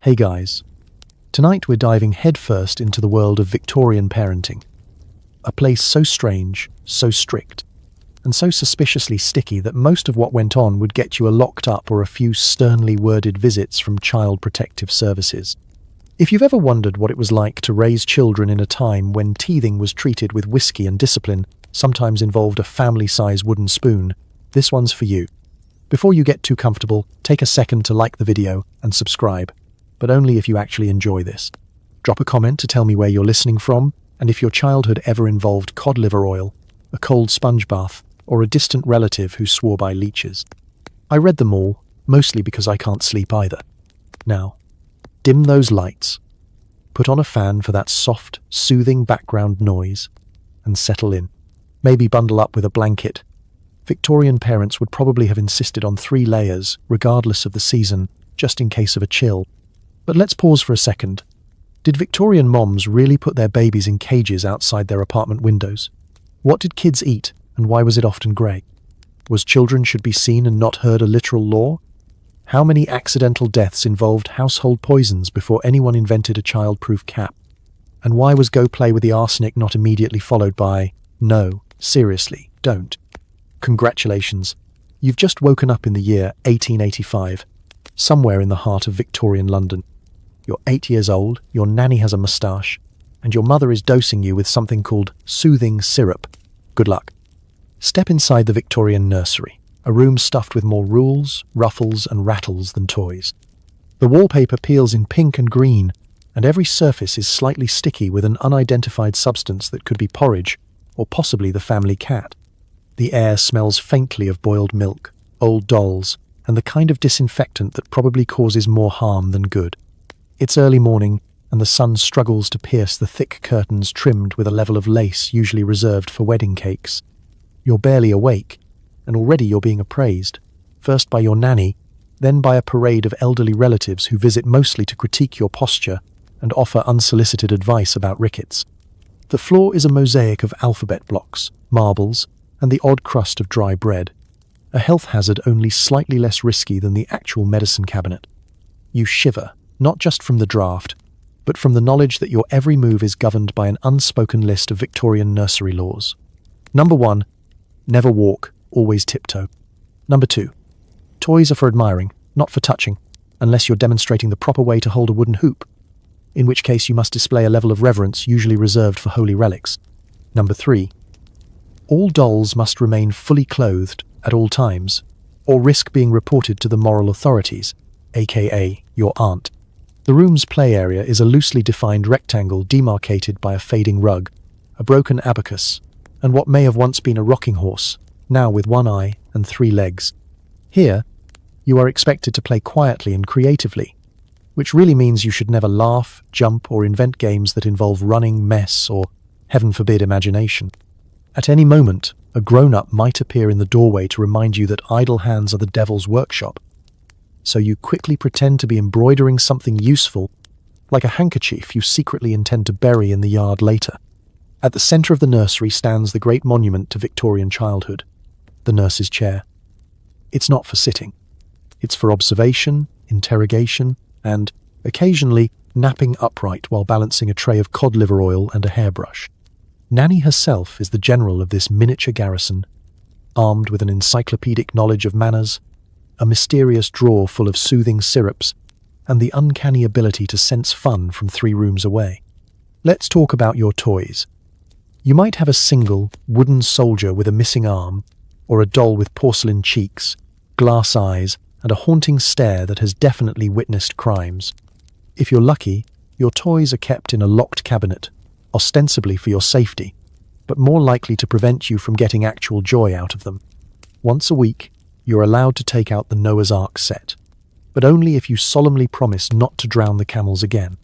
Hey guys, tonight we're diving headfirst into the world of Victorian parenting. A place so strange, so strict, and so suspiciously sticky that most of what went on would get you a locked up or a few sternly worded visits from Child Protective Services. If you've ever wondered what it was like to raise children in a time when teething was treated with whiskey and discipline, sometimes involved a family-size wooden spoon, this one's for you. Before you get too comfortable, take a second to like the video and subscribe, but only if you actually enjoy this. Drop a comment to tell me where you're listening from, and if your childhood ever involved cod liver oil, a cold sponge bath, or a distant relative who swore by leeches. I read them all, mostly because I can't sleep either. Now, dim those lights, put on a fan for that soft, soothing background noise, and settle in. Maybe bundle up with a blanket. Victorian parents would probably have insisted on 3 layers, regardless of the season, just in case of a chill. But let's pause for a second. Did Victorian moms really put their babies in cages outside their apartment windows? What did kids eat, and why was it often grey? Was children should be seen and not heard a literal law? How many accidental deaths involved household poisons before anyone invented a child-proof cap? And why was go play with the arsenic not immediately followed by, no, seriously, don't? Congratulations, you've just woken up in the year 1885, somewhere in the heart of Victorian London. You're 8 years old, your nanny has a moustache, and your mother is dosing you with something called soothing syrup. Good luck. Step inside the Victorian nursery, a room stuffed with more rules, ruffles, and rattles than toys. The wallpaper peels in pink and green, and every surface is slightly sticky with an unidentified substance that could be porridge, or possibly the family cat. The air smells faintly of boiled milk, old dolls, and the kind of disinfectant that probably causes more harm than good. It's early morning, and the sun struggles to pierce the thick curtains trimmed with a level of lace usually reserved for wedding cakes. You're barely awake, and already you're being appraised, first by your nanny, then by a parade of elderly relatives who visit mostly to critique your posture and offer unsolicited advice about rickets. The floor is a mosaic of alphabet blocks, marbles, and the odd crust of dry bread, a health hazard only slightly less risky than the actual medicine cabinet. You shiver, not just from the draft, but from the knowledge that your every move is governed by an unspoken list of Victorian nursery laws. Number 1, never walk, always tiptoe. Number 2, toys are for admiring, not for touching, unless you're demonstrating the proper way to hold a wooden hoop, in which case you must display a level of reverence usually reserved for holy relics. Number 3, all dolls must remain fully clothed at all times, or risk being reported to the moral authorities, aka your aunt. The room's play area is a loosely defined rectangle demarcated by a fading rug, a broken abacus, and what may have once been a rocking horse, now with 1 eye and 3 legs. Here, you are expected to play quietly and creatively, which really means you should never laugh, jump, or invent games that involve running, mess, or, heaven forbid, imagination. At any moment, a grown-up might appear in the doorway to remind you that idle hands are the devil's workshop. So you quickly pretend to be embroidering something useful, like a handkerchief you secretly intend to bury in the yard later. At the centre of the nursery stands the great monument to Victorian childhood, the nurse's chair. It's not for sitting. It's for observation, interrogation, and, occasionally, napping upright while balancing a tray of cod liver oil and a hairbrush. Nanny herself is the general of this miniature garrison, armed with an encyclopedic knowledge of manners, a mysterious drawer full of soothing syrups, and the uncanny ability to sense fun from 3 rooms away. Let's talk about your toys. You might have a single, wooden soldier with a missing arm, or a doll with porcelain cheeks, glass eyes, and a haunting stare that has definitely witnessed crimes. If you're lucky, your toys are kept in a locked cabinet, ostensibly for your safety, but more likely to prevent you from getting actual joy out of them. Once a week, you're allowed to take out the Noah's Ark set, but only if you solemnly promise not to drown the camels again.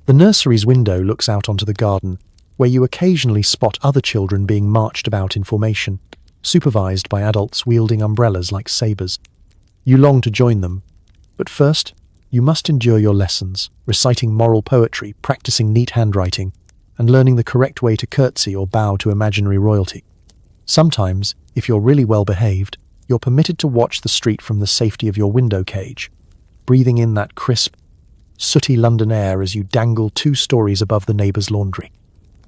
The nursery's window looks out onto the garden, where you occasionally spot other children being marched about in formation, supervised by adults wielding umbrellas like sabres. You long to join them, but first, you must endure your lessons, reciting moral poetry, practicing neat handwriting, and learning the correct way to curtsy or bow to imaginary royalty. Sometimes, if you're really well behaved, you're permitted to watch the street from the safety of your window cage, breathing in that crisp, sooty London air as you dangle 2 stories above the neighbour's laundry.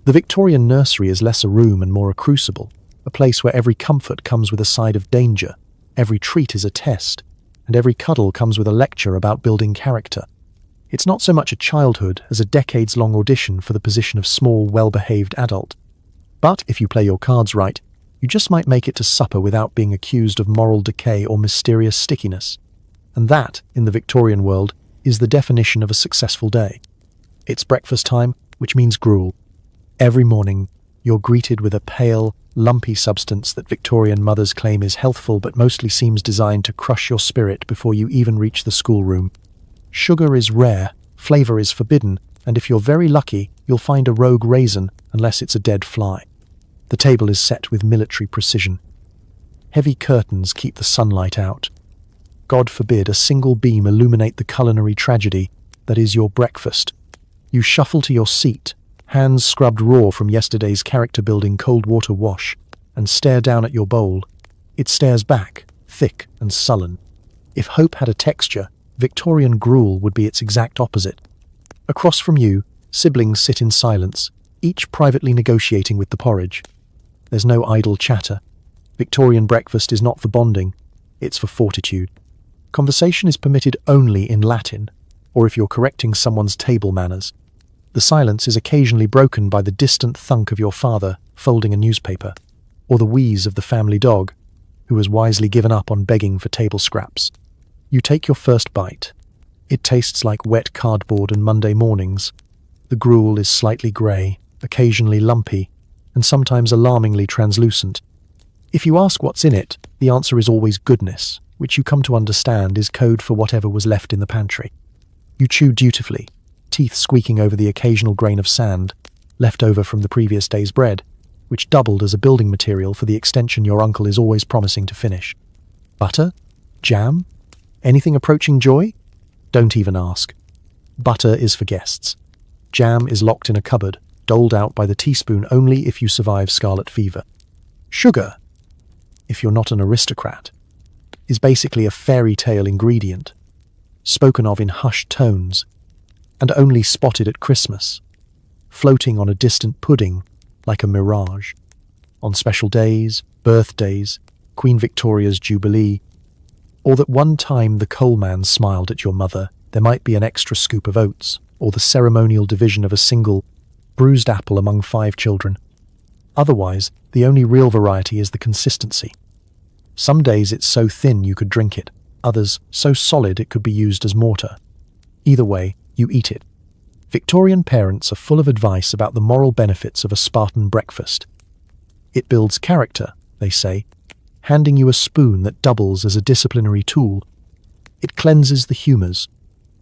The Victorian nursery is less a room and more a crucible, a place where every comfort comes with a side of danger, every treat is a test, and every cuddle comes with a lecture about building character. It's not so much a childhood as a decades-long audition for the position of small, well-behaved adult. But if you play your cards right, you just might make it to supper without being accused of moral decay or mysterious stickiness. And that, in the Victorian world, is the definition of a successful day. It's breakfast time, which means gruel. Every morning, you're greeted with a pale, lumpy substance that Victorian mothers claim is healthful but mostly seems designed to crush your spirit before you even reach the schoolroom. Sugar is rare, flavour is forbidden, and if you're very lucky, you'll find a rogue raisin unless it's a dead fly. The table is set with military precision. Heavy curtains keep the sunlight out. God forbid a single beam illuminate the culinary tragedy that is your breakfast. You shuffle to your seat, hands scrubbed raw from yesterday's character-building cold water wash, and stare down at your bowl. It stares back, thick and sullen. If hope had a texture, Victorian gruel would be its exact opposite. Across from you, siblings sit in silence, each privately negotiating with the porridge. There's no idle chatter. Victorian breakfast is not for bonding, it's for fortitude. Conversation is permitted only in Latin, or if you're correcting someone's table manners. The silence is occasionally broken by the distant thunk of your father folding a newspaper, or the wheeze of the family dog, who has wisely given up on begging for table scraps. You take your first bite. It tastes like wet cardboard and Monday mornings. The gruel is slightly grey, occasionally lumpy, and sometimes alarmingly translucent. If you ask what's in it, the answer is always goodness, which you come to understand is code for whatever was left in the pantry. You chew dutifully, teeth squeaking over the occasional grain of sand, left over from the previous day's bread, which doubled as a building material for the extension your uncle is always promising to finish. Butter? Jam? Anything approaching joy? Don't even ask. Butter is for guests. Jam is locked in a cupboard, doled out by the teaspoon only if you survive scarlet fever. Sugar, if you're not an aristocrat, is basically a fairy tale ingredient, spoken of in hushed tones, and only spotted at Christmas, floating on a distant pudding like a mirage. On special days, birthdays, Queen Victoria's Jubilee, or that one time the coalman smiled at your mother, there might be an extra scoop of oats, or the ceremonial division of a single, bruised apple among 5 children. Otherwise, the only real variety is the consistency. Some days it's so thin you could drink it, others so solid it could be used as mortar. Either way, you eat it. Victorian parents are full of advice about the moral benefits of a Spartan breakfast. It builds character, they say, handing you a spoon that doubles as a disciplinary tool. It cleanses the humours.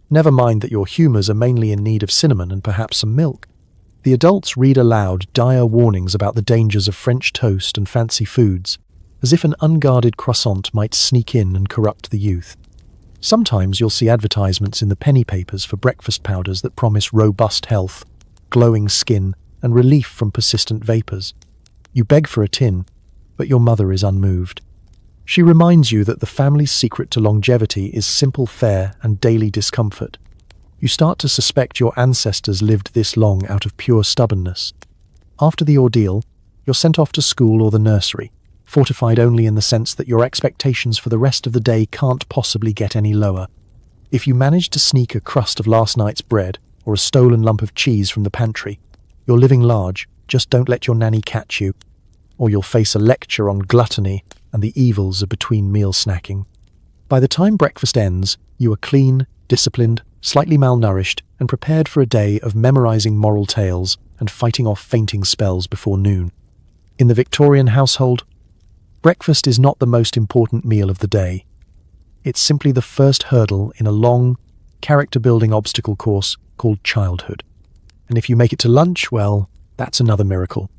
Never mind that your humours are mainly in need of cinnamon and perhaps some milk. The adults read aloud dire warnings about the dangers of French toast and fancy foods, as if an unguarded croissant might sneak in and corrupt the youth. Sometimes you'll see advertisements in the penny papers for breakfast powders that promise robust health, glowing skin, and relief from persistent vapours. You beg for a tin, but your mother is unmoved. She reminds you that the family's secret to longevity is simple fare and daily discomfort. You start to suspect your ancestors lived this long out of pure stubbornness. After the ordeal, you're sent off to school or the nursery, fortified only in the sense that your expectations for the rest of the day can't possibly get any lower. If you manage to sneak a crust of last night's bread or a stolen lump of cheese from the pantry, you're living large, just don't let your nanny catch you, or you'll face a lecture on gluttony and the evils of between-meal snacking. By the time breakfast ends, you are clean, disciplined, slightly malnourished, and prepared for a day of memorizing moral tales and fighting off fainting spells before noon. In the Victorian household, breakfast is not the most important meal of the day. It's simply the first hurdle in a long, character-building obstacle course called childhood. And if you make it to lunch, well, that's another miracle.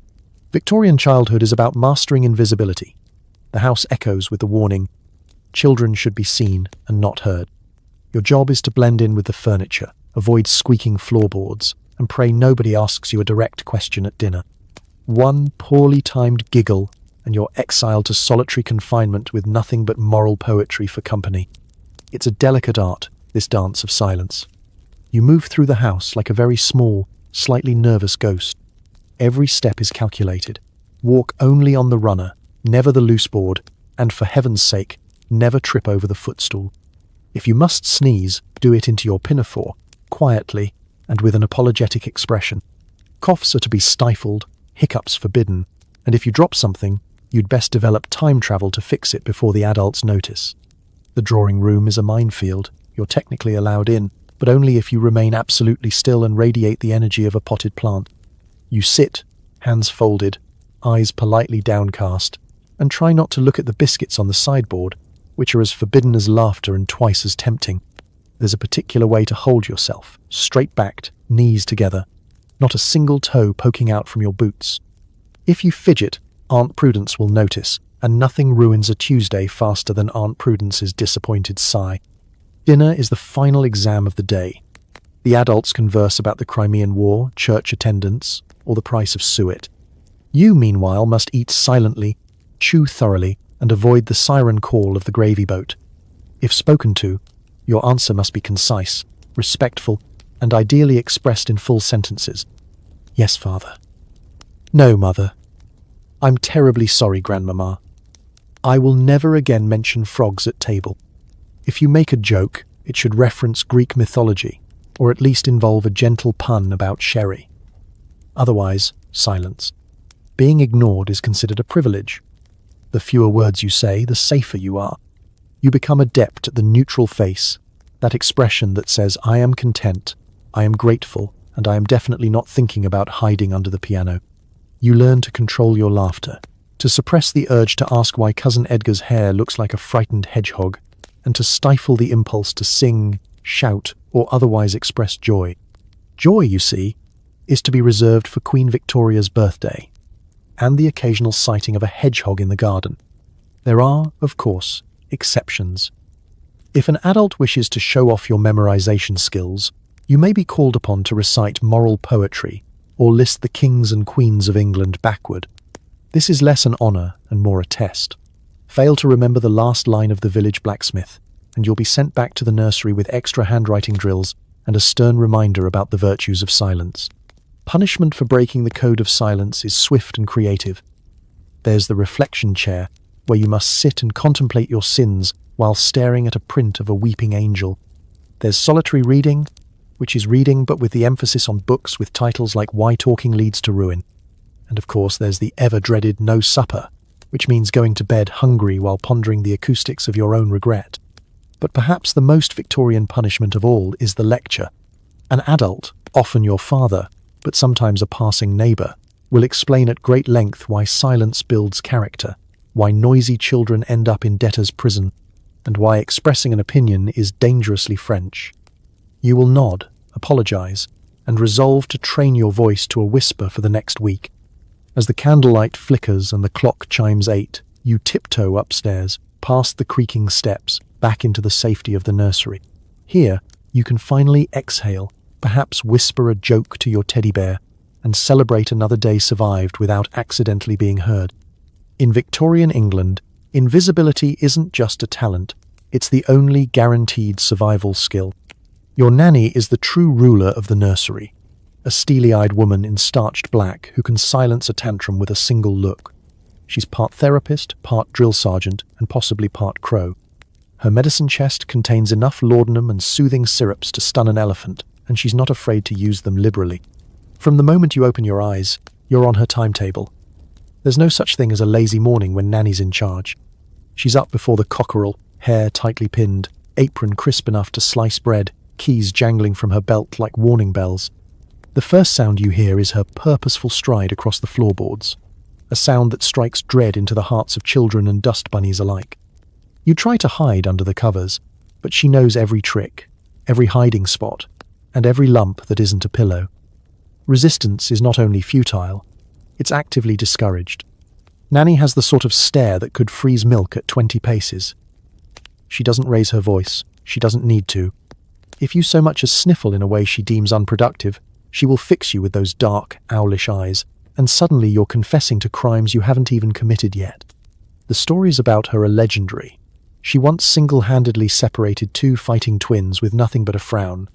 Victorian childhood is about mastering invisibility. The house echoes with the warning, children should be seen and not heard. Your job is to blend in with the furniture, avoid squeaking floorboards, and pray nobody asks you a direct question at dinner. One poorly timed giggle, and you're exiled to solitary confinement with nothing but moral poetry for company. It's a delicate art, this dance of silence. You move through the house like a very small, slightly nervous ghost. Every step is calculated. Walk only on the runner, never the loose board, and for heaven's sake, never trip over the footstool. If you must sneeze, do it into your pinafore, quietly and with an apologetic expression. Coughs are to be stifled, hiccups forbidden, and if you drop something, you'd best develop time travel to fix it before the adults notice. The drawing room is a minefield. You're technically allowed in, but only if you remain absolutely still and radiate the energy of a potted plant. You sit, hands folded, eyes politely downcast, and try not to look at the biscuits on the sideboard, which are as forbidden as laughter and twice as tempting. There's a particular way to hold yourself, straight-backed, knees together, not a single toe poking out from your boots. If you fidget, Aunt Prudence will notice, and nothing ruins a Tuesday faster than Aunt Prudence's disappointed sigh. Dinner is the final exam of the day. The adults converse about the Crimean War, church attendance, or the price of suet. You, meanwhile, must eat silently, chew thoroughly, and avoid the siren call of the gravy boat. If spoken to, your answer must be concise, respectful, and ideally expressed in full sentences. Yes, father. No, mother. I'm terribly sorry, grandmamma. I will never again mention frogs at table. If you make a joke, it should reference Greek mythology, or at least involve a gentle pun about sherry. Otherwise, silence. Being ignored is considered a privilege. The fewer words you say, the safer you are. You become adept at the neutral face, that expression that says, I am content, I am grateful, and I am definitely not thinking about hiding under the piano. You learn to control your laughter, to suppress the urge to ask why Cousin Edgar's hair looks like a frightened hedgehog, and to stifle the impulse to sing, shout, or otherwise express joy. Joy, you see, is to be reserved for Queen Victoria's birthday, and the occasional sighting of a hedgehog in the garden. There are, of course, exceptions. If an adult wishes to show off your memorization skills, you may be called upon to recite moral poetry or list the kings and queens of England backward. This is less an honour and more a test. Fail to remember the last line of the village blacksmith, and you'll be sent back to the nursery with extra handwriting drills and a stern reminder about the virtues of silence. Punishment for breaking the code of silence is swift and creative. There's the reflection chair, where you must sit and contemplate your sins while staring at a print of a weeping angel. There's solitary reading, which is reading but with the emphasis on books with titles like Why Talking Leads to Ruin. And of course there's the ever-dreaded no supper, which means going to bed hungry while pondering the acoustics of your own regret. But perhaps the most Victorian punishment of all is the lecture. An adult, often your father, but sometimes a passing neighbour, will explain at great length why silence builds character, why noisy children end up in debtor's prison, and why expressing an opinion is dangerously French. You will nod, apologise, and resolve to train your voice to a whisper for the next week. As the candlelight flickers and the clock chimes 8, you tiptoe upstairs, past the creaking steps, back into the safety of the nursery. Here, you can finally exhale, perhaps whisper a joke to your teddy bear, and celebrate another day survived without accidentally being heard. In Victorian England, invisibility isn't just a talent, it's the only guaranteed survival skill. Your nanny is the true ruler of the nursery, a steely-eyed woman in starched black who can silence a tantrum with a single look. She's part therapist, part drill sergeant, and possibly part crow. Her medicine chest contains enough laudanum and soothing syrups to stun an elephant, and she's not afraid to use them liberally. From the moment you open your eyes, you're on her timetable. There's no such thing as a lazy morning when Nanny's in charge. She's up before the cockerel, hair tightly pinned, apron crisp enough to slice bread, keys jangling from her belt like warning bells. The first sound you hear is her purposeful stride across the floorboards, a sound that strikes dread into the hearts of children and dust bunnies alike. You try to hide under the covers, but she knows every trick, every hiding spot, and every lump that isn't a pillow. Resistance is not only futile, it's actively discouraged. Nanny has the sort of stare that could freeze milk at 20 paces. She doesn't raise her voice. She doesn't need to. If you so much as sniffle in a way she deems unproductive, she will fix you with those dark, owlish eyes, and suddenly you're confessing to crimes you haven't even committed yet. The stories about her are legendary. She once single-handedly separated two fighting twins with nothing but a frown.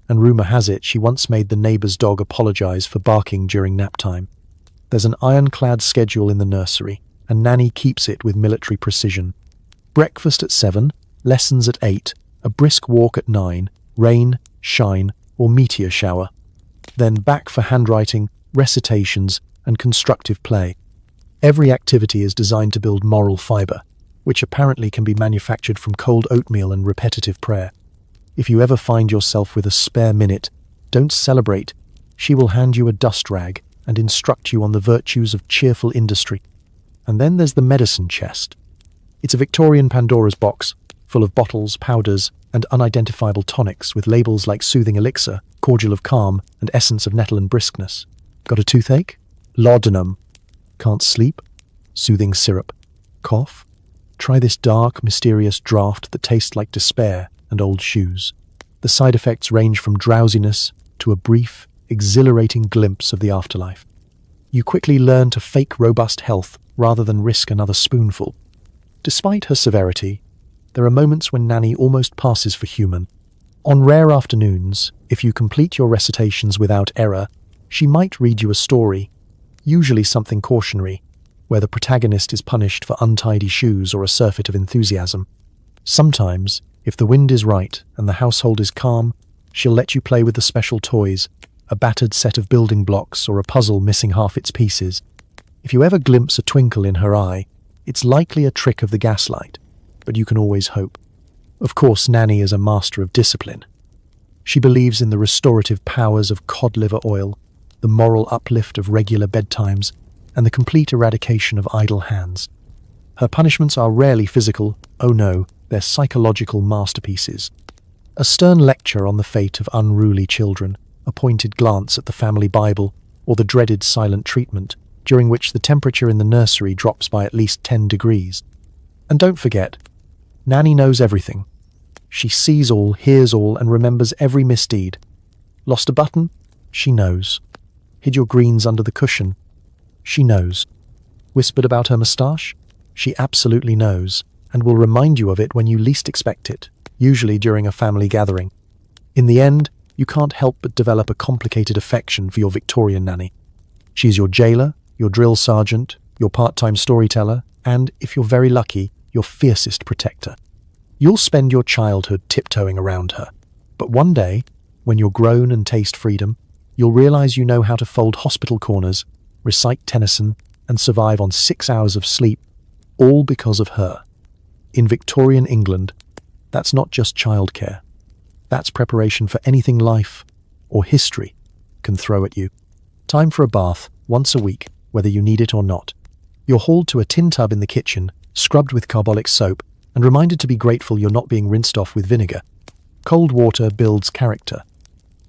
and rumor has it she once made the neighbor's dog apologize for barking during nap time. There's an ironclad schedule in the nursery, and Nanny keeps it with military precision. Breakfast at 7, lessons at 8, a brisk walk at 9, rain, shine, or meteor shower. Then back for handwriting, recitations, and constructive play. Every activity is designed to build moral fiber, which apparently can be manufactured from cold oatmeal and repetitive prayer. If you ever find yourself with a spare minute, don't celebrate. She will hand you a dust rag and instruct you on the virtues of cheerful industry. And then there's the medicine chest. It's a Victorian Pandora's box, full of bottles, powders, and unidentifiable tonics with labels like soothing elixir, cordial of calm, and essence of nettle and briskness. Got a toothache? Laudanum. Can't sleep? Soothing syrup. Cough? Try this dark, mysterious draught that tastes like despair and old shoes. The side effects range from drowsiness to a brief, exhilarating glimpse of the afterlife. You quickly learn to fake robust health rather than risk another spoonful. Despite her severity, there are moments when Nanny almost passes for human. On rare afternoons, if you complete your recitations without error, she might read you a story, usually something cautionary, where the protagonist is punished for untidy shoes or a surfeit of enthusiasm. Sometimes, if the wind is right and the household is calm, she'll let you play with the special toys, a battered set of building blocks or a puzzle missing half its pieces. If you ever glimpse a twinkle in her eye, it's likely a trick of the gaslight, but you can always hope. Of course, Nanny is a master of discipline. She believes in the restorative powers of cod liver oil, the moral uplift of regular bedtimes, and the complete eradication of idle hands. Her punishments are rarely physical, oh no, they're psychological masterpieces. A stern lecture on the fate of unruly children, a pointed glance at the family Bible, or the dreaded silent treatment, during which the temperature in the nursery drops by at least 10 degrees. And don't forget, Nanny knows everything. She sees all, hears all, and remembers every misdeed. Lost a button? She knows. Hid your greens under the cushion? She knows. Whispered about her moustache? She absolutely knows, and will remind you of it when you least expect it, usually during a family gathering. In the end, you can't help but develop a complicated affection for your Victorian Nanny. She's your jailer, your drill sergeant, your part-time storyteller, and, if you're very lucky, your fiercest protector. You'll spend your childhood tiptoeing around her, but one day, when you're grown and taste freedom, you'll realize you know how to fold hospital corners, recite Tennyson, and survive on 6 hours of sleep, all because of her. In Victorian England, that's not just childcare. That's preparation for anything life, or history, can throw at you. Time for a bath, once a week, whether you need it or not. You're hauled to a tin tub in the kitchen, scrubbed with carbolic soap, and reminded to be grateful you're not being rinsed off with vinegar. Cold water builds character,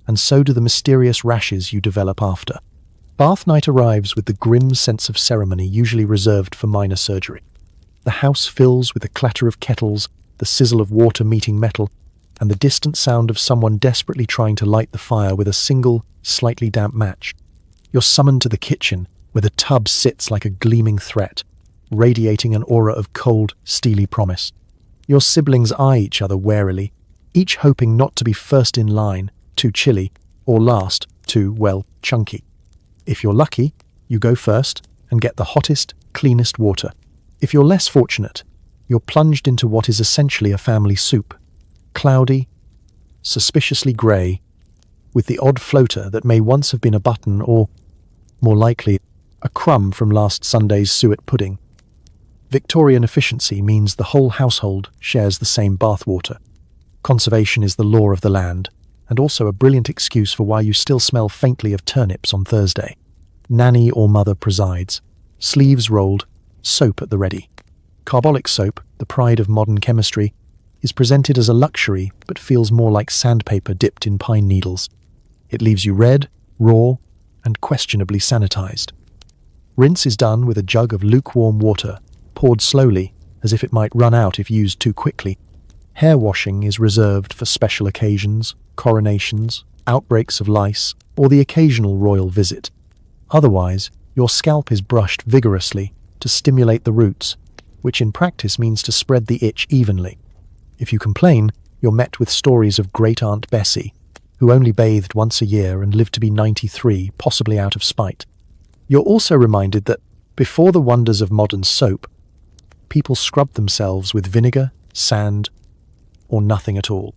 and so do the mysterious rashes you develop after. Bath night arrives with the grim sense of ceremony usually reserved for minor surgery. The house fills with the clatter of kettles, the sizzle of water meeting metal, and the distant sound of someone desperately trying to light the fire with a single, slightly damp match. You're summoned to the kitchen, where the tub sits like a gleaming threat, radiating an aura of cold, steely promise. Your siblings eye each other warily, each hoping not to be first in line, too chilly, or last, too, well, chunky. If you're lucky, you go first and get the hottest, cleanest water. If you're less fortunate, you're plunged into what is essentially a family soup, cloudy, suspiciously grey, with the odd floater that may once have been a button or, more likely, a crumb from last Sunday's suet pudding. Victorian efficiency means the whole household shares the same bathwater. Conservation is the law of the land, and also a brilliant excuse for why you still smell faintly of turnips on Thursday. Nanny or mother presides, sleeves rolled, soap at the ready. Carbolic soap, the pride of modern chemistry, is presented as a luxury but feels more like sandpaper dipped in pine needles. It leaves you red, raw, and questionably sanitized. Rinse is done with a jug of lukewarm water, poured slowly, as if it might run out if used too quickly. Hair washing is reserved for special occasions, coronations, outbreaks of lice, or the occasional royal visit. Otherwise, your scalp is brushed vigorously to stimulate the roots, which in practice means to spread the itch evenly. If you complain, you're met with stories of Great Aunt Bessie, who only bathed once a year and lived to be 93, possibly out of spite. You're also reminded that, before the wonders of modern soap, people scrubbed themselves with vinegar, sand, or nothing at all.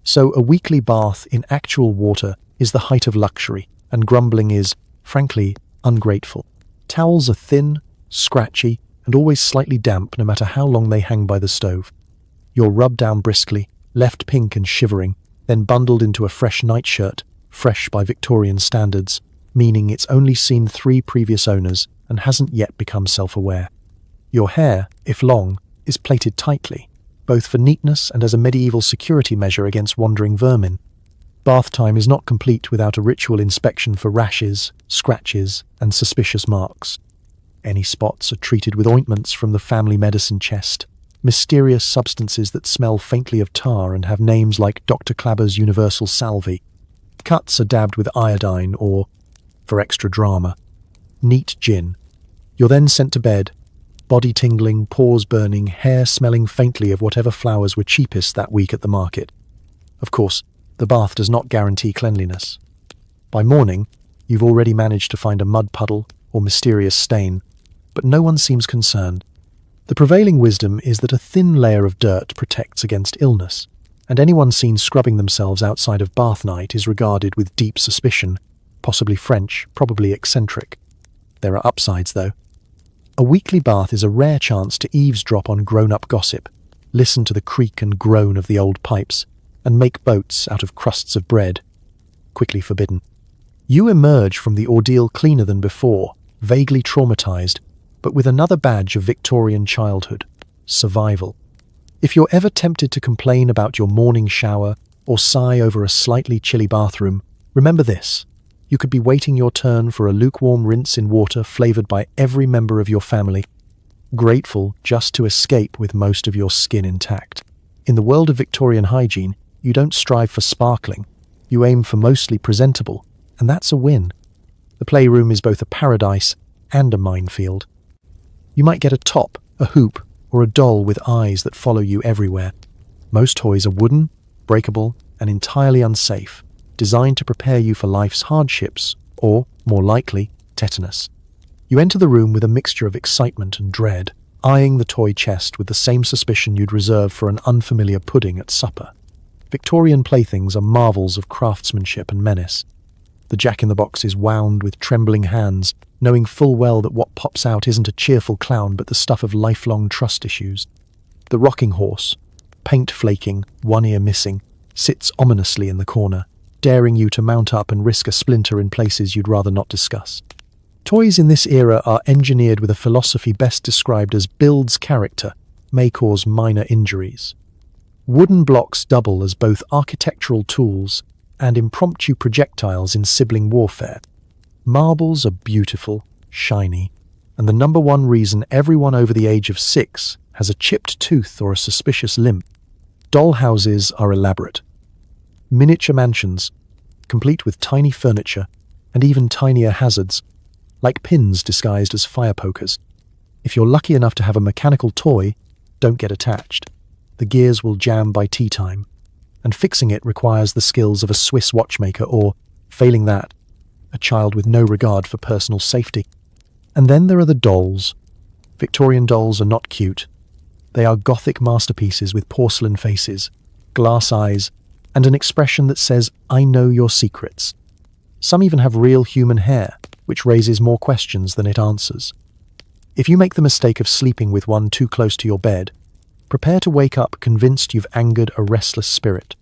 So a weekly bath in actual water is the height of luxury, and grumbling is, frankly, ungrateful. Towels are thin, scratchy, and always slightly damp no matter how long they hang by the stove. You're rubbed down briskly, left pink and shivering, then bundled into a fresh nightshirt, fresh by Victorian standards, meaning it's only seen 3 previous owners and hasn't yet become self-aware. Your hair, if long, is plaited tightly, both for neatness and as a medieval security measure against wandering vermin. Bath time is not complete without a ritual inspection for rashes, scratches, and suspicious marks. Any spots are treated with ointments from the family medicine chest, mysterious substances that smell faintly of tar and have names like Dr. Clabber's Universal Salve. Cuts are dabbed with iodine or, for extra drama, neat gin. You're then sent to bed, body tingling, pores burning, hair smelling faintly of whatever flowers were cheapest that week at the market. Of course, the bath does not guarantee cleanliness. By morning, you've already managed to find a mud puddle or mysterious stain, but no one seems concerned. The prevailing wisdom is that a thin layer of dirt protects against illness, and anyone seen scrubbing themselves outside of bath night is regarded with deep suspicion, possibly French, probably eccentric. There are upsides, though. A weekly bath is a rare chance to eavesdrop on grown-up gossip, listen to the creak and groan of the old pipes, and make boats out of crusts of bread. Quickly forbidden. You emerge from the ordeal cleaner than before, vaguely traumatized, but with another badge of Victorian childhood: survival. If you're ever tempted to complain about your morning shower or sigh over a slightly chilly bathroom, remember this: you could be waiting your turn for a lukewarm rinse in water flavored by every member of your family, grateful just to escape with most of your skin intact. In the world of Victorian hygiene, you don't strive for sparkling, you aim for mostly presentable, and that's a win. The playroom is both a paradise and a minefield. You might get a top, a hoop, or a doll with eyes that follow you everywhere. Most toys are wooden, breakable, and entirely unsafe, designed to prepare you for life's hardships, or, more likely, tetanus. You enter the room with a mixture of excitement and dread, eyeing the toy chest with the same suspicion you'd reserve for an unfamiliar pudding at supper. Victorian playthings are marvels of craftsmanship and menace. The jack-in-the-box is wound with trembling hands, knowing full well that what pops out isn't a cheerful clown but the stuff of lifelong trust issues. The rocking horse, paint flaking, one ear missing, sits ominously in the corner, daring you to mount up and risk a splinter in places you'd rather not discuss. Toys in this era are engineered with a philosophy best described as builds character, may cause minor injuries. Wooden blocks double as both architectural tools and impromptu projectiles in sibling warfare. Marbles are beautiful, shiny, and the number one reason everyone over the age of 6 has a chipped tooth or a suspicious limp. Doll houses are elaborate. Miniature mansions, complete with tiny furniture and even tinier hazards, like pins disguised as fire pokers. If you're lucky enough to have a mechanical toy, don't get attached. The gears will jam by tea time, and fixing it requires the skills of a Swiss watchmaker or, failing that, a child with no regard for personal safety. And then there are the dolls. Victorian dolls are not cute. They are Gothic masterpieces with porcelain faces, glass eyes, and an expression that says, "I know your secrets." Some even have real human hair, which raises more questions than it answers. If you make the mistake of sleeping with one too close to your bed, prepare to wake up convinced you've angered a restless spirit.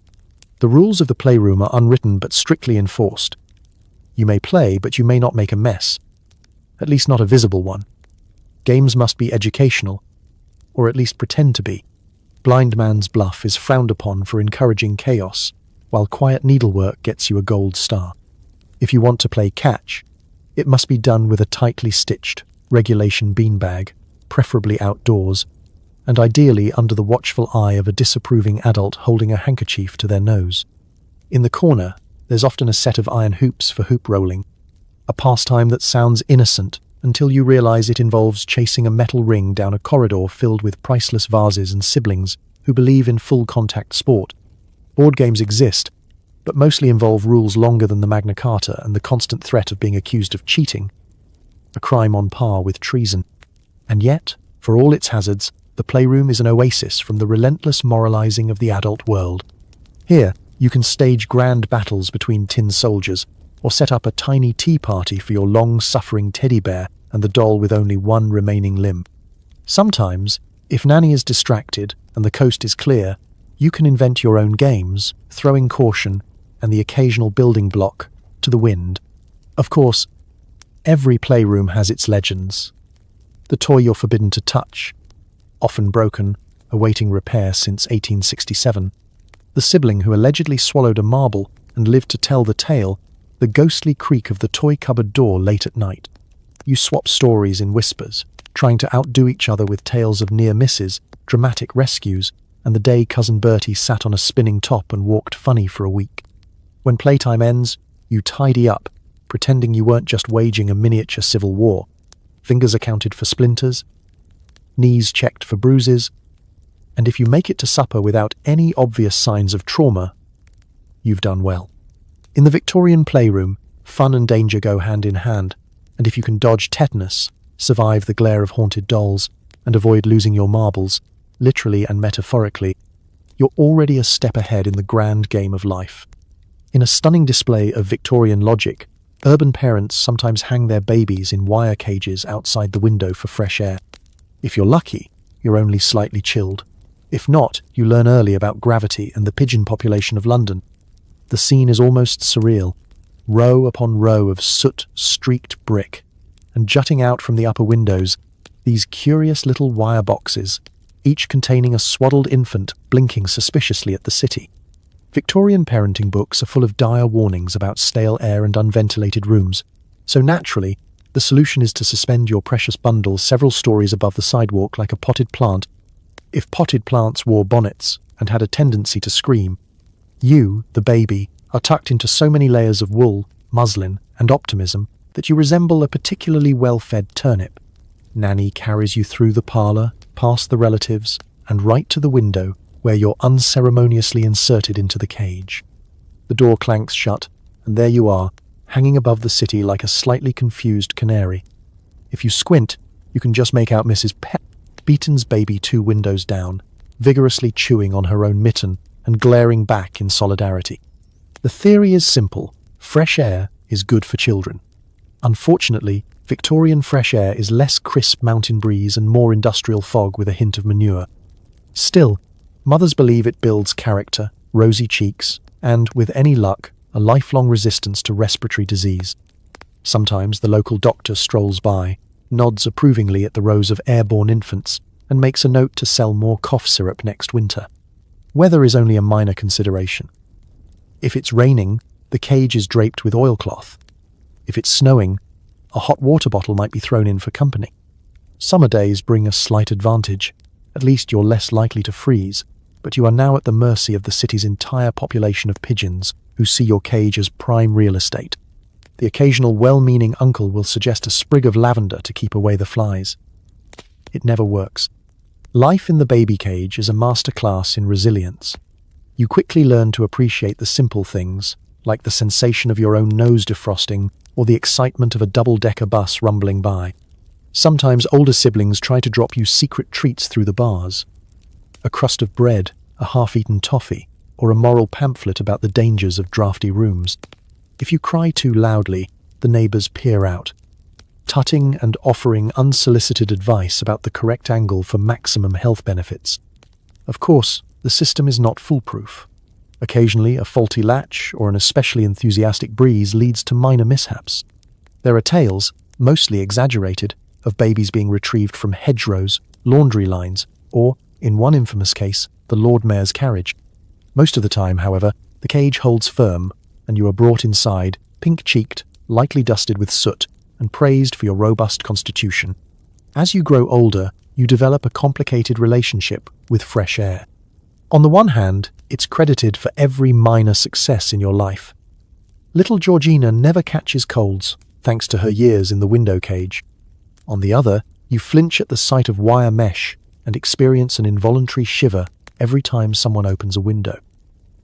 The rules of the playroom are unwritten but strictly enforced. You may play, but you may not make a mess. At least not a visible one. Games must be educational, or at least pretend to be. Blind man's bluff is frowned upon for encouraging chaos, while quiet needlework gets you a gold star. If you want to play catch, it must be done with a tightly stitched, regulation beanbag, preferably outdoors, and ideally under the watchful eye of a disapproving adult holding a handkerchief to their nose. In the corner, there's often a set of iron hoops for hoop rolling, a pastime that sounds innocent until you realize it involves chasing a metal ring down a corridor filled with priceless vases and siblings who believe in full-contact sport. Board games exist, but mostly involve rules longer than the Magna Carta and the constant threat of being accused of cheating, a crime on par with treason. And yet, for all its hazards, the playroom is an oasis from the relentless moralizing of the adult world. Here, you can stage grand battles between tin soldiers, or set up a tiny tea party for your long-suffering teddy bear and the doll with only one remaining limb. Sometimes, if Nanny is distracted and the coast is clear, you can invent your own games, throwing caution and the occasional building block to the wind. Of course, every playroom has its legends. The toy you're forbidden to touch, often broken, awaiting repair since 1867. The sibling who allegedly swallowed a marble and lived to tell the tale, the ghostly creak of the toy cupboard door late at night. You swap stories in whispers, trying to outdo each other with tales of near misses, dramatic rescues, and the day Cousin Bertie sat on a spinning top and walked funny for a week. When playtime ends, you tidy up, pretending you weren't just waging a miniature civil war. Fingers accounted for splinters, knees checked for bruises, and if you make it to supper without any obvious signs of trauma, you've done well. In the Victorian playroom, fun and danger go hand in hand, and if you can dodge tetanus, survive the glare of haunted dolls, and avoid losing your marbles, literally and metaphorically, you're already a step ahead in the grand game of life. In a stunning display of Victorian logic, urban parents sometimes hang their babies in wire cages outside the window for fresh air. If you're lucky, you're only slightly chilled. If not, you learn early about gravity and the pigeon population of London. The scene is almost surreal. Row upon row of soot-streaked brick, and jutting out from the upper windows, these curious little wire boxes, each containing a swaddled infant blinking suspiciously at the city. Victorian parenting books are full of dire warnings about stale air and unventilated rooms, so naturally, the solution is to suspend your precious bundle several stories above the sidewalk like a potted plant. If potted plants wore bonnets and had a tendency to scream, you, the baby, are tucked into so many layers of wool, muslin, and optimism that you resemble a particularly well-fed turnip. Nanny carries you through the parlour, past the relatives, and right to the window where you're unceremoniously inserted into the cage. The door clanks shut, and there you are, hanging above the city like a slightly confused canary. If you squint, you can just make out Mrs. Beaton's baby 2 windows down, vigorously chewing on her own mitten and glaring back in solidarity. The theory is simple: fresh air is good for children. Unfortunately, Victorian fresh air is less crisp mountain breeze and more industrial fog with a hint of manure. Still, mothers believe it builds character, rosy cheeks, and, with any luck, a lifelong resistance to respiratory disease. Sometimes the local doctor strolls by, nods approvingly at the rows of airborne infants, and makes a note to sell more cough syrup next winter. Weather is only a minor consideration. If it's raining, the cage is draped with oilcloth. If it's snowing, a hot water bottle might be thrown in for company. Summer days bring a slight advantage. At least you're less likely to freeze, but you are now at the mercy of the city's entire population of pigeons who see your cage as prime real estate. The occasional well-meaning uncle will suggest a sprig of lavender to keep away the flies. It never works. Life in the baby cage is a masterclass in resilience. You quickly learn to appreciate the simple things, like the sensation of your own nose defrosting or the excitement of a double-decker bus rumbling by. Sometimes older siblings try to drop you secret treats through the bars. A crust of bread, a half-eaten toffee, or a moral pamphlet about the dangers of drafty rooms. If you cry too loudly, the neighbours peer out, tutting and offering unsolicited advice about the correct angle for maximum health benefits. Of course, the system is not foolproof. Occasionally, a faulty latch or an especially enthusiastic breeze leads to minor mishaps. There are tales, mostly exaggerated, of babies being retrieved from hedgerows, laundry lines, or, in one infamous case, the Lord Mayor's carriage. Most of the time, however, the cage holds firm, and you are brought inside, pink-cheeked, lightly dusted with soot, and praised for your robust constitution. As you grow older, you develop a complicated relationship with fresh air. On the one hand, it's credited for every minor success in your life. Little Georgina never catches colds, thanks to her years in the window cage. On the other, you flinch at the sight of wire mesh and experience an involuntary shiver every time someone opens a window.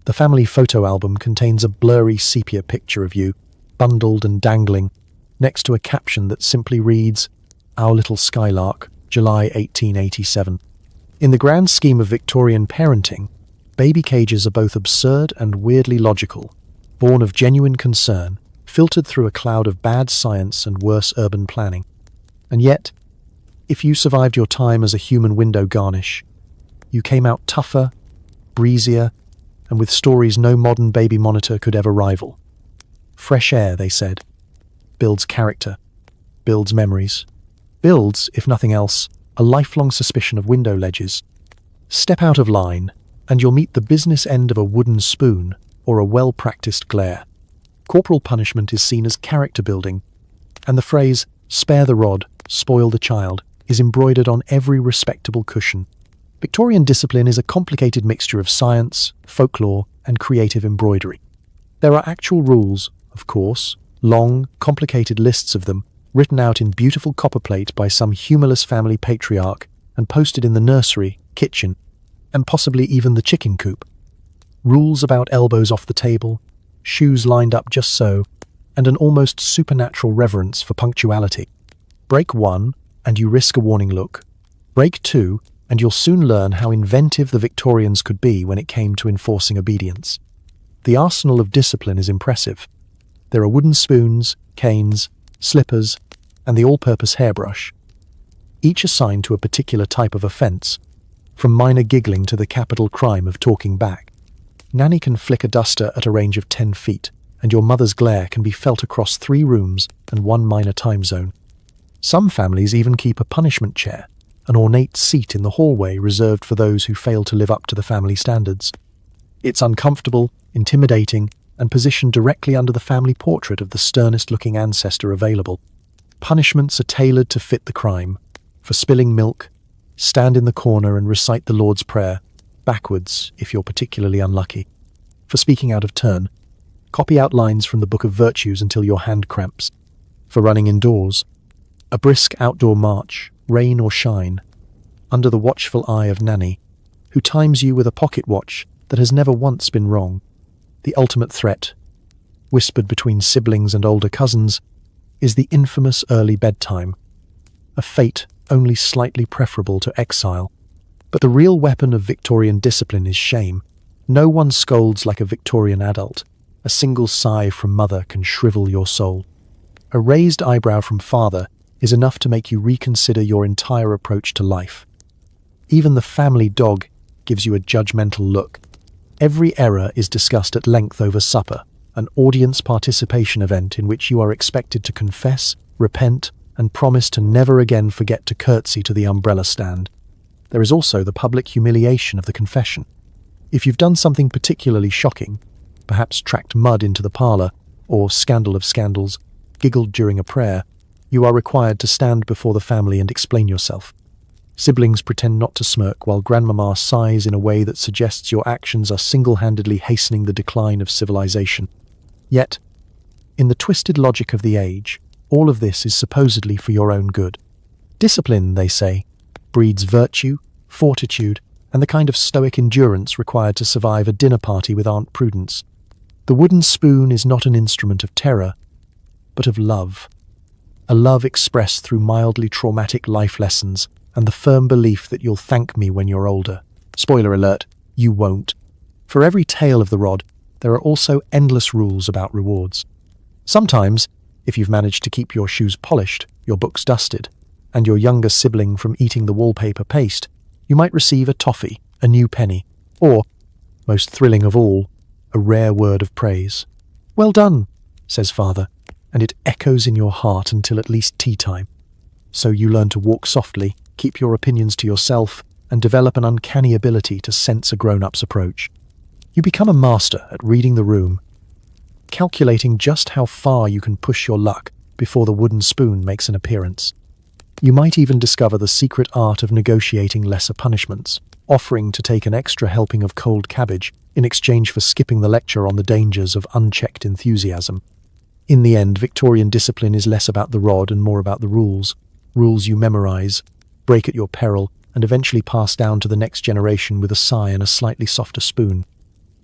The family photo album contains a blurry sepia picture of you, bundled and dangling, next to a caption that simply reads, "Our Little Skylark, July 1887. In the grand scheme of Victorian parenting, baby cages are both absurd and weirdly logical, born of genuine concern, filtered through a cloud of bad science and worse urban planning. And yet, if you survived your time as a human window garnish, you came out tougher, breezier, and with stories no modern baby monitor could ever rival. Fresh air, they said, builds character, builds memories, builds, if nothing else, a lifelong suspicion of window ledges. Step out of line, and you'll meet the business end of a wooden spoon or a well-practiced glare. Corporal punishment is seen as character building, and the phrase, "spare the rod, spoil the child," is embroidered on every respectable cushion. Victorian discipline is a complicated mixture of science, folklore, and creative embroidery. There are actual rules, of course, long, complicated lists of them, written out in beautiful copperplate by some humorless family patriarch and posted in the nursery, kitchen, and possibly even the chicken coop. Rules about elbows off the table, shoes lined up just so, and an almost supernatural reverence for punctuality. Break one, and you risk a warning look. Break two, and you'll soon learn how inventive the Victorians could be when it came to enforcing obedience. The arsenal of discipline is impressive. There are wooden spoons, canes, slippers, and the all-purpose hairbrush, each assigned to a particular type of offence, from minor giggling to the capital crime of talking back. Nanny can flick a duster at a range of 10 feet, and your mother's glare can be felt across 3 rooms and 1 minor time zone. Some families even keep a punishment chair, an ornate seat in the hallway reserved for those who fail to live up to the family standards. It's uncomfortable, intimidating, and positioned directly under the family portrait of the sternest-looking ancestor available. Punishments are tailored to fit the crime. For spilling milk, stand in the corner and recite the Lord's Prayer, backwards if you're particularly unlucky. For speaking out of turn, copy outlines from the Book of Virtues until your hand cramps. For running indoors, a brisk outdoor march, rain or shine, under the watchful eye of Nanny, who times you with a pocket watch that has never once been wrong. The ultimate threat, whispered between siblings and older cousins, is the infamous early bedtime, a fate only slightly preferable to exile. But the real weapon of Victorian discipline is shame. No one scolds like a Victorian adult. A single sigh from mother can shrivel your soul. A raised eyebrow from father is enough to make you reconsider your entire approach to life. Even the family dog gives you a judgmental look. Every error is discussed at length over supper, an audience participation event in which you are expected to confess, repent, and promise to never again forget to curtsy to the umbrella stand. There is also the public humiliation of the confession. If you've done something particularly shocking, perhaps tracked mud into the parlour, or, scandal of scandals, giggled during a prayer, you are required to stand before the family and explain yourself. Siblings pretend not to smirk while grandmama sighs in a way that suggests your actions are single-handedly hastening the decline of civilization. Yet, in the twisted logic of the age, all of this is supposedly for your own good. Discipline, they say, breeds virtue, fortitude, and the kind of stoic endurance required to survive a dinner party with Aunt Prudence. The wooden spoon is not an instrument of terror, but of love. A love expressed through mildly traumatic life lessons and the firm belief that you'll thank me when you're older. Spoiler alert, you won't. For every tale of the rod, there are also endless rules about rewards. Sometimes, if you've managed to keep your shoes polished, your books dusted, and your younger sibling from eating the wallpaper paste, you might receive a toffee, a new penny, or, most thrilling of all, a rare word of praise. "Well done," says father, and it echoes in your heart until at least tea time. So you learn to walk softly, keep your opinions to yourself, and develop an uncanny ability to sense a grown-up's approach. You become a master at reading the room, calculating just how far you can push your luck before the wooden spoon makes an appearance. You might even discover the secret art of negotiating lesser punishments, offering to take an extra helping of cold cabbage in exchange for skipping the lecture on the dangers of unchecked enthusiasm. In the end, Victorian discipline is less about the rod and more about the rules. Rules you memorize, break at your peril, and eventually pass down to the next generation with a sigh and a slightly softer spoon.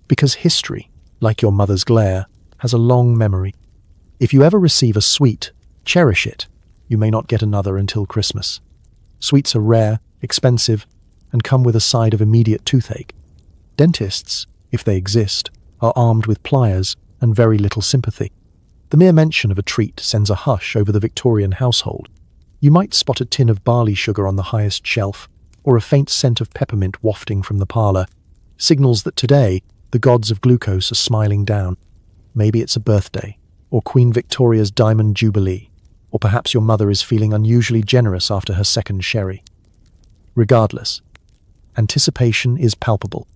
Because history, like your mother's glare, has a long memory. If you ever receive a sweet, cherish it. You may not get another until Christmas. Sweets are rare, expensive, and come with a side of immediate toothache. Dentists, if they exist, are armed with pliers and very little sympathy. The mere mention of a treat sends a hush over the Victorian household. You might spot a tin of barley sugar on the highest shelf, or a faint scent of peppermint wafting from the parlour, signals that today the gods of glucose are smiling down. Maybe it's a birthday, or Queen Victoria's Diamond Jubilee, or perhaps your mother is feeling unusually generous after her second sherry. Regardless, anticipation is palpable.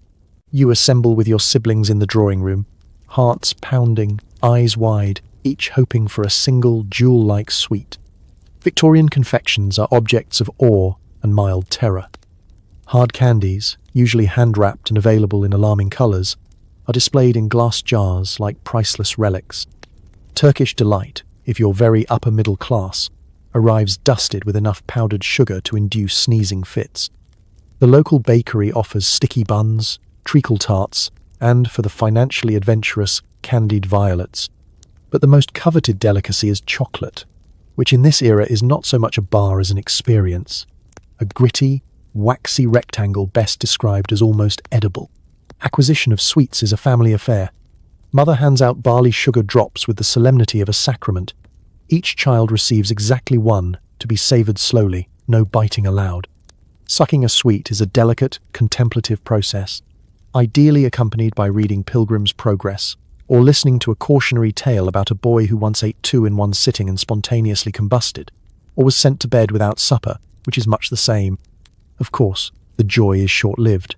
You assemble with your siblings in the drawing room, hearts pounding, eyes wide, each hoping for a single jewel-like sweet. Victorian confections are objects of awe and mild terror. Hard candies, usually hand-wrapped and available in alarming colours, are displayed in glass jars like priceless relics. Turkish delight, if you're very upper-middle class, arrives dusted with enough powdered sugar to induce sneezing fits. The local bakery offers sticky buns, treacle tarts, and, for the financially adventurous, candied violets. But the most coveted delicacy is chocolate, which in this era is not so much a bar as an experience. A gritty, waxy rectangle best described as almost edible. Acquisition of sweets is a family affair. Mother hands out barley sugar drops with the solemnity of a sacrament. Each child receives exactly one, to be savoured slowly, no biting allowed. Sucking a sweet is a delicate, contemplative process, ideally accompanied by reading Pilgrim's Progress, or listening to a cautionary tale about a boy who once ate 2 in one sitting and spontaneously combusted, or was sent to bed without supper, which is much the same. Of course, the joy is short-lived.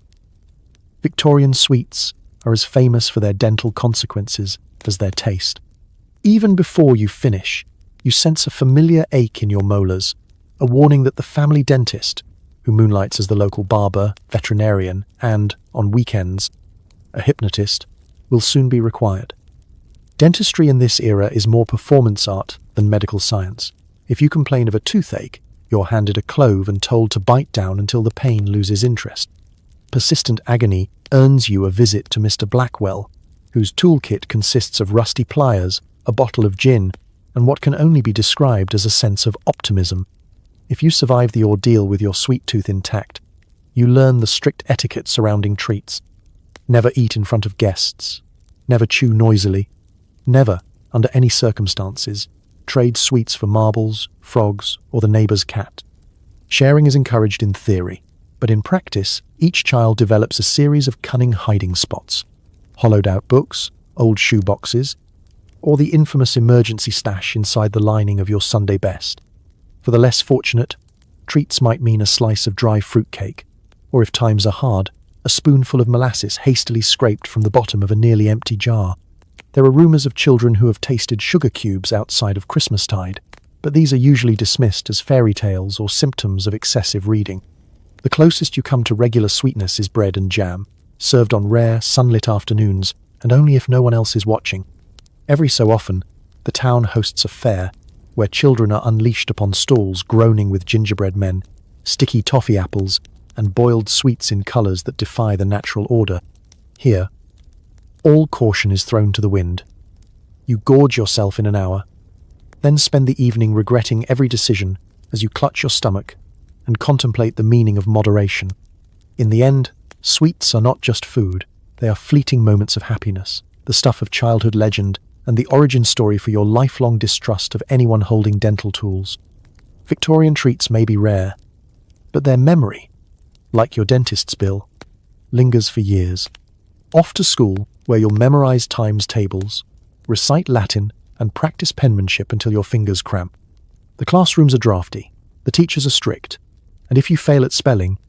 Victorian sweets are as famous for their dental consequences as their taste. Even before you finish, you sense a familiar ache in your molars, a warning that the family dentist, who moonlights as the local barber, veterinarian, and, on weekends, a hypnotist, will soon be required. Dentistry in this era is more performance art than medical science. If you complain of a toothache, you're handed a clove and told to bite down until the pain loses interest. Persistent agony earns you a visit to Mr. Blackwell, whose toolkit consists of rusty pliers, a bottle of gin, and what can only be described as a sense of optimism. If you survive the ordeal with your sweet tooth intact, you learn the strict etiquette surrounding treats. Never eat in front of guests. Never chew noisily. Never, under any circumstances, trade sweets for marbles, frogs, or the neighbour's cat. Sharing is encouraged in theory, but in practice, each child develops a series of cunning hiding spots. Hollowed-out books, old shoe boxes, or the infamous emergency stash inside the lining of your Sunday best. For the less fortunate, treats might mean a slice of dry fruitcake, or if times are hard, a spoonful of molasses hastily scraped from the bottom of a nearly empty jar. There are rumours of children who have tasted sugar cubes outside of Christmastide, but these are usually dismissed as fairy tales or symptoms of excessive reading. The closest you come to regular sweetness is bread and jam, served on rare, sunlit afternoons, and only if no one else is watching. Every so often, the town hosts a fair, where children are unleashed upon stalls groaning with gingerbread men, sticky toffee apples, and boiled sweets in colours that defy the natural order. Here, all caution is thrown to the wind. You gorge yourself in an hour, then spend the evening regretting every decision as you clutch your stomach and contemplate the meaning of moderation. In the end, sweets are not just food, they are fleeting moments of happiness, the stuff of childhood legend, and the origin story for your lifelong distrust of anyone holding dental tools. Victorian treats may be rare, but their memory, like your dentist's bill, lingers for years. Off to school, where you'll memorize times tables, recite Latin, and practice penmanship until your fingers cramp. The classrooms are drafty, the teachers are strict, and if you fail at spelling,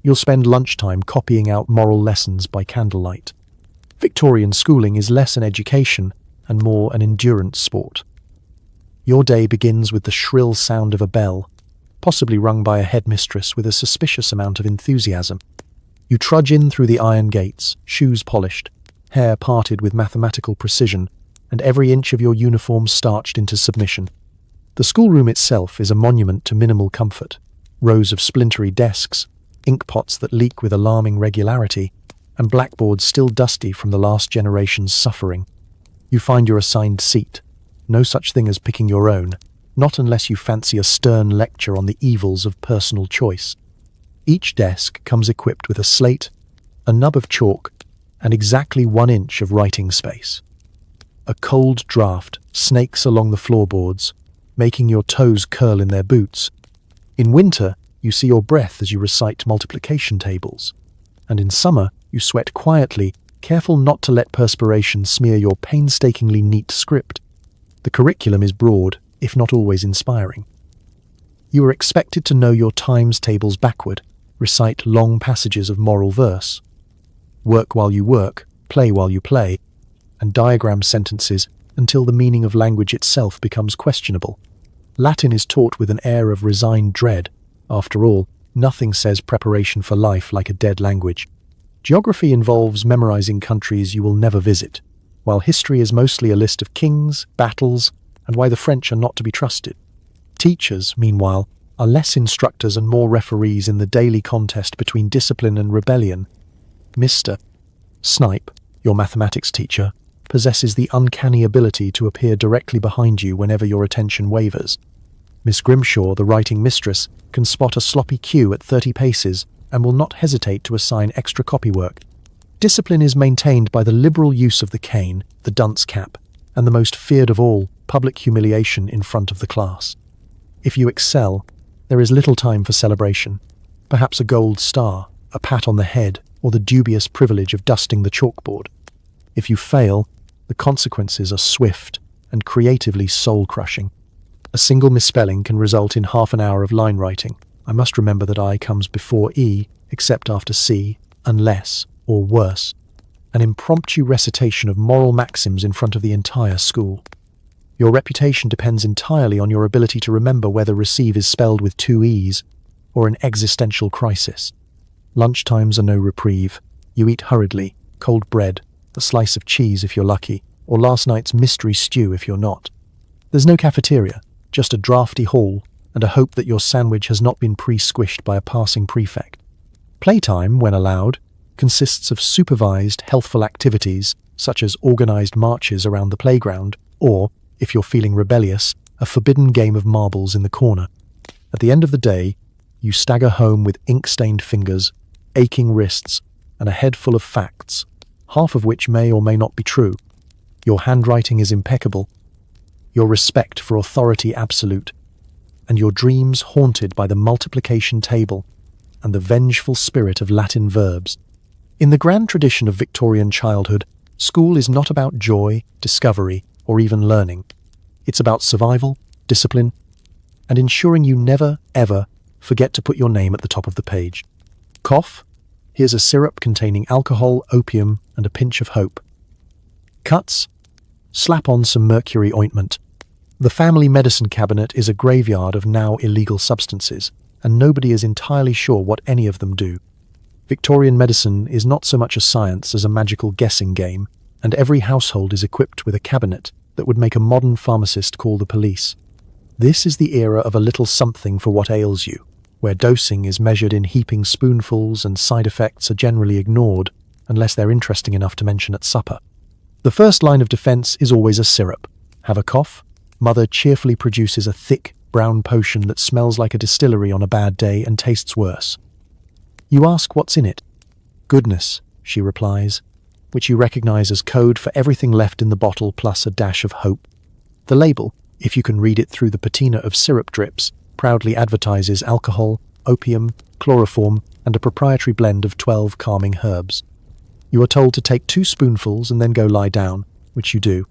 you'll spend lunchtime copying out moral lessons by candlelight. Victorian schooling is less an education and more an endurance sport. Your day begins with the shrill sound of a bell, possibly rung by a headmistress with a suspicious amount of enthusiasm. You trudge in through the iron gates, shoes polished, hair parted with mathematical precision, and every inch of your uniform starched into submission. The schoolroom itself is a monument to minimal comfort. Rows of splintery desks, ink pots that leak with alarming regularity, and blackboards still dusty from the last generation's suffering. You find your assigned seat. No such thing as picking your own, not unless you fancy a stern lecture on the evils of personal choice. Each desk comes equipped with a slate, a nub of chalk, and exactly 1 inch of writing space. A cold draft snakes along the floorboards, making your toes curl in their boots. In winter, you see your breath as you recite multiplication tables. And in summer, you sweat quietly, careful not to let perspiration smear your painstakingly neat script. The curriculum is broad, if not always inspiring. You are expected to know your times tables backward, recite long passages of moral verse, work while you work, play while you play, and diagram sentences until the meaning of language itself becomes questionable. Latin is taught with an air of resigned dread. After all, nothing says preparation for life like a dead language. Geography involves memorizing countries you will never visit, while history is mostly a list of kings, battles, and why the French are not to be trusted. Teachers, meanwhile, are less instructors and more referees in the daily contest between discipline and rebellion. Mr. Snipe, your mathematics teacher, possesses the uncanny ability to appear directly behind you whenever your attention wavers. Miss Grimshaw, the writing mistress, can spot a sloppy cue at 30 paces and will not hesitate to assign extra copywork. Discipline is maintained by the liberal use of the cane, the dunce cap, and the most feared of all, public humiliation in front of the class. If you excel, there is little time for celebration. Perhaps a gold star, a pat on the head, or the dubious privilege of dusting the chalkboard. If you fail, the consequences are swift and creatively soul-crushing. A single misspelling can result in half an hour of line writing. I must remember that I comes before E, except after C, unless, or worse. An impromptu recitation of moral maxims in front of the entire school. Your reputation depends entirely on your ability to remember whether receive is spelled with 2 E's, or an existential crisis. Lunchtimes are no reprieve. You eat hurriedly, cold bread, a slice of cheese if you're lucky, or last night's mystery stew if you're not. There's no cafeteria, just a drafty hall, and a hope that your sandwich has not been pre-squished by a passing prefect. Playtime, when allowed, consists of supervised, healthful activities, such as organized marches around the playground, or, if you're feeling rebellious, a forbidden game of marbles in the corner. At the end of the day, you stagger home with ink-stained fingers, aching wrists, and a head full of facts, half of which may or may not be true. Your handwriting is impeccable, your respect for authority absolute, and your dreams haunted by the multiplication table and the vengeful spirit of Latin verbs. In the grand tradition of Victorian childhood, school is not about joy, discovery, or even learning. It's about survival, discipline, and ensuring you never, ever forget to put your name at the top of the page. Cough? Here's a syrup containing alcohol, opium, and a pinch of hope. Cuts? Slap on some mercury ointment. The family medicine cabinet is a graveyard of now illegal substances, and nobody is entirely sure what any of them do. Victorian medicine is not so much a science as a magical guessing game, and every household is equipped with a cabinet that would make a modern pharmacist call the police. This is the era of a little something for what ails you, where dosing is measured in heaping spoonfuls and side effects are generally ignored unless they're interesting enough to mention at supper. The first line of defense is always a syrup. Have a cough? Mother cheerfully produces a thick, brown potion that smells like a distillery on a bad day and tastes worse. You ask what's in it. Goodness, she replies, which you recognize as code for everything left in the bottle plus a dash of hope. The label, if you can read it through the patina of syrup drips, proudly advertises alcohol, opium, chloroform, and a proprietary blend of 12 calming herbs. You are told to take 2 spoonfuls and then go lie down, which you do,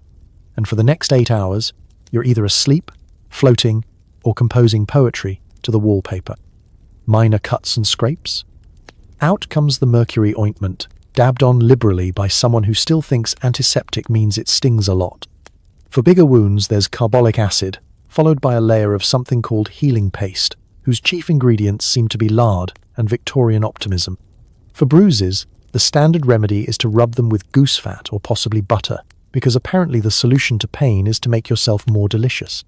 and for the next 8 hours, you're either asleep, floating, or composing poetry to the wallpaper. Minor cuts and scrapes? Out comes the mercury ointment, dabbed on liberally by someone who still thinks antiseptic means it stings a lot. For bigger wounds, there's carbolic acid, followed by a layer of something called healing paste, whose chief ingredients seem to be lard and Victorian optimism. For bruises, the standard remedy is to rub them with goose fat or possibly butter, because apparently the solution to pain is to make yourself more delicious.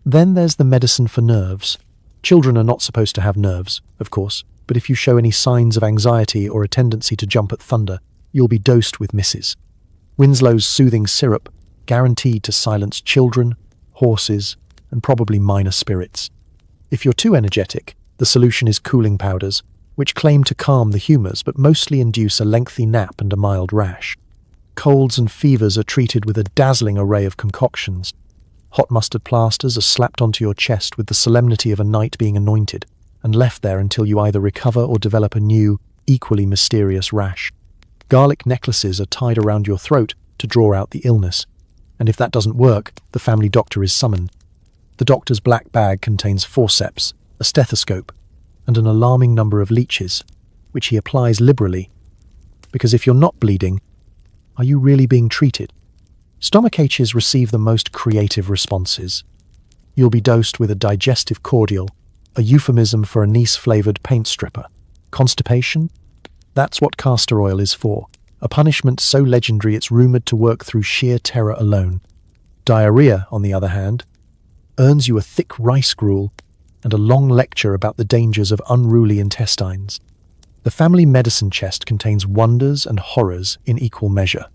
Then there's the medicine for nerves. Children are not supposed to have nerves, of course, but if you show any signs of anxiety or a tendency to jump at thunder, you'll be dosed with Mrs. Winslow's soothing syrup, guaranteed to silence children, horses, and probably minor spirits. If you're too energetic, the solution is cooling powders, which claim to calm the humours but mostly induce a lengthy nap and a mild rash. Colds and fevers are treated with a dazzling array of concoctions. Hot mustard plasters are slapped onto your chest with the solemnity of a knight being anointed, and left there until you either recover or develop a new, equally mysterious rash. Garlic necklaces are tied around your throat to draw out the illness, and if that doesn't work, the family doctor is summoned. The doctor's black bag contains forceps, a stethoscope, and an alarming number of leeches, which he applies liberally, because if you're not bleeding, are you really being treated? Stomachaches receive the most creative responses. You'll be dosed with a digestive cordial, a euphemism for anise-flavoured paint stripper. Constipation? That's what castor oil is for, a punishment so legendary it's rumoured to work through sheer terror alone. Diarrhea, on the other hand, earns you a thick rice gruel and a long lecture about the dangers of unruly intestines. The family medicine chest contains wonders and horrors in equal measure.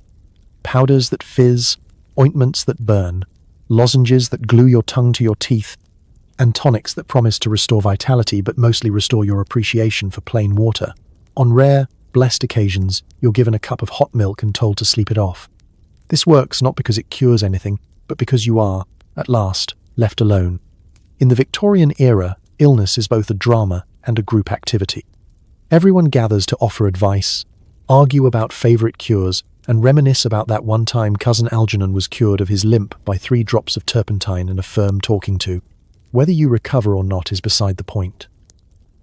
Powders that fizz, ointments that burn, lozenges that glue your tongue to your teeth, and tonics that promise to restore vitality but mostly restore your appreciation for plain water. On rare, blessed occasions, you're given a cup of hot milk and told to sleep it off. This works not because it cures anything, but because you are, at last, left alone. In the Victorian era, illness is both a drama and a group activity. Everyone gathers to offer advice, argue about favourite cures, and reminisce about that one time cousin Algernon was cured of his limp by 3 drops of turpentine and a firm talking to. Whether you recover or not is beside the point.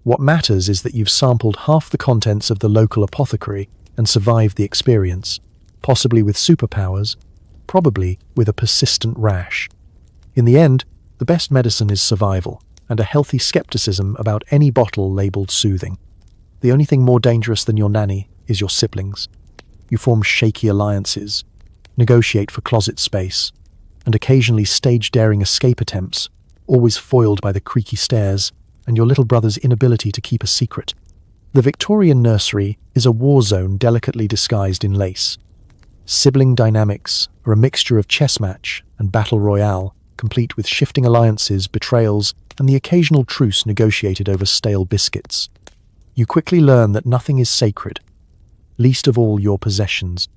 What matters is that you've sampled half the contents of the local apothecary and survived the experience, possibly with superpowers, probably with a persistent rash. In the end, the best medicine is survival, and a healthy skepticism about any bottle labelled soothing. The only thing more dangerous than your nanny is your siblings. You form shaky alliances, negotiate for closet space, and occasionally stage daring escape attempts, always foiled by the creaky stairs and your little brother's inability to keep a secret. The Victorian nursery is a war zone delicately disguised in lace. Sibling dynamics are a mixture of chess match and battle royale, complete with shifting alliances, betrayals, and the occasional truce negotiated over stale biscuits. You quickly learn that nothing is sacred, least of all your possessions.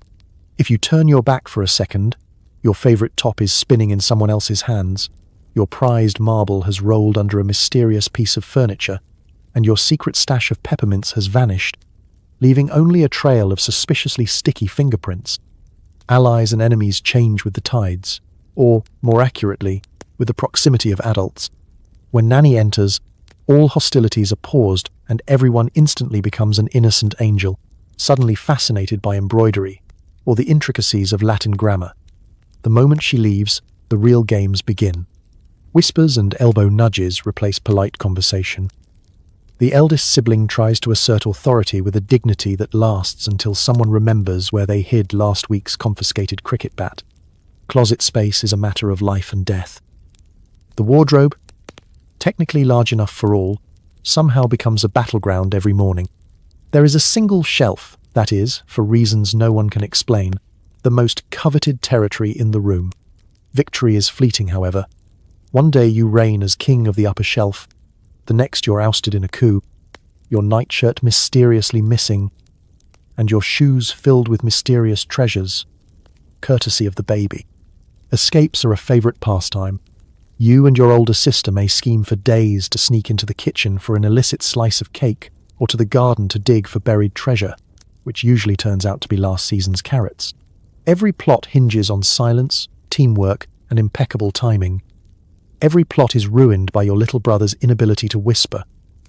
If you turn your back for a second, your favourite top is spinning in someone else's hands, your prized marble has rolled under a mysterious piece of furniture, and your secret stash of peppermints has vanished, leaving only a trail of suspiciously sticky fingerprints. Allies and enemies change with the tides, or, more accurately, with the proximity of adults. When Nanny enters, all hostilities are paused and everyone instantly becomes an innocent angel, suddenly fascinated by embroidery or the intricacies of Latin grammar. The moment she leaves, the real games begin. Whispers and elbow nudges replace polite conversation. The eldest sibling tries to assert authority with a dignity that lasts until someone remembers where they hid last week's confiscated cricket bat. Closet space is a matter of life and death. The wardrobe, technically large enough for all, somehow becomes a battleground every morning. There is a single shelf that is, for reasons no one can explain, the most coveted territory in the room. Victory is fleeting, however. One day you reign as king of the upper shelf, the next you're ousted in a coup, your nightshirt mysteriously missing, and your shoes filled with mysterious treasures, courtesy of the baby. Escapes are a favourite pastime. You and your older sister may scheme for days to sneak into the kitchen for an illicit slice of cake, or to the garden to dig for buried treasure, which usually turns out to be last season's carrots. Every plot hinges on silence, teamwork, and impeccable timing. Every plot is ruined by your little brother's inability to whisper,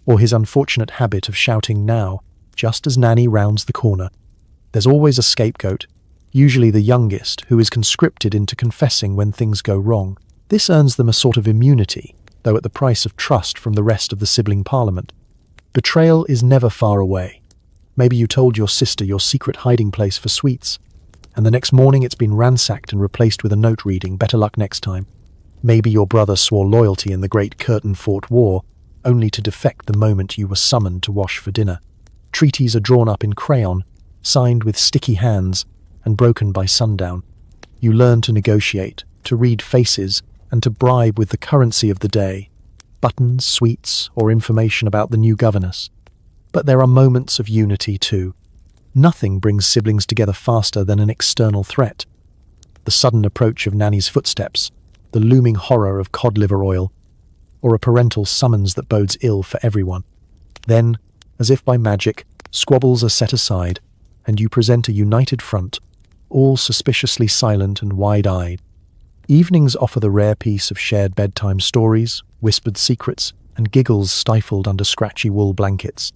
or his unfortunate habit of shouting now, just as Nanny rounds the corner. There's always a scapegoat, usually the youngest, who is conscripted into confessing when things go wrong. This earns them a sort of immunity, though at the price of trust from the rest of the sibling parliament. Betrayal is never far away. Maybe you told your sister your secret hiding place for sweets, and the next morning it's been ransacked and replaced with a note reading, "Better luck next time." Maybe your brother swore loyalty in the Great Curtain-Fort War, only to defect the moment you were summoned to wash for dinner. Treaties are drawn up in crayon, signed with sticky hands and broken by sundown. You learn to negotiate, to read faces, and to bribe with the currency of the day, buttons, sweets, or information about the new governess. But there are moments of unity too. Nothing brings siblings together faster than an external threat. The sudden approach of Nanny's footsteps, the looming horror of cod liver oil, or a parental summons that bodes ill for everyone. Then, as if by magic, squabbles are set aside, and you present a united front, all suspiciously silent and wide-eyed. Evenings offer the rare peace of shared bedtime stories, whispered secrets, and giggles stifled under scratchy wool blankets.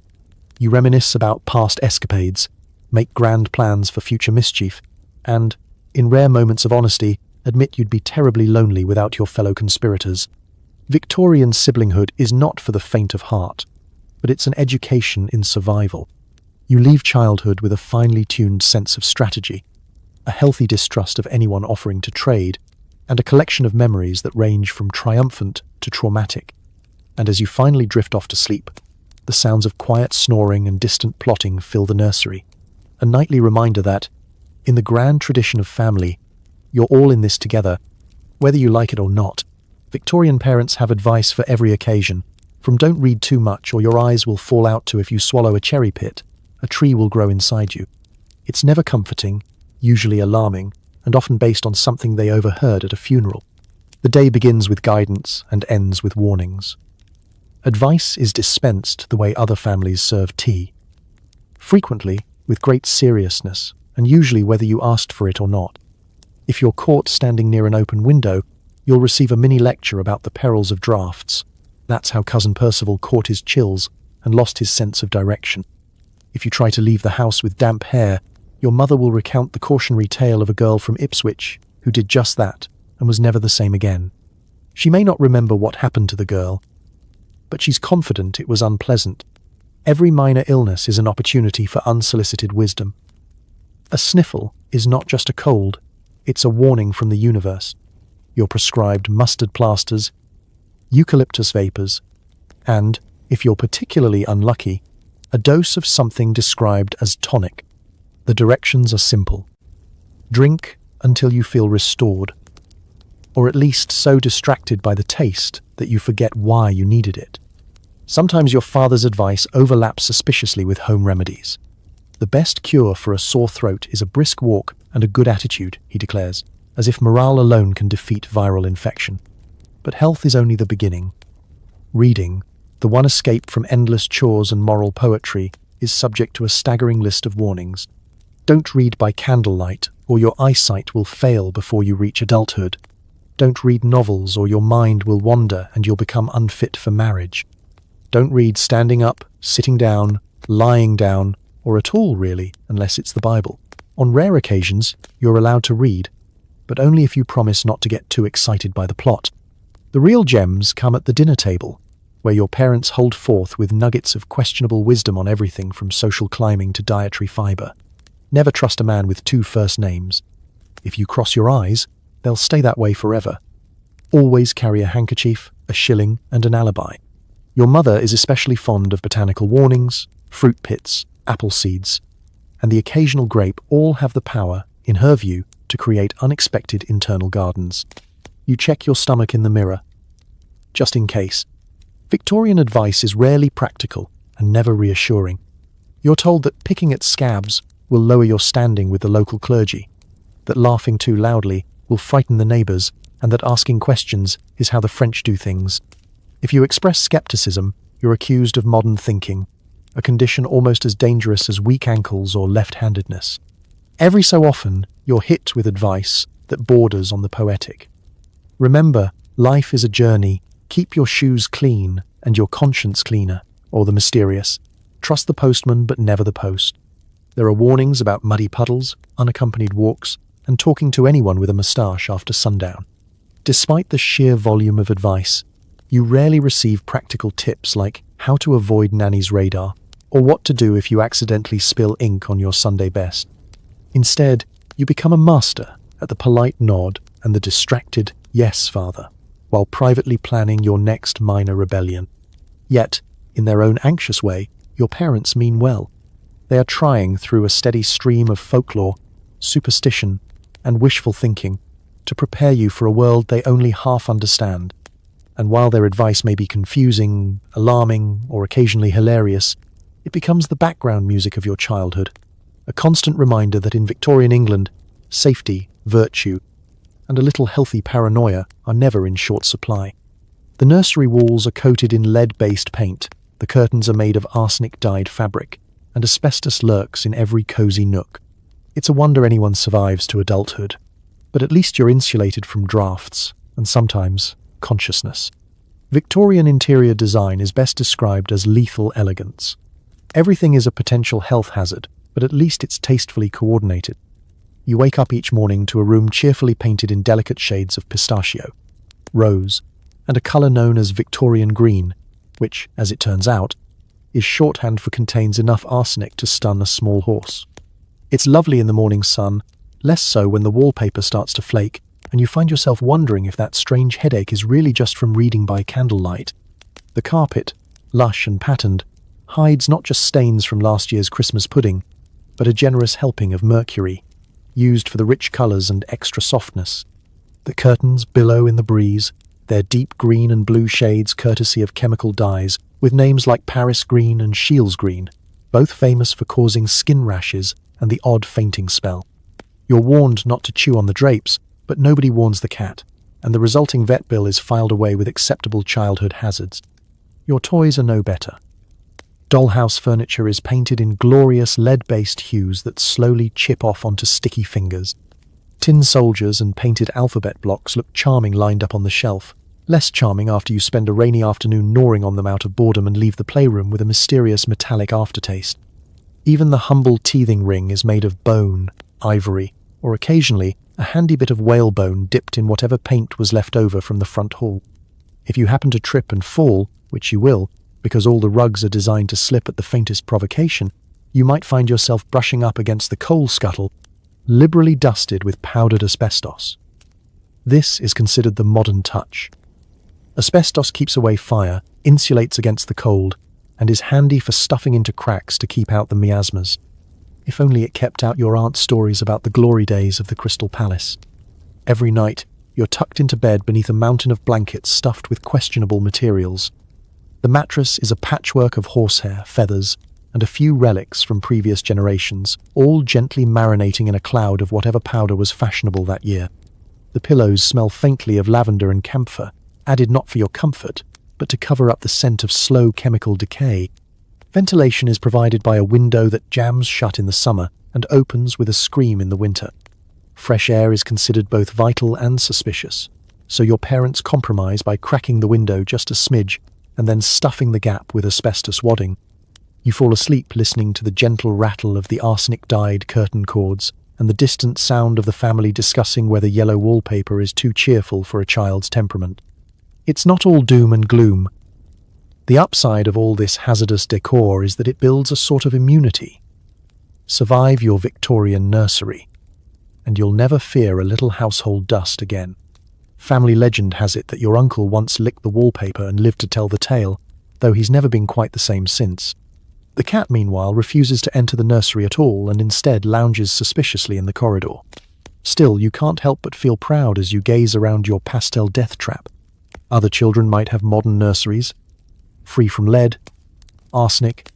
You reminisce about past escapades, make grand plans for future mischief, and, in rare moments of honesty, admit you'd be terribly lonely without your fellow conspirators. Victorian siblinghood is not for the faint of heart, but it's an education in survival. You leave childhood with a finely tuned sense of strategy, a healthy distrust of anyone offering to trade, and a collection of memories that range from triumphant to traumatic. And as you finally drift off to sleep, the sounds of quiet snoring and distant plotting fill the nursery, a nightly reminder that, in the grand tradition of family, you're all in this together, whether you like it or not. Victorian parents have advice for every occasion, from don't read too much or your eyes will fall out to if you swallow a cherry pit, a tree will grow inside you. It's never comforting, usually alarming, and often based on something they overheard at a funeral. The day begins with guidance and ends with warnings. Advice is dispensed the way other families serve tea, frequently with great seriousness, and usually whether you asked for it or not. If you're caught standing near an open window, you'll receive a mini lecture about the perils of drafts. That's how Cousin Percival caught his chills and lost his sense of direction. If you try to leave the house with damp hair, your mother will recount the cautionary tale of a girl from Ipswich who did just that and was never the same again. She may not remember what happened to the girl, but she's confident it was unpleasant. Every minor illness is an opportunity for unsolicited wisdom. A sniffle is not just a cold, it's a warning from the universe. You're prescribed mustard plasters, eucalyptus vapors, and, if you're particularly unlucky, a dose of something described as tonic. The directions are simple. Drink until you feel restored, or at least so distracted by the taste that you forget why you needed it. Sometimes your father's advice overlaps suspiciously with home remedies. The best cure for a sore throat is a brisk walk and a good attitude, he declares, as if morale alone can defeat viral infection. But health is only the beginning. Reading, the one escape from endless chores and moral poetry, is subject to a staggering list of warnings. Don't read by candlelight, or your eyesight will fail before you reach adulthood. Don't read novels, or your mind will wander and you'll become unfit for marriage. Don't read standing up, sitting down, lying down, or at all really, unless it's the Bible. On rare occasions, you're allowed to read, but only if you promise not to get too excited by the plot. The real gems come at the dinner table, where your parents hold forth with nuggets of questionable wisdom on everything from social climbing to dietary fiber. Never trust a man with two first names. If you cross your eyes, they'll stay that way forever. Always carry a handkerchief, a shilling, and an alibi. Your mother is especially fond of botanical warnings, fruit pits, apple seeds, and the occasional grape all have the power, in her view, to create unexpected internal gardens. You check your stomach in the mirror, just in case. Victorian advice is rarely practical and never reassuring. You're told that picking at scabs will lower your standing with the local clergy, that laughing too loudly will frighten the neighbours, and that asking questions is how the French do things. If you express skepticism, you're accused of modern thinking, a condition almost as dangerous as weak ankles or left-handedness. Every so often, you're hit with advice that borders on the poetic. Remember, life is a journey. Keep your shoes clean and your conscience cleaner, or the mysterious. Trust the postman but never the post. There are warnings about muddy puddles, unaccompanied walks, and talking to anyone with a moustache after sundown. Despite the sheer volume of advice, you rarely receive practical tips like how to avoid Nanny's radar or what to do if you accidentally spill ink on your Sunday best. Instead, you become a master at the polite nod and the distracted "yes, father," while privately planning your next minor rebellion. Yet, in their own anxious way, your parents mean well. They are trying, through a steady stream of folklore, superstition, and wishful thinking, to prepare you for a world they only half understand. And while their advice may be confusing, alarming, or occasionally hilarious, it becomes the background music of your childhood, a constant reminder that in Victorian England, safety, virtue, and a little healthy paranoia are never in short supply. The nursery walls are coated in lead-based paint, the curtains are made of arsenic-dyed fabric, and asbestos lurks in every cosy nook. It's a wonder anyone survives to adulthood, but at least you're insulated from drafts, and sometimes consciousness. Victorian interior design is best described as lethal elegance. Everything is a potential health hazard, but at least it's tastefully coordinated. You wake up each morning to a room cheerfully painted in delicate shades of pistachio, rose, and a colour known as Victorian green, which, as it turns out, is shorthand for contains enough arsenic to stun a small horse. It's lovely in the morning sun, less so when the wallpaper starts to flake, and you find yourself wondering if that strange headache is really just from reading by candlelight. The carpet, lush and patterned, hides not just stains from last year's Christmas pudding, but a generous helping of mercury, used for the rich colours and extra softness. The curtains billow in the breeze, their deep green and blue shades courtesy of chemical dyes, with names like Paris green and Shields green, both famous for causing skin rashes and the odd fainting spell. You're warned not to chew on the drapes, but nobody warns the cat, and the resulting vet bill is filed away with acceptable childhood hazards. Your toys are no better. Dollhouse furniture is painted in glorious lead-based hues that slowly chip off onto sticky fingers. Tin soldiers and painted alphabet blocks look charming lined up on the shelf, less charming after you spend a rainy afternoon gnawing on them out of boredom and leave the playroom with a mysterious metallic aftertaste. Even the humble teething ring is made of bone, ivory, or occasionally a handy bit of whalebone dipped in whatever paint was left over from the front hall. If you happen to trip and fall, which you will, because all the rugs are designed to slip at the faintest provocation, you might find yourself brushing up against the coal scuttle, liberally dusted with powdered asbestos. This is considered the modern touch. Asbestos keeps away fire, insulates against the cold, and is handy for stuffing into cracks to keep out the miasmas. If only it kept out your aunt's stories about the glory days of the Crystal Palace. Every night, you're tucked into bed beneath a mountain of blankets stuffed with questionable materials. The mattress is a patchwork of horsehair, feathers, and a few relics from previous generations, all gently marinating in a cloud of whatever powder was fashionable that year. The pillows smell faintly of lavender and camphor, added not for your comfort, but to cover up the scent of slow chemical decay. Ventilation is provided by a window that jams shut in the summer and opens with a scream in the winter. Fresh air is considered both vital and suspicious, so your parents compromise by cracking the window just a smidge and then stuffing the gap with asbestos wadding. You fall asleep listening to the gentle rattle of the arsenic-dyed curtain cords and the distant sound of the family discussing whether yellow wallpaper is too cheerful for a child's temperament. It's not all doom and gloom. The upside of all this hazardous decor is that it builds a sort of immunity. Survive your Victorian nursery, and you'll never fear a little household dust again. Family legend has it that your uncle once licked the wallpaper and lived to tell the tale, though he's never been quite the same since. The cat, meanwhile, refuses to enter the nursery at all and instead lounges suspiciously in the corridor. Still, you can't help but feel proud as you gaze around your pastel death trap. Other children might have modern nurseries, free from lead, arsenic,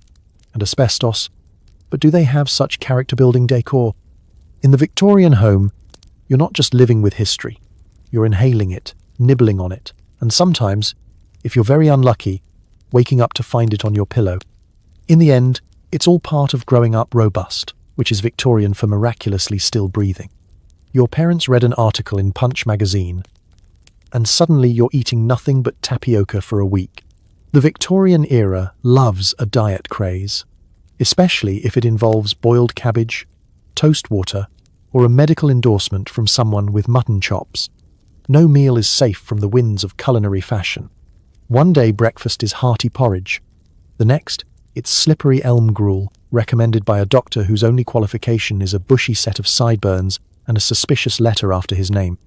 and asbestos, but do they have such character-building decor? In the Victorian home, you're not just living with history, you're inhaling it, nibbling on it, and sometimes, if you're very unlucky, waking up to find it on your pillow. In the end, it's all part of growing up robust, which is Victorian for miraculously still breathing. Your parents read an article in Punch magazine, and suddenly you're eating nothing but tapioca for a week. The Victorian era loves a diet craze, especially if it involves boiled cabbage, toast water, or a medical endorsement from someone with mutton chops. No meal is safe from the winds of culinary fashion. One day breakfast is hearty porridge. The next, it's slippery elm gruel, recommended by a doctor whose only qualification is a bushy set of sideburns and a suspicious letter after his name.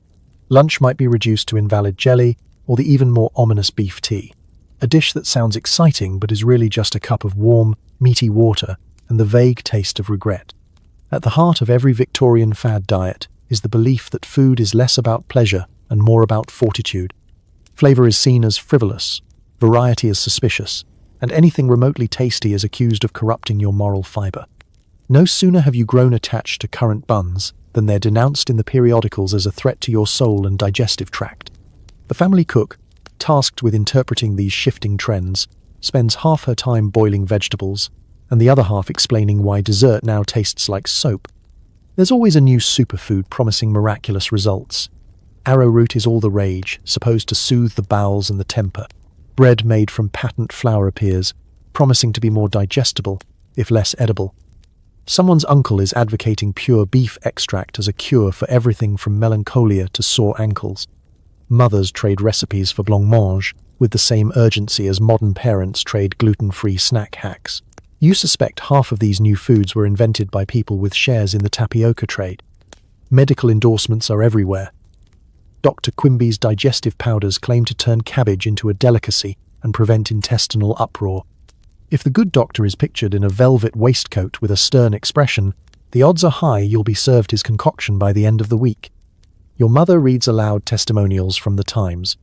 Lunch might be reduced to invalid jelly, or the even more ominous beef tea. A dish that sounds exciting but is really just a cup of warm, meaty water and the vague taste of regret. At the heart of every Victorian fad diet is the belief that food is less about pleasure and more about fortitude. Flavor is seen as frivolous, variety is suspicious, and anything remotely tasty is accused of corrupting your moral fiber. No sooner have you grown attached to currant buns than they're denounced in the periodicals as a threat to your soul and digestive tract. The family cook, tasked with interpreting these shifting trends, spends half her time boiling vegetables, and the other half explaining why dessert now tastes like soap. There's always a new superfood promising miraculous results. Arrowroot is all the rage, supposed to soothe the bowels and the temper. Bread made from patent flour appears, promising to be more digestible, if less edible. Someone's uncle is advocating pure beef extract as a cure for everything from melancholia to sore ankles. Mothers trade recipes for blancmange with the same urgency as modern parents trade gluten-free snack hacks. You suspect half of these new foods were invented by people with shares in the tapioca trade. Medical endorsements are everywhere. Dr. Quimby's digestive powders claim to turn cabbage into a delicacy and prevent intestinal uproar. If the good doctor is pictured in a velvet waistcoat with a stern expression, the odds are high you'll be served his concoction by the end of the week. Your mother reads aloud testimonials from the Times.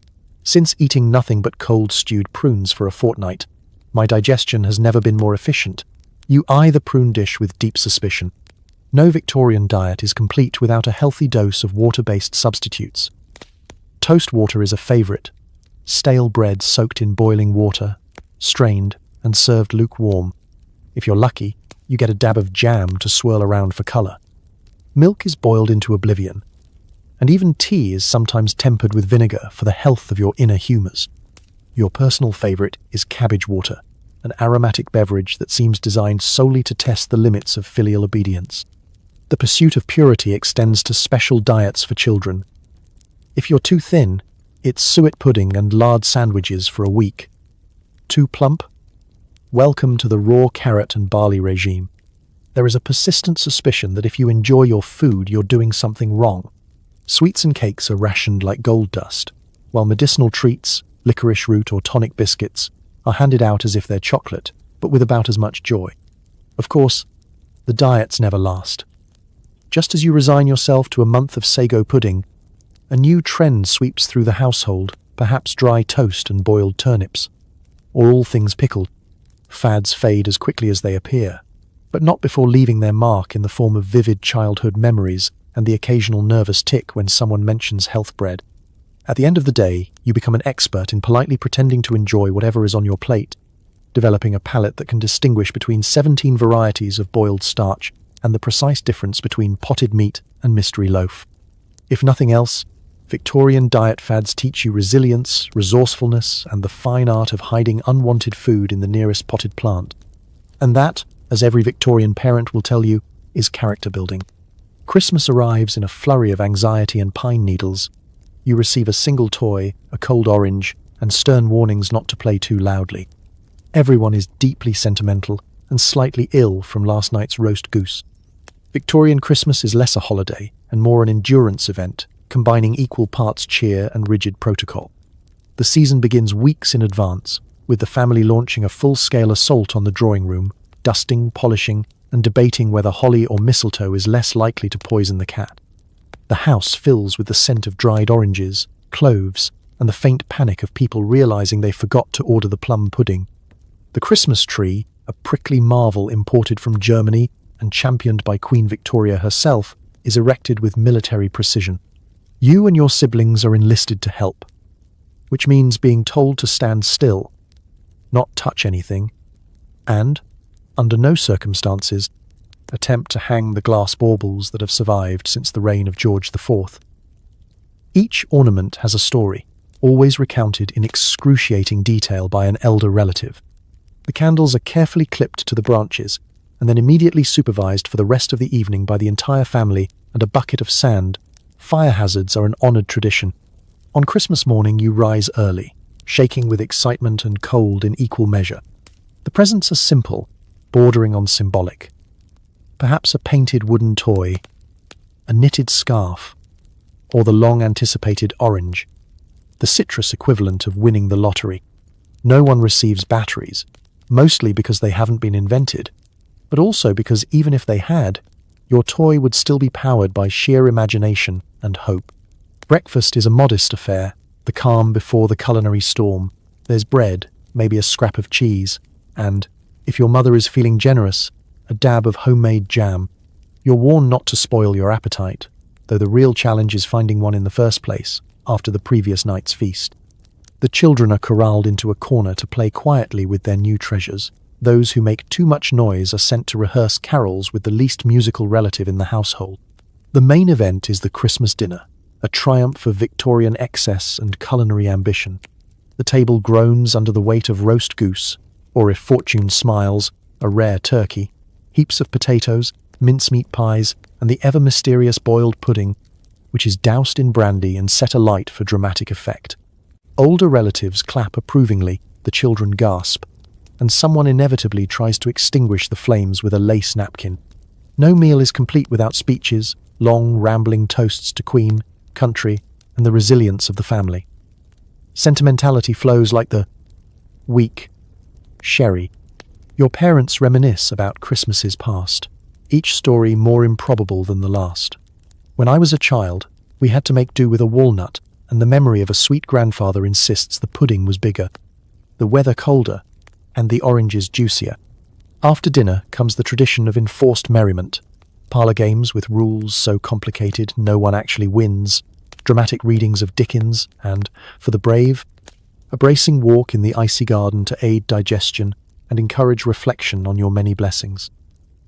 Since eating nothing but cold stewed prunes for a fortnight, my digestion has never been more efficient. You eye the prune dish with deep suspicion. No Victorian diet is complete without a healthy dose of water-based substitutes. Toast water is a favourite. Stale bread soaked in boiling water, strained, and served lukewarm. If you're lucky, you get a dab of jam to swirl around for colour. Milk is boiled into oblivion, and even tea is sometimes tempered with vinegar for the health of your inner humours. Your personal favourite is cabbage water, an aromatic beverage that seems designed solely to test the limits of filial obedience. The pursuit of purity extends to special diets for children. If you're too thin, it's suet pudding and lard sandwiches for a week. Too plump? Welcome to the raw carrot and barley regime. There is a persistent suspicion that if you enjoy your food, you're doing something wrong. Sweets and cakes are rationed like gold dust, while medicinal treats, licorice root or tonic biscuits, are handed out as if they're chocolate, but with about as much joy. Of course, the diets never last. Just as you resign yourself to a month of sago pudding, a new trend sweeps through the household, perhaps dry toast and boiled turnips, or all things pickled. Fads fade as quickly as they appear, but not before leaving their mark in the form of vivid childhood memories and the occasional nervous tick when someone mentions health bread. At the end of the day, you become an expert in politely pretending to enjoy whatever is on your plate, developing a palate that can distinguish between 17 varieties of boiled starch and the precise difference between potted meat and mystery loaf. If nothing else, Victorian diet fads teach you resilience, resourcefulness, and the fine art of hiding unwanted food in the nearest potted plant. And that, as every Victorian parent will tell you, is character building. Christmas arrives in a flurry of anxiety and pine needles. You receive a single toy, a cold orange, and stern warnings not to play too loudly. Everyone is deeply sentimental and slightly ill from last night's roast goose. Victorian Christmas is less a holiday and more an endurance event, combining equal parts cheer and rigid protocol. The season begins weeks in advance, with the family launching a full-scale assault on the drawing room, dusting, polishing, and debating whether holly or mistletoe is less likely to poison the cat. The house fills with the scent of dried oranges, cloves, and the faint panic of people realizing they forgot to order the plum pudding. The Christmas tree, a prickly marvel imported from Germany and championed by Queen Victoria herself, is erected with military precision. You and your siblings are enlisted to help, which means being told to stand still, not touch anything, and, under no circumstances, attempt to hang the glass baubles that have survived since the reign of George IV. Each ornament has a story, always recounted in excruciating detail by an elder relative. The candles are carefully clipped to the branches and then immediately supervised for the rest of the evening by the entire family and a bucket of sand. Fire hazards are an honoured tradition. On Christmas morning you rise early, shaking with excitement and cold in equal measure. The presents are simple, bordering on symbolic. Perhaps a painted wooden toy, a knitted scarf, or the long-anticipated orange, the citrus equivalent of winning the lottery. No one receives batteries, mostly because they haven't been invented. but also because even if they had, your toy would still be powered by sheer imagination and hope. Breakfast is a modest affair, the calm before the culinary storm. There's bread, maybe a scrap of cheese, and, if your mother is feeling generous, a dab of homemade jam. You're warned not to spoil your appetite, though the real challenge is finding one in the first place, after the previous night's feast. The children are corralled into a corner to play quietly with their new treasures. Those who make too much noise are sent to rehearse carols with the least musical relative in the household. The main event is the Christmas dinner, a triumph of Victorian excess and culinary ambition. The table groans under the weight of roast goose, or if fortune smiles, a rare turkey, heaps of potatoes, mincemeat pies, and the ever-mysterious boiled pudding, which is doused in brandy and set alight for dramatic effect. Older relatives clap approvingly, the children gasp, and someone inevitably tries to extinguish the flames with a lace napkin. No meal is complete without speeches, long, rambling toasts to Queen, country, and the resilience of the family. Sentimentality flows like the weak sherry. Your parents reminisce about Christmases past, each story more improbable than the last. When I was a child, we had to make do with a walnut, and the memory of a sweet grandfather insists the pudding was bigger, the weather colder, and the oranges juicier. After dinner comes the tradition of enforced merriment, parlour games with rules so complicated no one actually wins, dramatic readings of Dickens, and, for the brave, a bracing walk in the icy garden to aid digestion and encourage reflection on your many blessings.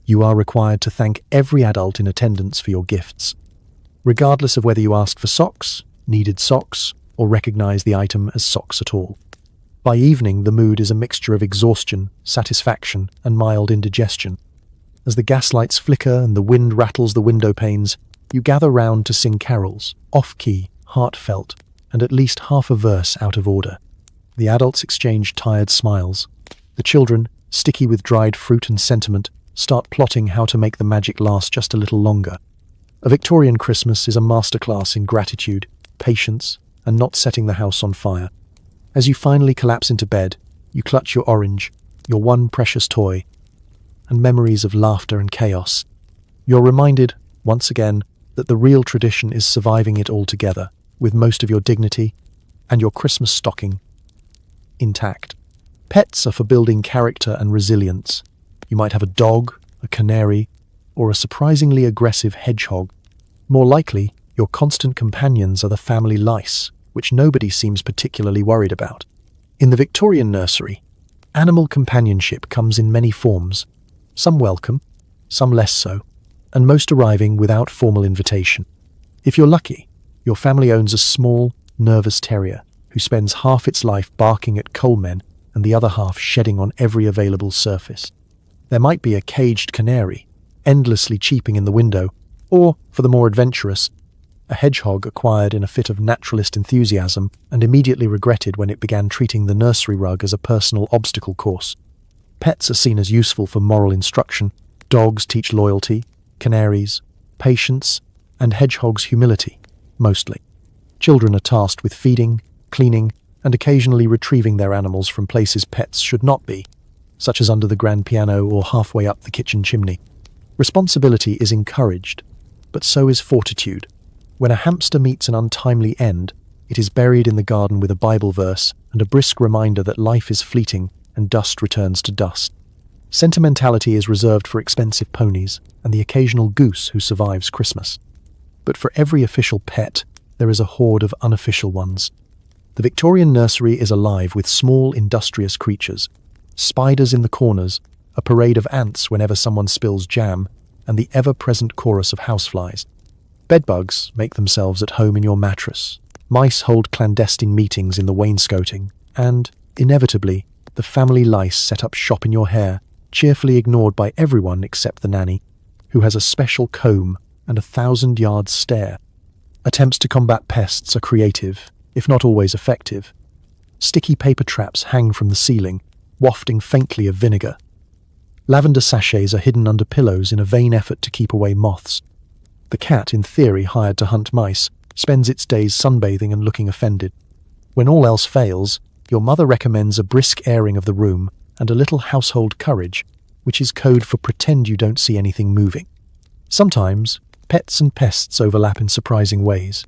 You are required to thank every adult in attendance for your gifts, regardless of whether you asked for socks, needed socks, or recognize the item as socks at all. By evening, the mood is a mixture of exhaustion, satisfaction, and mild indigestion. As the gaslights flicker and the wind rattles the window panes, you gather round to sing carols, off-key, heartfelt, and at least half a verse out of order. The adults exchange tired smiles. The children, sticky with dried fruit and sentiment, start plotting how to make the magic last just a little longer. A Victorian Christmas is a masterclass in gratitude, patience, and not setting the house on fire. As you finally collapse into bed, you clutch your orange, your one precious toy, and memories of laughter and chaos. You're reminded, once again, that the real tradition is surviving it all together, with most of your dignity and your Christmas stocking intact. Pets are for building character and resilience. You might have a dog, a canary, or a surprisingly aggressive hedgehog. More likely, your constant companions are the family lice, which nobody seems particularly worried about. In the Victorian nursery, animal companionship comes in many forms, some welcome, some less so, and most arriving without formal invitation. If you're lucky, your family owns a small, nervous terrier who spends half its life barking at coalmen and the other half shedding on every available surface. There might be a caged canary, endlessly cheeping in the window, or, for the more adventurous, a hedgehog acquired in a fit of naturalist enthusiasm and immediately regretted when it began treating the nursery rug as a personal obstacle course. Pets are seen as useful for moral instruction. Dogs teach loyalty, canaries, patience, and hedgehogs humility, mostly. Children are tasked with feeding, cleaning, and occasionally retrieving their animals from places pets should not be, such as under the grand piano or halfway up the kitchen chimney. Responsibility is encouraged, but so is fortitude. When a hamster meets an untimely end, it is buried in the garden with a Bible verse and a brisk reminder that life is fleeting and dust returns to dust. Sentimentality is reserved for expensive ponies and the occasional goose who survives Christmas. But for every official pet, there is a horde of unofficial ones. The Victorian nursery is alive with small, industrious creatures, spiders in the corners, a parade of ants whenever someone spills jam, and the ever-present chorus of houseflies. Bedbugs make themselves at home in your mattress. Mice hold clandestine meetings in the wainscoting, and, inevitably, the family lice set up shop in your hair, cheerfully ignored by everyone except the nanny, who has a special comb and 1,000-yard stare. Attempts to combat pests are creative, if not always effective. Sticky paper traps hang from the ceiling, wafting faintly of vinegar. Lavender sachets are hidden under pillows in a vain effort to keep away moths. The cat, in theory hired to hunt mice, spends its days sunbathing and looking offended. When all else fails, your mother recommends a brisk airing of the room and a little household courage, which is code for pretend you don't see anything moving. Sometimes, pets and pests overlap in surprising ways.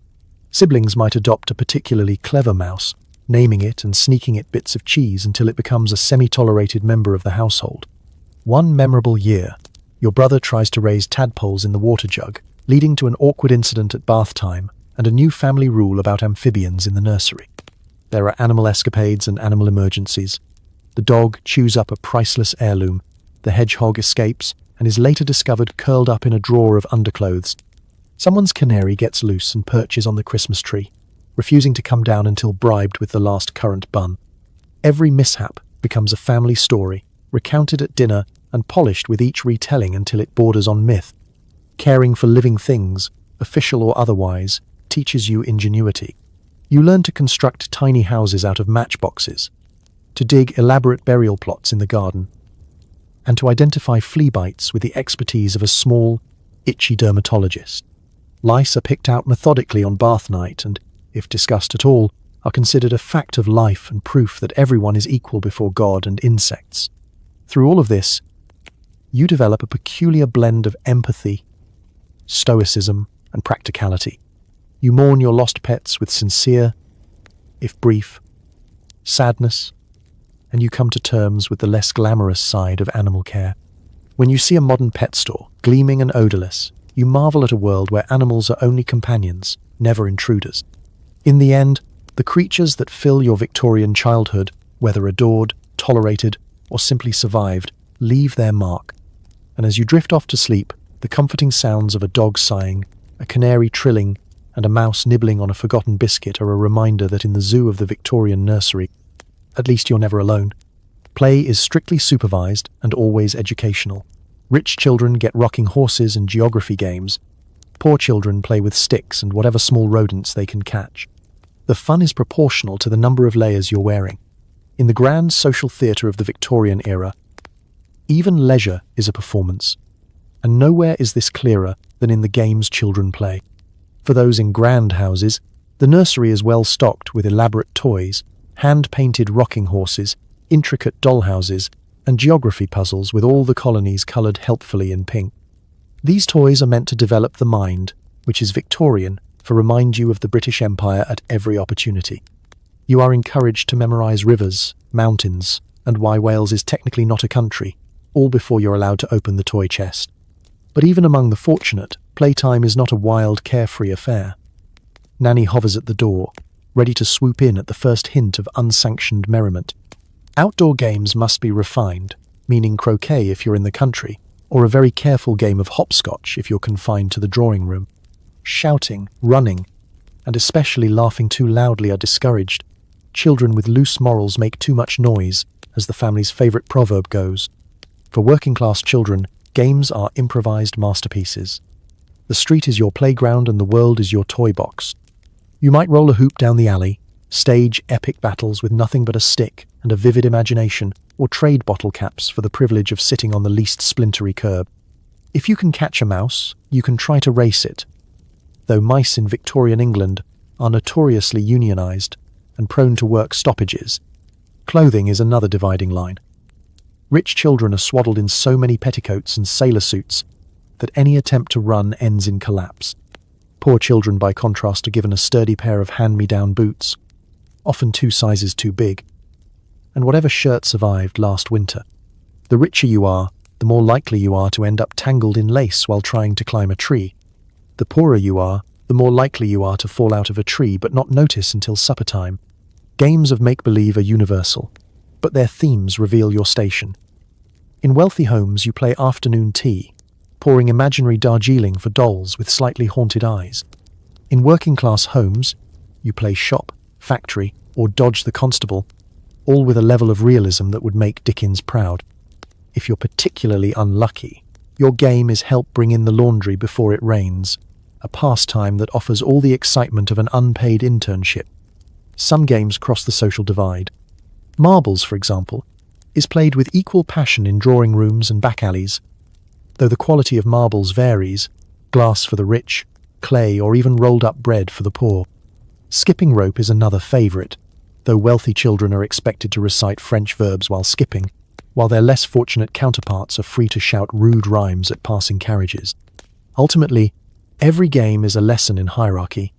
Siblings might adopt a particularly clever mouse, naming it and sneaking it bits of cheese until it becomes a semi-tolerated member of the household. One memorable year, your brother tries to raise tadpoles in the water jug, leading to an awkward incident at bath time and a new family rule about amphibians in the nursery. There are animal escapades and animal emergencies. The dog chews up a priceless heirloom, the hedgehog escapes and is later discovered curled up in a drawer of underclothes. Someone's canary gets loose and perches on the Christmas tree, refusing to come down until bribed with the last currant bun. Every mishap becomes a family story, recounted at dinner and polished with each retelling until it borders on myth. Caring for living things, official or otherwise, teaches you ingenuity. You learn to construct tiny houses out of matchboxes, to dig elaborate burial plots in the garden, and to identify flea bites with the expertise of a small, itchy dermatologist. Lice are picked out methodically on bath night and, if discussed at all, are considered a fact of life and proof that everyone is equal before God and insects. Through all of this, you develop a peculiar blend of empathy, stoicism, and practicality. You mourn your lost pets with sincere, if brief, sadness, and you come to terms with the less glamorous side of animal care. When you see a modern pet store, gleaming and odorless, you marvel at a world where animals are only companions, never intruders. In the end, the creatures that fill your Victorian childhood, whether adored, tolerated, or simply survived, leave their mark. And as you drift off to sleep, the comforting sounds of a dog sighing, a canary trilling, and a mouse nibbling on a forgotten biscuit are a reminder that in the zoo of the Victorian nursery, at least you're never alone. Play is strictly supervised and always educational. Rich children get rocking horses and geography games. Poor children play with sticks and whatever small rodents they can catch. The fun is proportional to the number of layers you're wearing. In the grand social theatre of the Victorian era, even leisure is a performance, and nowhere is this clearer than in the games children play. For those in grand houses, the nursery is well stocked with elaborate toys, hand-painted rocking horses, intricate dollhouses, and geography puzzles with all the colonies coloured helpfully in pink. These toys are meant to develop the mind, which is Victorian, for remind you of the British Empire at every opportunity. You are encouraged to memorise rivers, mountains, and why Wales is technically not a country, all before you're allowed to open the toy chest. But even among the fortunate, playtime is not a wild, carefree affair. Nanny hovers at the door, ready to swoop in at the first hint of unsanctioned merriment. Outdoor games must be refined, meaning croquet if you're in the country, or a very careful game of hopscotch if you're confined to the drawing room. Shouting, running, and especially laughing too loudly are discouraged. Children with loose morals make too much noise, as the family's favourite proverb goes. For working-class children, games are improvised masterpieces. The street is your playground and the world is your toy box. You might roll a hoop down the alley, stage epic battles with nothing but a stick and a vivid imagination, or trade bottle caps for the privilege of sitting on the least splintery curb. If you can catch a mouse, you can try to race it, though mice in Victorian England are notoriously unionised and prone to work stoppages. Clothing is another dividing line. Rich children are swaddled in so many petticoats and sailor suits that any attempt to run ends in collapse. Poor children, by contrast, are given a sturdy pair of hand-me-down boots, often 2 sizes too big, and whatever shirt survived last winter. The richer you are, the more likely you are to end up tangled in lace while trying to climb a tree. The poorer you are, the more likely you are to fall out of a tree but not notice until supper time. Games of make-believe are universal, but their themes reveal your station. In wealthy homes you play afternoon tea, pouring imaginary Darjeeling for dolls with slightly haunted eyes. In working-class homes, you play shop, factory, or dodge the constable, all with a level of realism that would make Dickens proud. If you're particularly unlucky, your game is help bring in the laundry before it rains, a pastime that offers all the excitement of an unpaid internship. Some games cross the social divide. Marbles, for example, is played with equal passion in drawing rooms and back alleys, though the quality of marbles varies, glass for the rich, clay or even rolled-up bread for the poor. Skipping rope is another favourite, though wealthy children are expected to recite French verbs while skipping. while their less fortunate counterparts are free to shout rude rhymes at passing carriages. Ultimately, every game is a lesson in hierarchy.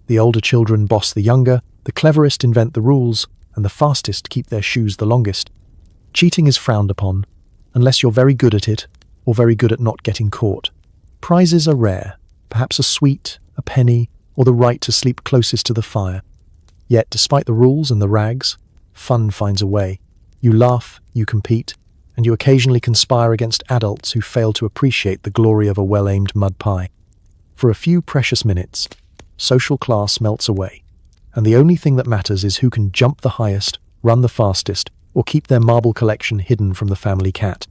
The older children boss the younger, the cleverest invent the rules, and the fastest keep their shoes the longest. Cheating is frowned upon, unless you're very good at it, or very good at not getting caught. Prizes are rare, perhaps a sweet, a penny, or the right to sleep closest to the fire. Yet, despite the rules and the rags, fun finds a way. You laugh, you compete, and you occasionally conspire against adults who fail to appreciate the glory of a well-aimed mud pie. For a few precious minutes, social class melts away, and the only thing that matters is who can jump the highest, run the fastest, or keep their marble collection hidden from the family cat.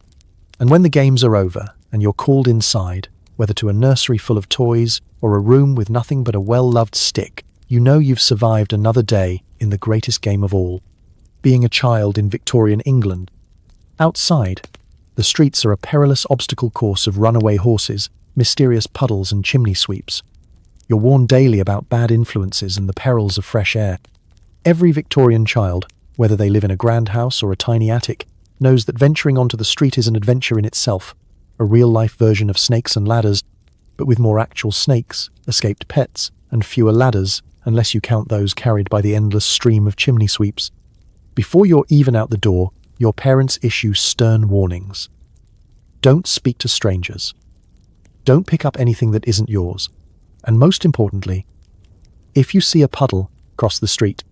And when the games are over, and you're called inside, whether to a nursery full of toys or a room with nothing but a well-loved stick, you know you've survived another day in the greatest game of all, being a child in Victorian England. Outside, the streets are a perilous obstacle course of runaway horses, mysterious puddles and chimney sweeps. You're warned daily about bad influences and the perils of fresh air. Every Victorian child, whether they live in a grand house or a tiny attic, knows that venturing onto the street is an adventure in itself, a real-life version of snakes and ladders, but with more actual snakes, escaped pets, and fewer ladders, unless you count those carried by the endless stream of chimney sweeps. Before you're even out the door, your parents issue stern warnings. Don't speak to strangers. Don't pick up anything that isn't yours. And most importantly, if you see a puddle, cross the street.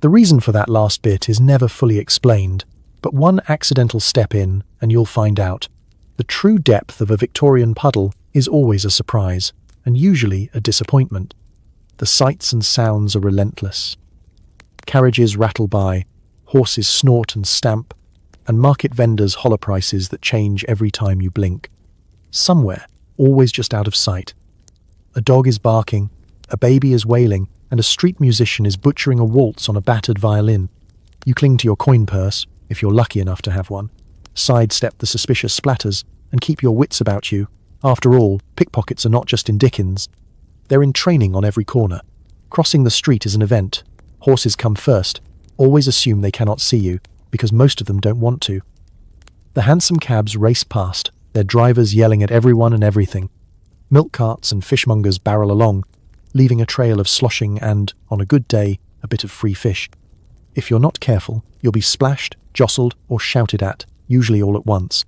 The reason for that last bit is never fully explained, but one accidental step in and you'll find out. The true depth of a Victorian puddle is always a surprise, and usually a disappointment. The sights and sounds are relentless. Carriages rattle by, horses snort and stamp, and market vendors holler prices that change every time you blink. Somewhere, always just out of sight, a dog is barking, a baby is wailing, and a street musician is butchering a waltz on a battered violin. You cling to your coin purse, if you're lucky enough to have one, sidestep the suspicious splatters, and keep your wits about you. After all, pickpockets are not just in Dickens. They're in training on every corner. Crossing the street is an event. Horses come first. Always assume they cannot see you, because most of them don't want to. The hansom cabs race past, their drivers yelling at everyone and everything. Milk carts and fishmongers barrel along, leaving a trail of sloshing and, on a good day, a bit of free fish. If you're not careful, you'll be splashed, jostled, or shouted at, usually all at once.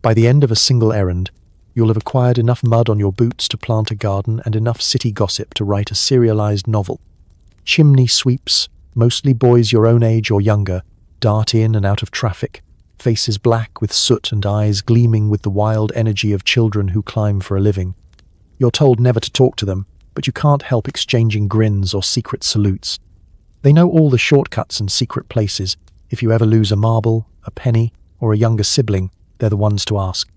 By the end of a single errand, you'll have acquired enough mud on your boots to plant a garden and enough city gossip to write a serialized novel. Chimney sweeps, mostly boys your own age or younger, dart in and out of traffic, faces black with soot and eyes gleaming with the wild energy of children who climb for a living. You're told never to talk to them, but you can't help exchanging grins or secret salutes. They know all the shortcuts and secret places. If you ever lose a marble, a penny, or a younger sibling, they're the ones to ask.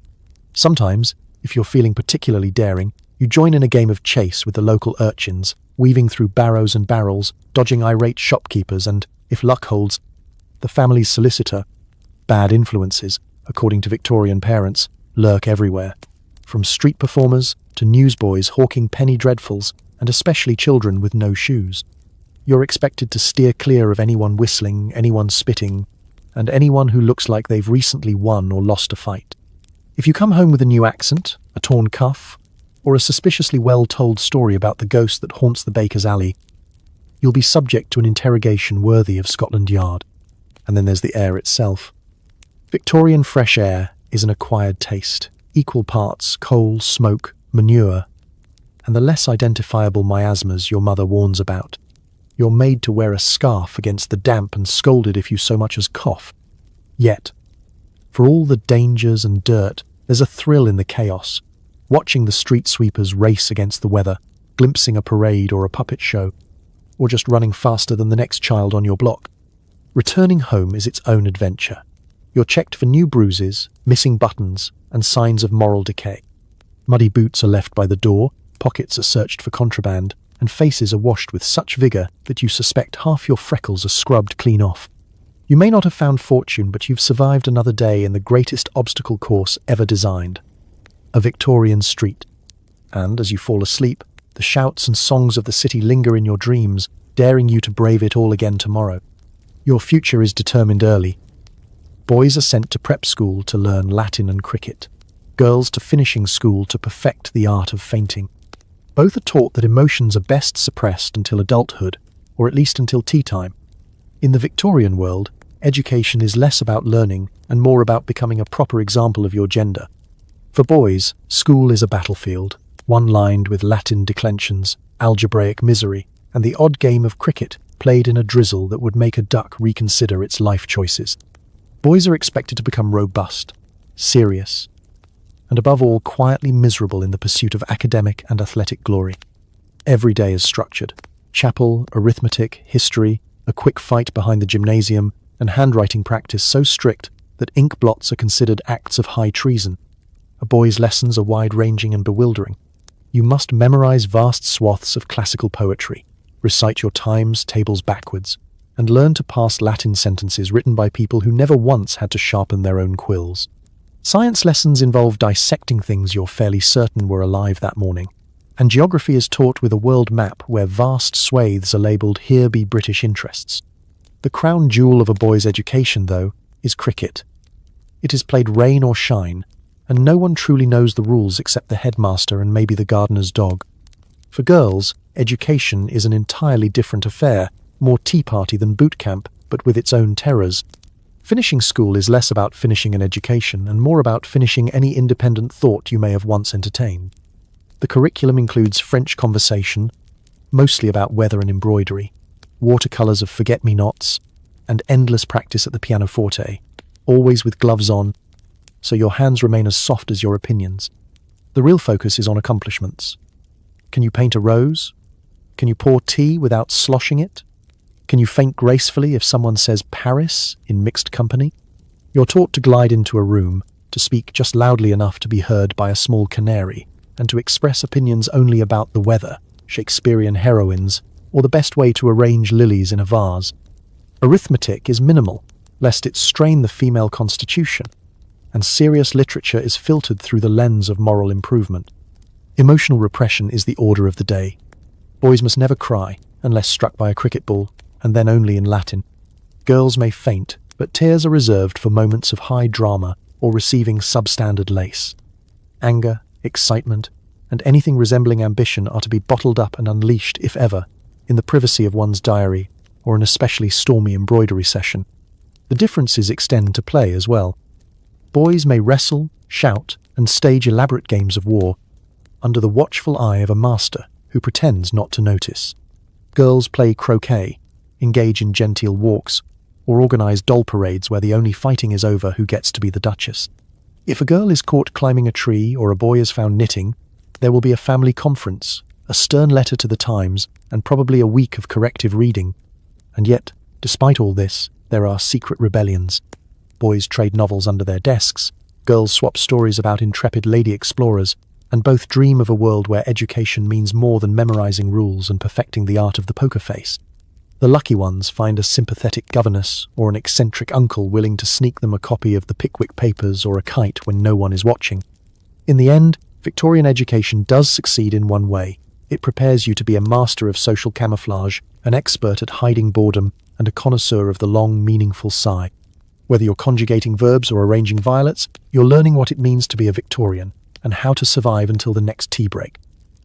Sometimes, if you're feeling particularly daring, you join in a game of chase with the local urchins, weaving through barrows and barrels, dodging irate shopkeepers and, if luck holds, the family's solicitor. Bad influences, according to Victorian parents, lurk everywhere. From street performers to newsboys hawking penny dreadfuls, and especially children with no shoes. You're expected to steer clear of anyone whistling, anyone spitting, and anyone who looks like they've recently won or lost a fight. If you come home with a new accent, a torn cuff, or a suspiciously well-told story about the ghost that haunts the baker's alley, you'll be subject to an interrogation worthy of Scotland Yard. And then there's the air itself. Victorian fresh air is an acquired taste, equal parts coal, smoke, manure, and the less identifiable miasmas your mother warns about. You're made to wear a scarf against the damp and scolded if you so much as cough. Yet, for all the dangers and dirt, there's a thrill in the chaos, watching the street sweepers race against the weather, glimpsing a parade or a puppet show, or just running faster than the next child on your block. Returning home is its own adventure. You're checked for new bruises, missing buttons, and signs of moral decay. Muddy boots are left by the door, pockets are searched for contraband, and faces are washed with such vigour that you suspect half your freckles are scrubbed clean off. You may not have found fortune, but you've survived another day in the greatest obstacle course ever designed, a Victorian street. And as you fall asleep, the shouts and songs of the city linger in your dreams, daring you to brave it all again tomorrow. Your future is determined early. Boys are sent to prep school to learn Latin and cricket. Girls to finishing school to perfect the art of fainting. Both are taught that emotions are best suppressed until adulthood, or at least until tea time. In the Victorian world, education is less about learning and more about becoming a proper example of your gender. For boys, school is a battlefield, one lined with Latin declensions, algebraic misery, and the odd game of cricket played in a drizzle that would make a duck reconsider its life choices. Boys are expected to become robust, serious, and above all quietly miserable in the pursuit of academic and athletic glory. Every day is structured. Chapel, arithmetic, history, a quick fight behind the gymnasium, and handwriting practice so strict that ink blots are considered acts of high treason. A boy's lessons are wide-ranging and bewildering. You must memorize vast swaths of classical poetry, recite your times tables backwards, and learn to parse Latin sentences written by people who never once had to sharpen their own quills. Science lessons involve dissecting things you're fairly certain were alive that morning, and geography is taught with a world map where vast swathes are labelled "Here be British interests." The crown jewel of a boy's education, though, is cricket. It is played rain or shine, and no one truly knows the rules except the headmaster and maybe the gardener's dog. For girls, education is an entirely different affair, more tea party than boot camp, but with its own terrors. Finishing school is less about finishing an education and more about finishing any independent thought you may have once entertained. The curriculum includes French conversation, mostly about weather and embroidery, watercolours of forget-me-nots, and endless practice at the pianoforte, always with gloves on, so your hands remain as soft as your opinions. The real focus is on accomplishments. Can you paint a rose? Can you pour tea without sloshing it? Can you faint gracefully if someone says Paris in mixed company? You're taught to glide into a room, to speak just loudly enough to be heard by a small canary, and to express opinions only about the weather, Shakespearean heroines, or the best way to arrange lilies in a vase. Arithmetic is minimal, lest it strain the female constitution, and serious literature is filtered through the lens of moral improvement. Emotional repression is the order of the day. Boys must never cry, unless struck by a cricket ball, and then only in Latin. Girls may faint, but tears are reserved for moments of high drama or receiving substandard lace. Anger, excitement, and anything resembling ambition are to be bottled up and unleashed, if ever, in the privacy of one's diary or an especially stormy embroidery session. The differences extend to play as well. Boys may wrestle, shout, and stage elaborate games of war under the watchful eye of a master who pretends not to notice. Girls play croquet, engage in genteel walks, or organise doll parades where the only fighting is over who gets to be the Duchess. If a girl is caught climbing a tree or a boy is found knitting, there will be a family conference, a stern letter to the Times, and probably a week of corrective reading. And yet, despite all this, there are secret rebellions. Boys trade novels under their desks, girls swap stories about intrepid lady explorers, and both dream of a world where education means more than memorizing rules and perfecting the art of the poker face. The lucky ones find a sympathetic governess or an eccentric uncle willing to sneak them a copy of the Pickwick Papers or a kite when no one is watching. In the end, Victorian education does succeed in one way. It prepares you to be a master of social camouflage, an expert at hiding boredom, and a connoisseur of the long, meaningful sigh. Whether you're conjugating verbs or arranging violets, you're learning what it means to be a Victorian and how to survive until the next tea break.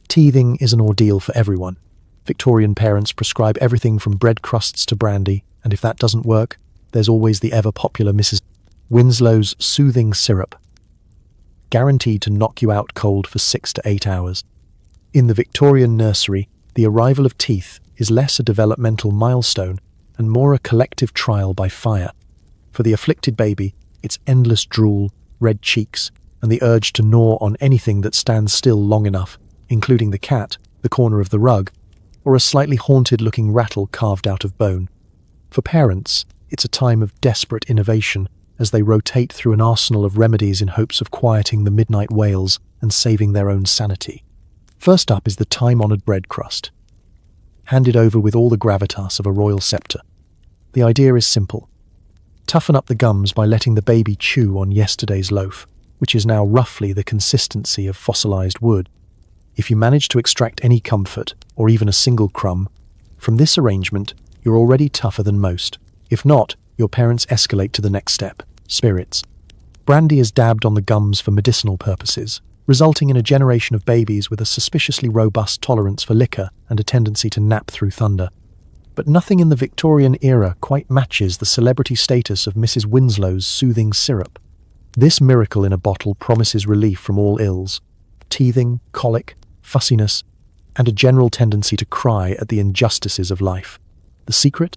Teething is an ordeal for everyone. Victorian parents prescribe everything from bread crusts to brandy, and if that doesn't work, there's always the ever-popular Mrs. Winslow's soothing syrup, guaranteed to knock you out cold for 6 to 8 hours. In the Victorian nursery, the arrival of teeth is less a developmental milestone and more a collective trial by fire. For the afflicted baby, it's endless drool, red cheeks, and the urge to gnaw on anything that stands still long enough, including the cat, the corner of the rug, or a slightly haunted-looking rattle carved out of bone. For parents, it's a time of desperate innovation as they rotate through an arsenal of remedies in hopes of quieting the midnight wails and saving their own sanity. First up is the time-honoured bread crust, handed over with all the gravitas of a royal sceptre. The idea is simple. Toughen up the gums by letting the baby chew on yesterday's loaf, which is now roughly the consistency of fossilized wood. If you manage to extract any comfort, or even a single crumb, from this arrangement, you're already tougher than most. If not, your parents escalate to the next step. spirits. Brandy is dabbed on the gums for medicinal purposes, resulting in a generation of babies with a suspiciously robust tolerance for liquor and a tendency to nap through thunder. But nothing in the Victorian era quite matches the celebrity status of Mrs. Winslow's soothing syrup. This miracle in a bottle promises relief from all ills: teething, colic, fussiness, and a general tendency to cry at the injustices of life. The secret?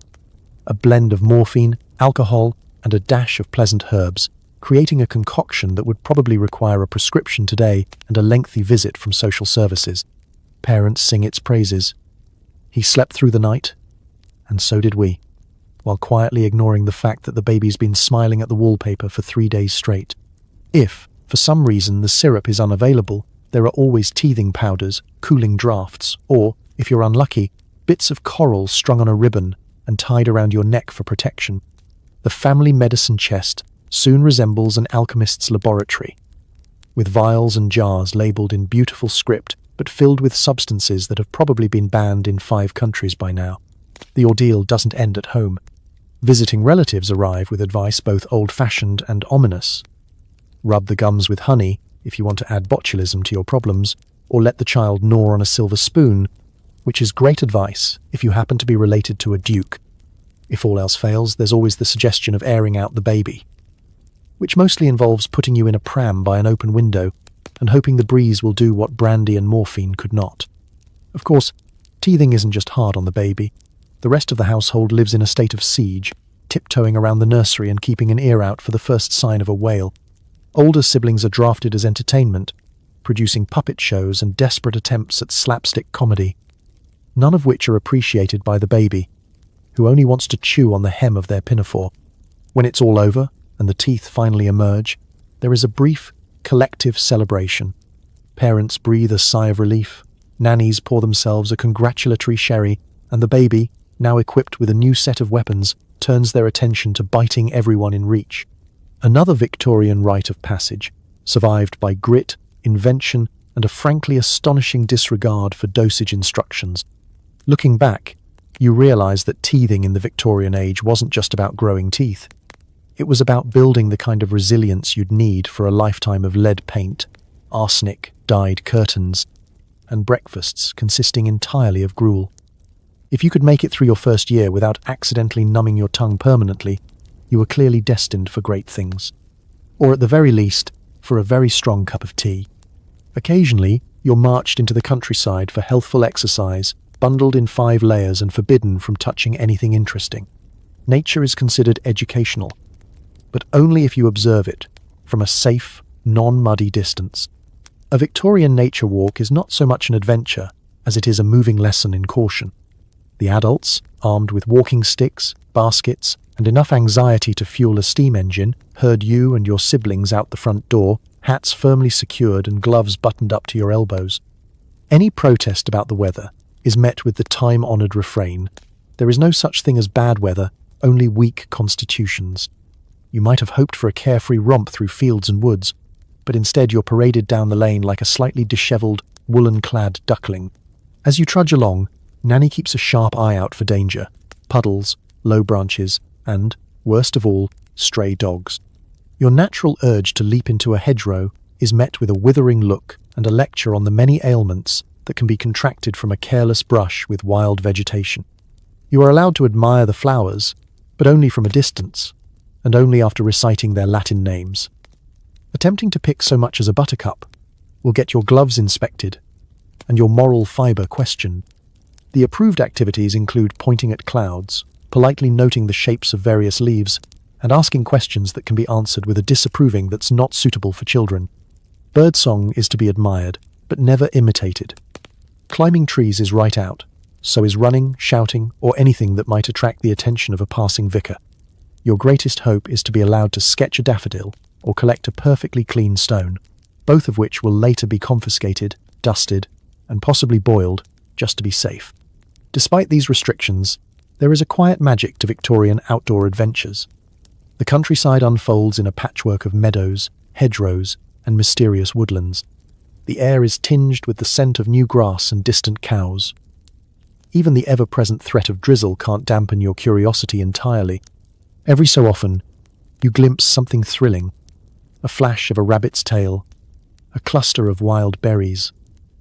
A blend of morphine, alcohol, and a dash of pleasant herbs, creating a concoction that would probably require a prescription today and a lengthy visit from social services. Parents sing its praises. He slept through the night, and so did we, while quietly ignoring the fact that the baby's been smiling at the wallpaper for 3 days straight. If, for some reason, the syrup is unavailable, there are always teething powders, cooling drafts, or, if you're unlucky, bits of coral strung on a ribbon and tied around your neck for protection. The family medicine chest soon resembles an alchemist's laboratory, with vials and jars labelled in beautiful script but filled with substances that have probably been banned in 5 countries by now. The ordeal doesn't end at home. Visiting relatives arrive with advice both old-fashioned and ominous. Rub the gums with honey if you want to add botulism to your problems, or let the child gnaw on a silver spoon, which is great advice if you happen to be related to a duke. If all else fails, there's always the suggestion of airing out the baby, which mostly involves putting you in a pram by an open window and hoping the breeze will do what brandy and morphine could not. Of course, teething isn't just hard on the baby. The rest of the household lives in a state of siege, tiptoeing around the nursery and keeping an ear out for the first sign of a wail. Older siblings are drafted as entertainment, producing puppet shows and desperate attempts at slapstick comedy, none of which are appreciated by the baby, who only wants to chew on the hem of their pinafore. When it's all over, and the teeth finally emerge, there is a brief, collective celebration. Parents breathe a sigh of relief, nannies pour themselves a congratulatory sherry, and the baby, now equipped with a new set of weapons, turns their attention to biting everyone in reach. Another Victorian rite of passage, survived by grit, invention, and a frankly astonishing disregard for dosage instructions. Looking back, you realize that teething in the Victorian age wasn't just about growing teeth. It was about building the kind of resilience you'd need for a lifetime of lead paint, arsenic-dyed curtains, and breakfasts consisting entirely of gruel. If you could make it through your first year without accidentally numbing your tongue permanently, you were clearly destined for great things. Or at the very least, for a very strong cup of tea. Occasionally, you're marched into the countryside for healthful exercise, bundled in 5 layers and forbidden from touching anything interesting. Nature is considered educational, but only if you observe it from a safe, non-muddy distance. A Victorian nature walk is not so much an adventure as it is a moving lesson in caution. The adults, armed with walking sticks, baskets, and enough anxiety to fuel a steam engine, herd you and your siblings out the front door, hats firmly secured and gloves buttoned up to your elbows. Any protest about the weather is met with the time-honoured refrain: there is no such thing as bad weather, only weak constitutions. You might have hoped for a carefree romp through fields and woods, but instead you're paraded down the lane like a slightly dishevelled, woolen-clad duckling. As you trudge along, Nanny keeps a sharp eye out for danger: puddles, low branches, and, worst of all, stray dogs. Your natural urge to leap into a hedgerow is met with a withering look and a lecture on the many ailments that can be contracted from a careless brush with wild vegetation. You are allowed to admire the flowers, but only from a distance, and only after reciting their Latin names. Attempting to pick so much as a buttercup will get your gloves inspected and your moral fibre questioned. The approved activities include pointing at clouds, politely noting the shapes of various leaves, and asking questions that can be answered with a disapproving that's not suitable for children. Birdsong is to be admired, but never imitated. Climbing trees is right out, so is running, shouting, or anything that might attract the attention of a passing vicar. Your greatest hope is to be allowed to sketch a daffodil or collect a perfectly clean stone, both of which will later be confiscated, dusted, and possibly boiled, just to be safe. Despite these restrictions, there is a quiet magic to Victorian outdoor adventures. The countryside unfolds in a patchwork of meadows, hedgerows, and mysterious woodlands. The air is tinged with the scent of new grass and distant cows. Even the ever-present threat of drizzle can't dampen your curiosity entirely. Every so often, You glimpse something thrilling, a flash of a rabbit's tail, a cluster of wild berries,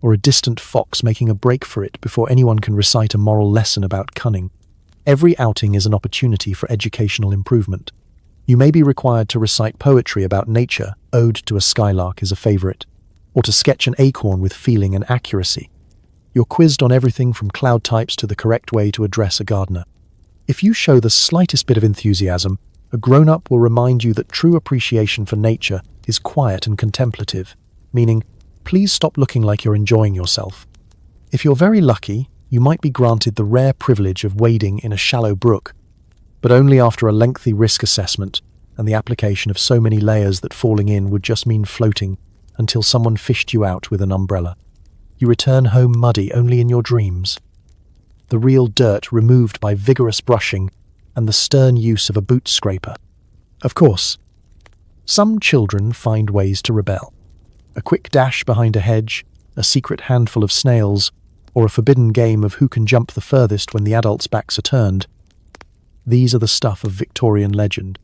or a distant fox making a break for it before anyone can recite a moral lesson about cunning. Every outing is an opportunity for educational improvement. You may be required to recite poetry about nature, Ode to a Skylark is a favorite, or to sketch an acorn with feeling and accuracy. You're quizzed on everything from cloud types to the correct way to address a gardener. If you show the slightest bit of enthusiasm, a grown-up will remind you that true appreciation for nature is quiet and contemplative, meaning, please stop looking like you're enjoying yourself. If you're very lucky, you might be granted the rare privilege of wading in a shallow brook, but only after a lengthy risk assessment and the application of so many layers that falling in would just mean floating until someone fished you out with an umbrella. You return home muddy only in your dreams, the real dirt removed by vigorous brushing and the stern use of a boot scraper. Of course, some children find ways to rebel. A quick dash behind a hedge, a secret handful of snails, or a forbidden game of who can jump the furthest when the adults' backs are turned. These are the stuff of Victorian legend.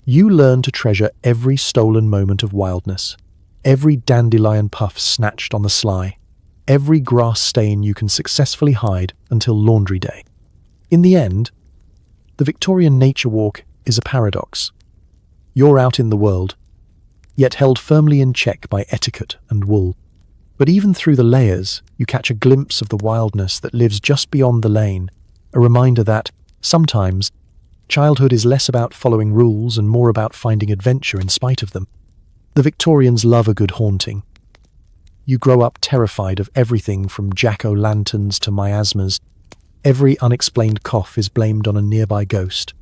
You learn to treasure every stolen moment of wildness, every dandelion puff snatched on the sly, every grass stain you can successfully hide until laundry day. In the end, the Victorian nature walk is a paradox. You're out in the world, yet held firmly in check by etiquette and wool. But even through the layers, you catch a glimpse of the wildness that lives just beyond the lane, a reminder that, sometimes, childhood is less about following rules and more about finding adventure in spite of them. The Victorians love a good haunting. You grow up terrified of everything from jack-o'-lanterns to miasmas. Every unexplained cough is blamed on a nearby ghost,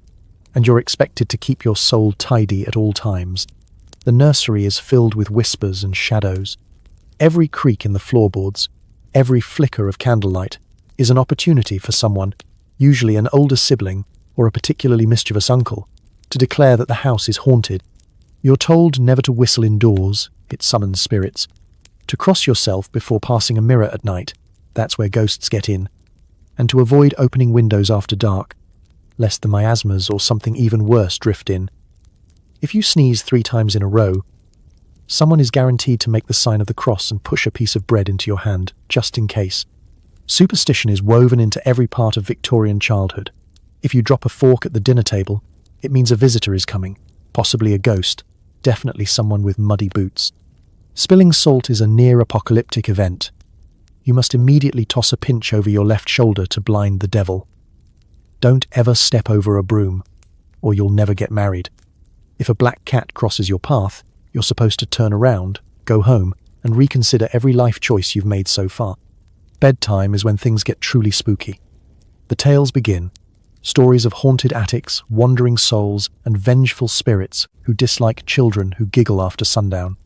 and you're expected to keep your soul tidy at all times. The nursery is filled with whispers and shadows. Every creak in the floorboards, every flicker of candlelight, is an opportunity for someone, usually an older sibling or a particularly mischievous uncle, to declare that the house is haunted. You're told never to whistle indoors, it summons spirits. To cross yourself before passing a mirror at night, that's where ghosts get in. And to avoid opening windows after dark, lest the miasmas or something even worse drift in. If you sneeze 3 times in a row, someone is guaranteed to make the sign of the cross and push a piece of bread into your hand, just in case. Superstition is woven into every part of Victorian childhood. If you drop a fork at the dinner table, it means a visitor is coming, possibly a ghost, definitely someone with muddy boots. Spilling salt is a near-apocalyptic event. You must immediately toss a pinch over your left shoulder to blind the devil. Don't ever step over a broom, or you'll never get married. If a black cat crosses your path, you're supposed to turn around, go home, and reconsider every life choice you've made so far. Bedtime is when things get truly spooky. The tales begin. Stories of haunted attics, wandering souls, and vengeful spirits who dislike children who giggle after sundown.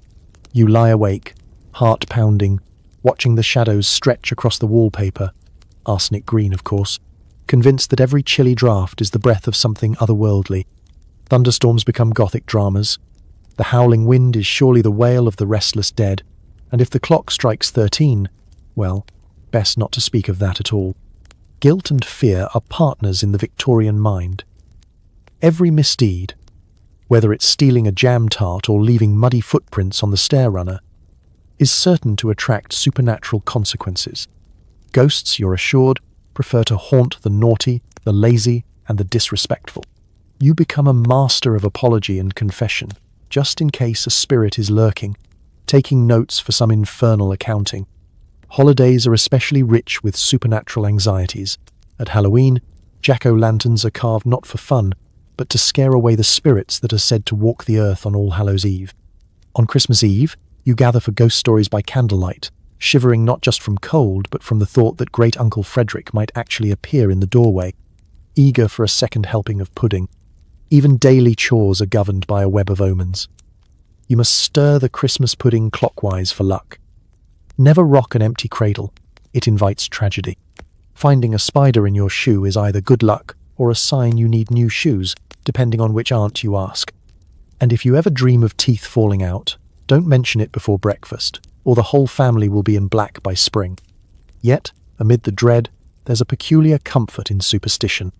You lie awake, heart pounding, watching the shadows stretch across the wallpaper, arsenic green of course, convinced that every chilly draft is the breath of something otherworldly. Thunderstorms become gothic dramas. The howling wind is surely the wail of the restless dead, and if the clock strikes 13, well, best not to speak of that at all. Guilt and fear are partners in the Victorian mind. Every misdeed, whether it's stealing a jam tart or leaving muddy footprints on the stair runner, is certain to attract supernatural consequences. Ghosts, you're assured, prefer to haunt the naughty, the lazy, and the disrespectful. You become a master of apology and confession, just in case a spirit is lurking, taking notes for some infernal accounting. Holidays are especially rich with supernatural anxieties. At Halloween, jack-o'-lanterns are carved not for fun, but to scare away the spirits that are said to walk the earth on All Hallows' Eve. On Christmas Eve, you gather for ghost stories by candlelight, shivering not just from cold, but from the thought that Great Uncle Frederick might actually appear in the doorway, eager for a second helping of pudding. Even daily chores are governed by a web of omens. You must stir the Christmas pudding clockwise for luck. Never rock an empty cradle. It invites tragedy. Finding a spider in your shoe is either good luck or a sign you need new shoes, depending on which aunt you ask. And if you ever dream of teeth falling out, don't mention it before breakfast, or the whole family will be in black by spring. Yet, amid the dread, there's a peculiar comfort in superstition.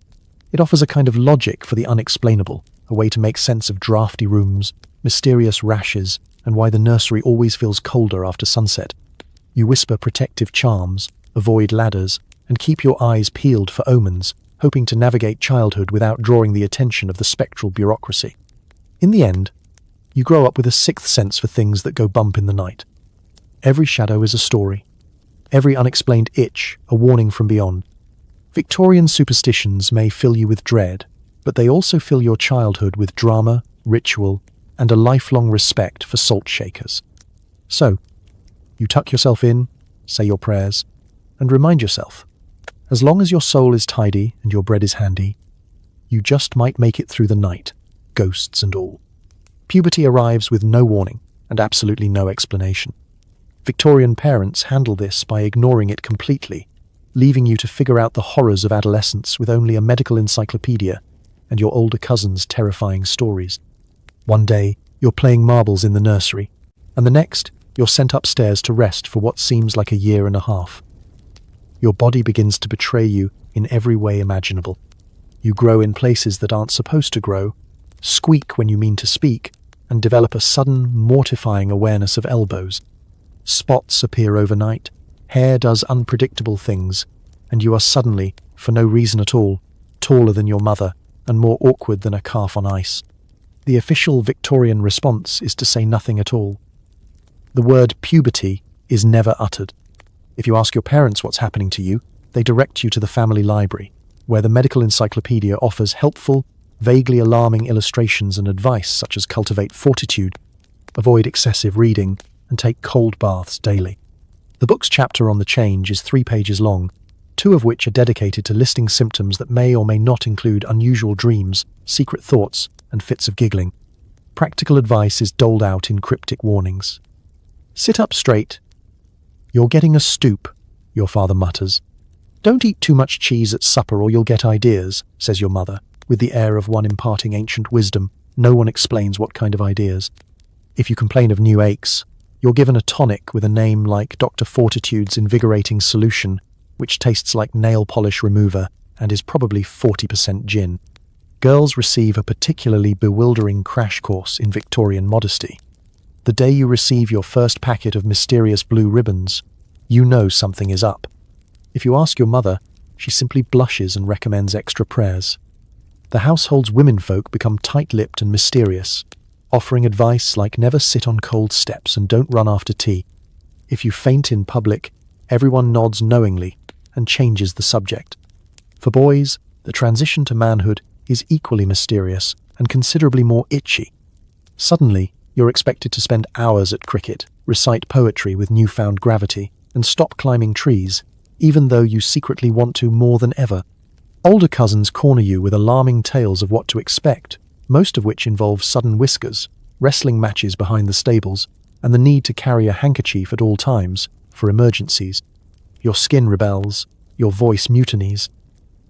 It offers a kind of logic for the unexplainable, a way to make sense of drafty rooms, mysterious rashes, and why the nursery always feels colder after sunset. You whisper protective charms, avoid ladders, and keep your eyes peeled for omens, hoping to navigate childhood without drawing the attention of the spectral bureaucracy. In the end, you grow up with a sixth sense for things that go bump in the night. Every shadow is a story. Every unexplained itch, a warning from beyond. Victorian superstitions may fill you with dread, but they also fill your childhood with drama, ritual, and a lifelong respect for salt shakers. So, you tuck yourself in, say your prayers, and remind yourself, as long as your soul is tidy and your bread is handy, you just might make it through the night, ghosts and all. Puberty arrives with no warning and absolutely no explanation. Victorian parents handle this by ignoring it completely, leaving you to figure out the horrors of adolescence with only a medical encyclopedia and your older cousin's terrifying stories. One day, you're playing marbles in the nursery, and the next, you're sent upstairs to rest for what seems like a year and a half. Your body begins to betray you in every way imaginable. You grow in places that aren't supposed to grow, squeak when you mean to speak, and develop a sudden, mortifying awareness of elbows. Spots appear overnight, hair does unpredictable things, and you are suddenly, for no reason at all, taller than your mother and more awkward than a calf on ice. The official Victorian response is to say nothing at all. The word puberty is never uttered. If you ask your parents what's happening to you, they direct you to the family library, where the medical encyclopedia offers helpful, vaguely alarming illustrations and advice such as cultivate fortitude, avoid excessive reading, and take cold baths daily. The book's chapter on the change is 3 pages long, 2 of which are dedicated to listing symptoms that may or may not include unusual dreams, secret thoughts, and fits of giggling. Practical advice is doled out in cryptic warnings. Sit up straight. You're getting a stoop, your father mutters. Don't eat too much cheese at supper or you'll get ideas, says your mother, with the air of one imparting ancient wisdom. No one explains what kind of ideas. If you complain of new aches, you're given a tonic with a name like Dr. Fortitude's invigorating solution, which tastes like nail polish remover and is probably 40% gin. Girls receive a particularly bewildering crash course in Victorian modesty. The day you receive your first packet of mysterious blue ribbons, you know something is up. If you ask your mother, she simply blushes and recommends extra prayers. The household's womenfolk become tight-lipped and mysterious, offering advice like never sit on cold steps and don't run after tea. If you faint in public, everyone nods knowingly and changes the subject. For boys, the transition to manhood is equally mysterious and considerably more itchy. Suddenly, you're expected to spend hours at cricket, recite poetry with newfound gravity, and stop climbing trees, even though you secretly want to more than ever. Older cousins corner you with alarming tales of what to expect, most of which involve sudden whiskers, wrestling matches behind the stables, and the need to carry a handkerchief at all times for emergencies. Your skin rebels, your voice mutinies.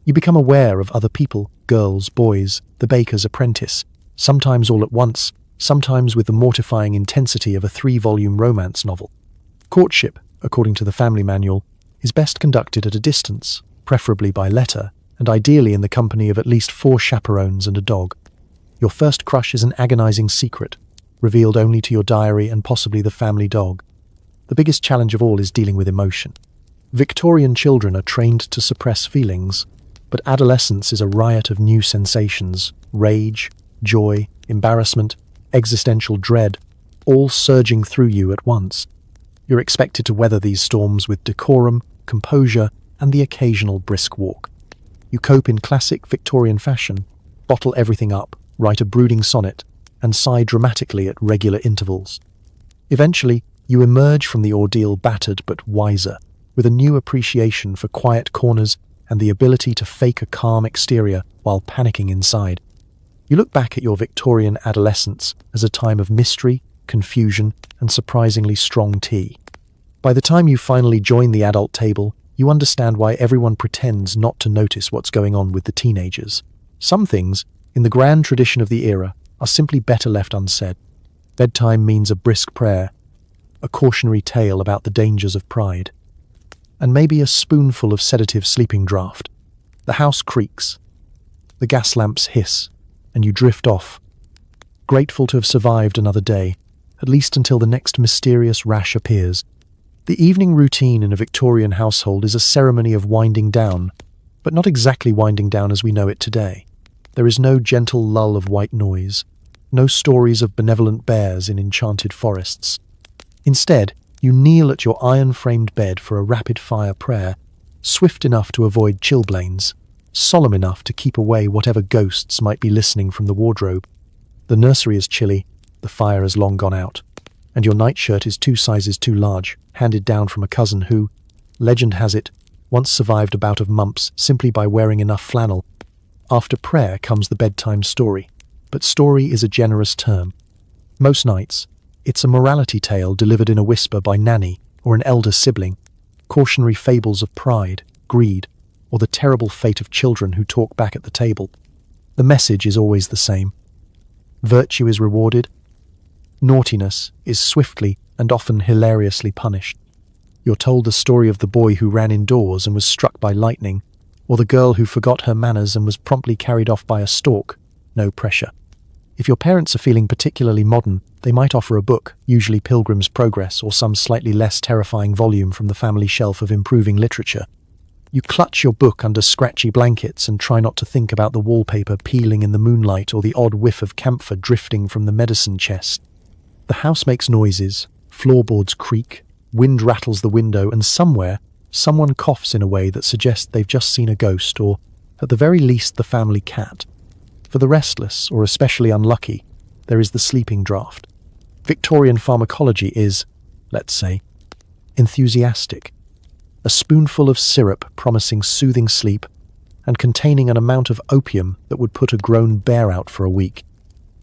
You become aware of other people, girls, boys, the baker's apprentice, sometimes all at once, sometimes with the mortifying intensity of a 3-volume romance novel. Courtship, according to the family manual, is best conducted at a distance, preferably by letter, and ideally in the company of at least 4 chaperones and a dog. Your first crush is an agonizing secret, revealed only to your diary and possibly the family dog. The biggest challenge of all is dealing with emotion. Victorian children are trained to suppress feelings, but adolescence is a riot of new sensations, rage, joy, embarrassment, existential dread, all surging through you at once. You're expected to weather these storms with decorum, composure, and the occasional brisk walk. You cope in classic Victorian fashion, bottle everything up, write a brooding sonnet, and sigh dramatically at regular intervals. Eventually, you emerge from the ordeal battered but wiser, with a new appreciation for quiet corners and the ability to fake a calm exterior while panicking inside. You look back at your Victorian adolescence as a time of mystery, confusion, and surprisingly strong tea. By the time you finally join the adult table, you understand why everyone pretends not to notice what's going on with the teenagers. Some things, in the grand tradition of the era, are simply better left unsaid. Bedtime means a brisk prayer, a cautionary tale about the dangers of pride, and maybe a spoonful of sedative sleeping draught. The house creaks. The gas lamps hiss. and you drift off, grateful to have survived another day, at least until the next mysterious rash appears. The evening routine in a Victorian household is a ceremony of winding down, but not exactly winding down as we know it today. There is no gentle lull of white noise, no stories of benevolent bears in enchanted forests. Instead, you kneel at your iron-framed bed for a rapid-fire prayer, swift enough to avoid chilblains, solemn enough to keep away whatever ghosts might be listening from the wardrobe. The nursery is chilly, the fire has long gone out, and your nightshirt is 2 sizes too large, handed down from a cousin who, legend has it, once survived a bout of mumps simply by wearing enough flannel. After prayer comes the bedtime story, but story is a generous term. Most nights, it's a morality tale delivered in a whisper by Nanny or an elder sibling, cautionary fables of pride, greed, or the terrible fate of children who talk back at the table. The message is always the same. Virtue is rewarded. Naughtiness is swiftly and often hilariously punished. You're told the story of the boy who ran indoors and was struck by lightning, or the girl who forgot her manners and was promptly carried off by a stork. No pressure. If your parents are feeling particularly modern, they might offer a book, usually Pilgrim's Progress or some slightly less terrifying volume from the family shelf of improving literature. You clutch your book under scratchy blankets and try not to think about the wallpaper peeling in the moonlight or the odd whiff of camphor drifting from the medicine chest. The house makes noises, floorboards creak, wind rattles the window, and somewhere, someone coughs in a way that suggests they've just seen a ghost or, at the very least, the family cat. For the restless, or especially unlucky, there is the sleeping draught. Victorian pharmacology is, let's say, enthusiastic. A spoonful of syrup promising soothing sleep and containing an amount of opium that would put a grown bear out for a week.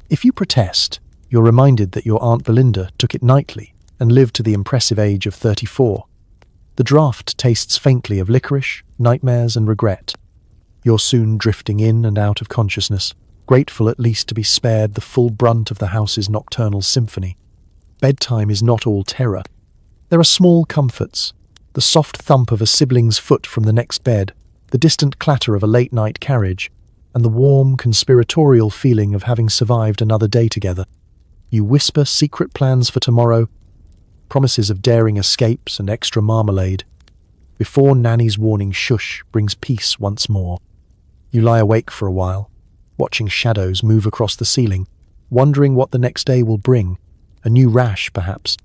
If you protest, you're reminded that your Aunt Belinda took it nightly and lived to the impressive age of 34. The draught tastes faintly of licorice, nightmares, and regret. You're soon drifting in and out of consciousness, grateful at least to be spared the full brunt of the house's nocturnal symphony. Bedtime is not all terror. There are small comforts, the soft thump of a sibling's foot from the next bed, the distant clatter of a late-night carriage, and the warm, conspiratorial feeling of having survived another day together. You whisper secret plans for tomorrow, promises of daring escapes and extra marmalade, before Nanny's warning shush brings peace once more. You lie awake for a while, watching shadows move across the ceiling, wondering what the next day will bring, a new rash perhaps,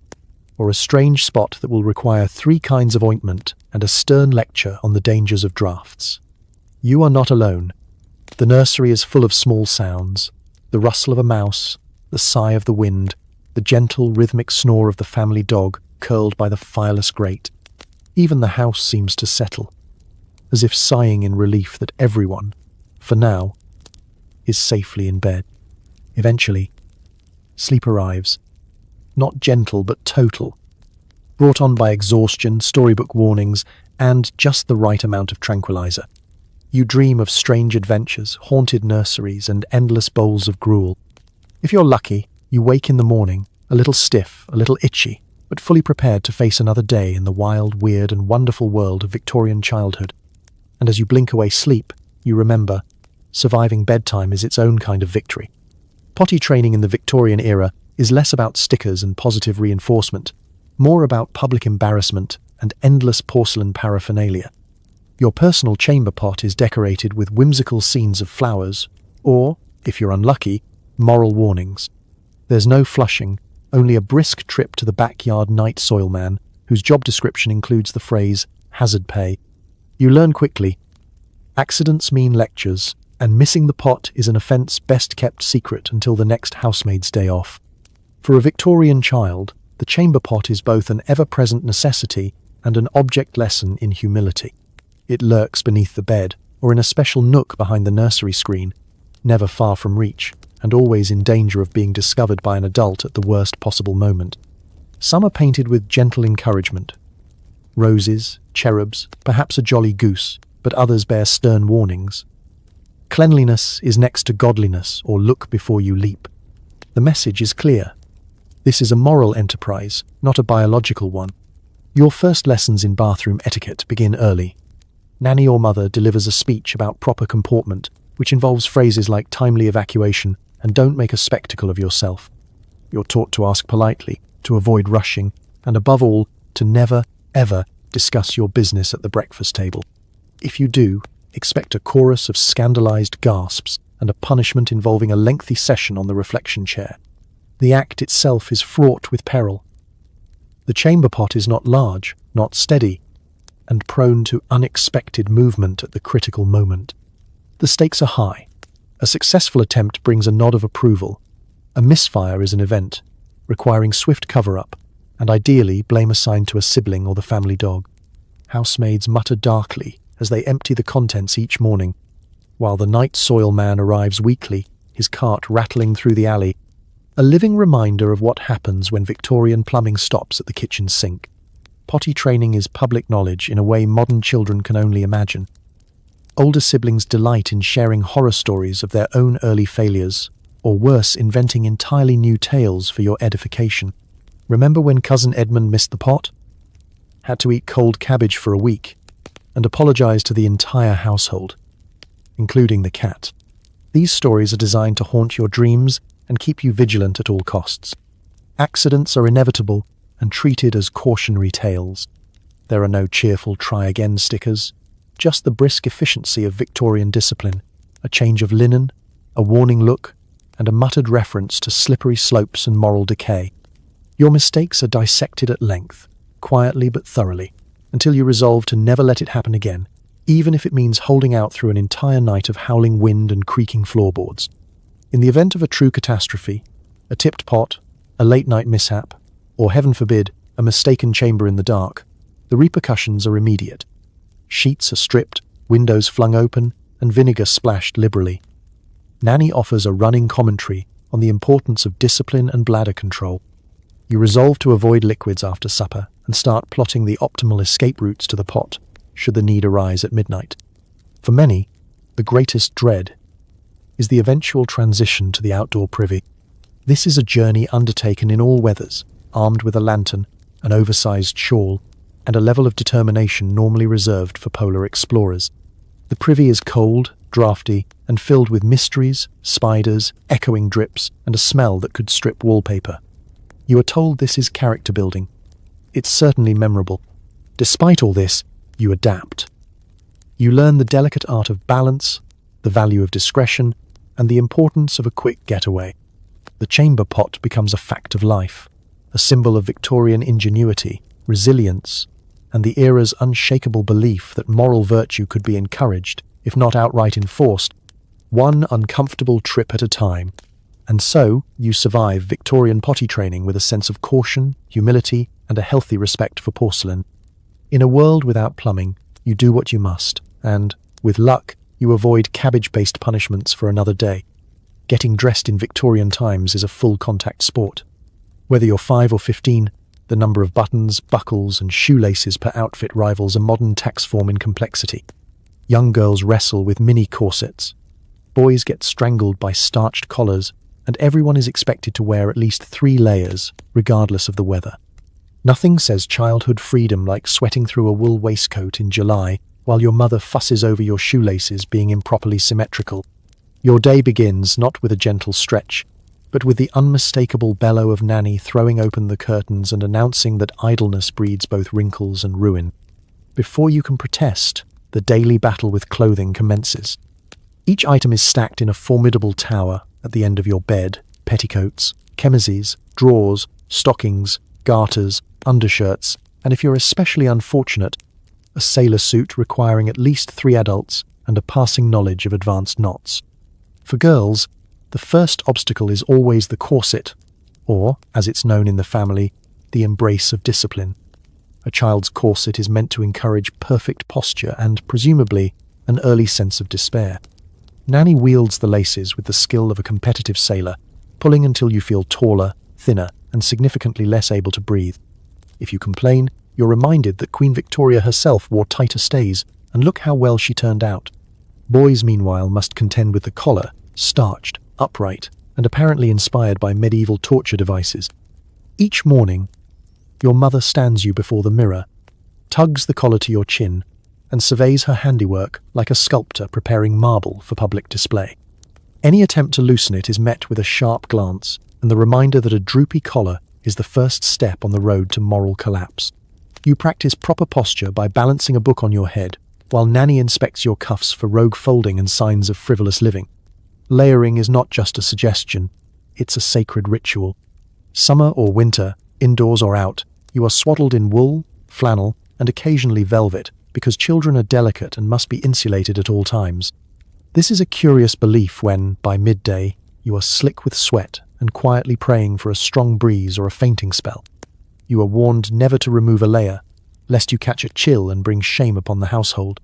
or a strange spot that will require 3 kinds of ointment and a stern lecture on the dangers of draughts. You are not alone. The nursery is full of small sounds, the rustle of a mouse, the sigh of the wind, the gentle rhythmic snore of the family dog curled by the fireless grate. Even the house seems to settle, as if sighing in relief that everyone, for now, is safely in bed. Eventually, sleep arrives, not gentle but total, brought on by exhaustion, storybook warnings, and just the right amount of tranquilizer. You dream of strange adventures, haunted nurseries, and endless bowls of gruel. If you're lucky, you wake in the morning, a little stiff, a little itchy, but fully prepared to face another day in the wild, weird, and wonderful world of Victorian childhood. And as you blink away sleep, you remember, surviving bedtime is its own kind of victory. Potty training in the Victorian era is less about stickers and positive reinforcement, more about public embarrassment and endless porcelain paraphernalia. Your personal chamber pot is decorated with whimsical scenes of flowers, or, if you're unlucky, moral warnings. There's no flushing, only a brisk trip to the backyard night soil man, whose job description includes the phrase, hazard pay. You learn quickly. Accidents mean lectures, and missing the pot is an offence best kept secret until the next housemaid's day off. For a Victorian child, the chamber pot is both an ever-present necessity and an object lesson in humility. It lurks beneath the bed, or in a special nook behind the nursery screen, never far from reach, and always in danger of being discovered by an adult at the worst possible moment. Some are painted with gentle encouragement. Roses, cherubs, perhaps a jolly goose, but others bear stern warnings. Cleanliness is next to godliness, or look before you leap. The message is clear. This is a moral enterprise, not a biological one. Your first lessons in bathroom etiquette begin early. Nanny or mother delivers a speech about proper comportment, which involves phrases like timely evacuation and don't make a spectacle of yourself. You're taught to ask politely, to avoid rushing, and above all, to never, ever discuss your business at the breakfast table. If you do, expect a chorus of scandalized gasps and a punishment involving a lengthy session on the reflection chair. The act itself is fraught with peril. The chamber pot is not large, not steady, and prone to unexpected movement at the critical moment. The stakes are high. A successful attempt brings a nod of approval. A misfire is an event, requiring swift cover-up, and ideally blame assigned to a sibling or the family dog. Housemaids mutter darkly as they empty the contents each morning, while the night soil man arrives weakly, his cart rattling through the alley, a living reminder of what happens when Victorian plumbing stops at the kitchen sink. Potty training is public knowledge in a way modern children can only imagine. Older siblings delight in sharing horror stories of their own early failures, or worse, inventing entirely new tales for your edification. Remember when Cousin Edmund missed the pot? Had to eat cold cabbage for a week, and apologized to the entire household, including the cat. These stories are designed to haunt your dreams and keep you vigilant at all costs. Accidents are inevitable and treated as cautionary tales. There are no cheerful try-again stickers, just the brisk efficiency of Victorian discipline, a change of linen, a warning look, and a muttered reference to slippery slopes and moral decay. Your mistakes are dissected at length, quietly but thoroughly, until you resolve to never let it happen again, even if it means holding out through an entire night of howling wind and creaking floorboards. In the event of a true catastrophe, a tipped pot, a late-night mishap, or heaven forbid, a mistaken chamber in the dark, the repercussions are immediate. Sheets are stripped, windows flung open, and vinegar splashed liberally. Nanny offers a running commentary on the importance of discipline and bladder control. You resolve to avoid liquids after supper and start plotting the optimal escape routes to the pot, should the need arise at midnight. For many, the greatest dread is the eventual transition to the outdoor privy. This is a journey undertaken in all weathers, armed with a lantern, an oversized shawl, and a level of determination normally reserved for polar explorers. The privy is cold, drafty, and filled with mysteries, spiders, echoing drips, and a smell that could strip wallpaper. You are told this is character building. It's certainly memorable. Despite all this, you adapt. You learn the delicate art of balance, the value of discretion, and the importance of a quick getaway. The chamber pot becomes a fact of life, a symbol of Victorian ingenuity, resilience, and the era's unshakable belief that moral virtue could be encouraged, if not outright enforced, one uncomfortable trip at a time. And so, you survive Victorian potty training with a sense of caution, humility, and a healthy respect for porcelain. In a world without plumbing, you do what you must, and, with luck, you avoid cabbage-based punishments for another day. Getting dressed in Victorian times is a full-contact sport. Whether you're 5 or 15, the number of buttons, buckles, and shoelaces per outfit rivals a modern tax form in complexity. Young girls wrestle with mini corsets. Boys get strangled by starched collars, and everyone is expected to wear at least 3 layers, regardless of the weather. Nothing says childhood freedom like sweating through a wool waistcoat in July while your mother fusses over your shoelaces being improperly symmetrical. Your day begins not with a gentle stretch, but with the unmistakable bellow of Nanny throwing open the curtains and announcing that idleness breeds both wrinkles and ruin. Before you can protest, the daily battle with clothing commences. Each item is stacked in a formidable tower at the end of your bed: petticoats, chemises, drawers, stockings, garters, undershirts, and if you're especially unfortunate, a sailor suit requiring at least 3 adults and a passing knowledge of advanced knots. For girls, the first obstacle is always the corset, or, as it's known in the family, the embrace of discipline. A child's corset is meant to encourage perfect posture and, presumably, an early sense of despair. Nanny wields the laces with the skill of a competitive sailor, pulling until you feel taller, thinner, and significantly less able to breathe. If you complain, you're reminded that Queen Victoria herself wore tighter stays, and look how well she turned out. Boys, meanwhile, must contend with the collar, starched, upright, and apparently inspired by medieval torture devices. Each morning, your mother stands you before the mirror, tugs the collar to your chin, and surveys her handiwork like a sculptor preparing marble for public display. Any attempt to loosen it is met with a sharp glance and the reminder that a droopy collar is the first step on the road to moral collapse. You practice proper posture by balancing a book on your head, while Nanny inspects your cuffs for rogue folding and signs of frivolous living. Layering is not just a suggestion, it's a sacred ritual. Summer or winter, indoors or out, you are swaddled in wool, flannel, and occasionally velvet, because children are delicate and must be insulated at all times. This is a curious belief when, by midday, you are slick with sweat and quietly praying for a strong breeze or a fainting spell. You are warned never to remove a layer, lest you catch a chill and bring shame upon the household.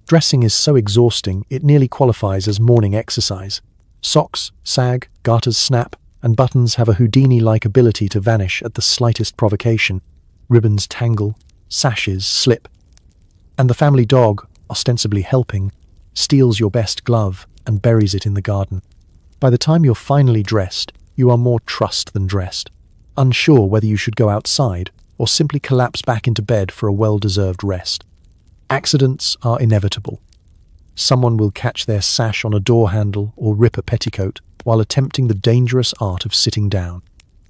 Dressing is so exhausting it nearly qualifies as morning exercise. Socks sag, garters snap, and buttons have a Houdini-like ability to vanish at the slightest provocation. Ribbons tangle, sashes slip, and the family dog, ostensibly helping, steals your best glove and buries it in the garden. By the time you're finally dressed, you are more trussed than dressed, unsure whether you should go outside or simply collapse back into bed for a well-deserved rest. Accidents are inevitable. Someone will catch their sash on a door handle or rip a petticoat while attempting the dangerous art of sitting down.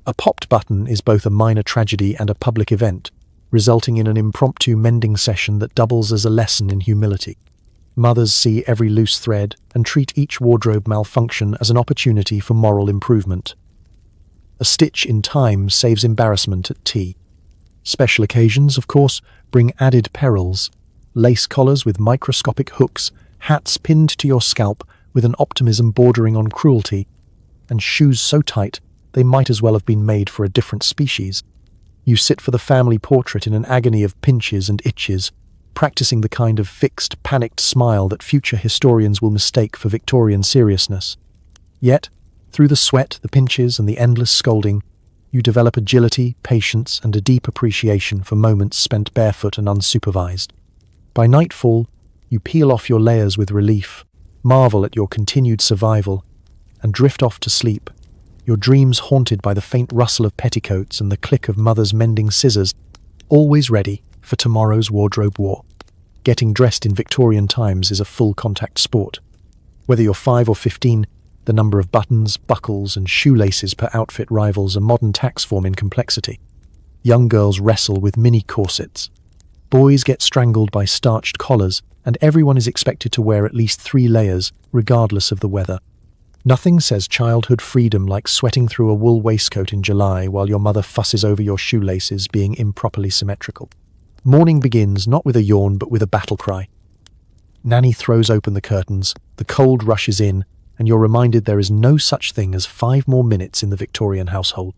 A popped button is both a minor tragedy and a public event, resulting in an impromptu mending session that doubles as a lesson in humility. Mothers see every loose thread and treat each wardrobe malfunction as an opportunity for moral improvement. A stitch in time saves embarrassment at tea. Special occasions, of course, bring added perils. Lace collars with microscopic hooks, hats pinned to your scalp with an optimism bordering on cruelty, and shoes so tight they might as well have been made for a different species. You sit for the family portrait in an agony of pinches and itches, practicing the kind of fixed, panicked smile that future historians will mistake for Victorian seriousness. Yet, through the sweat, the pinches, and the endless scolding, you develop agility, patience, and a deep appreciation for moments spent barefoot and unsupervised. By nightfall, you peel off your layers with relief, marvel at your continued survival, and drift off to sleep, your dreams haunted by the faint rustle of petticoats and the click of mother's mending scissors, always ready for tomorrow's wardrobe war. Getting dressed in Victorian times is a full-contact sport. Whether you're 5 or 15, the number of buttons, buckles, and shoelaces per outfit rivals a modern tax form in complexity. Young girls wrestle with mini corsets. Boys get strangled by starched collars, and everyone is expected to wear at least 3 layers, regardless of the weather. Nothing says childhood freedom like sweating through a wool waistcoat in July while your mother fusses over your shoelaces being improperly symmetrical. Morning begins not with a yawn but with a battle cry. Nanny throws open the curtains, the cold rushes in, and you're reminded there is no such thing as 5 more minutes in the Victorian household.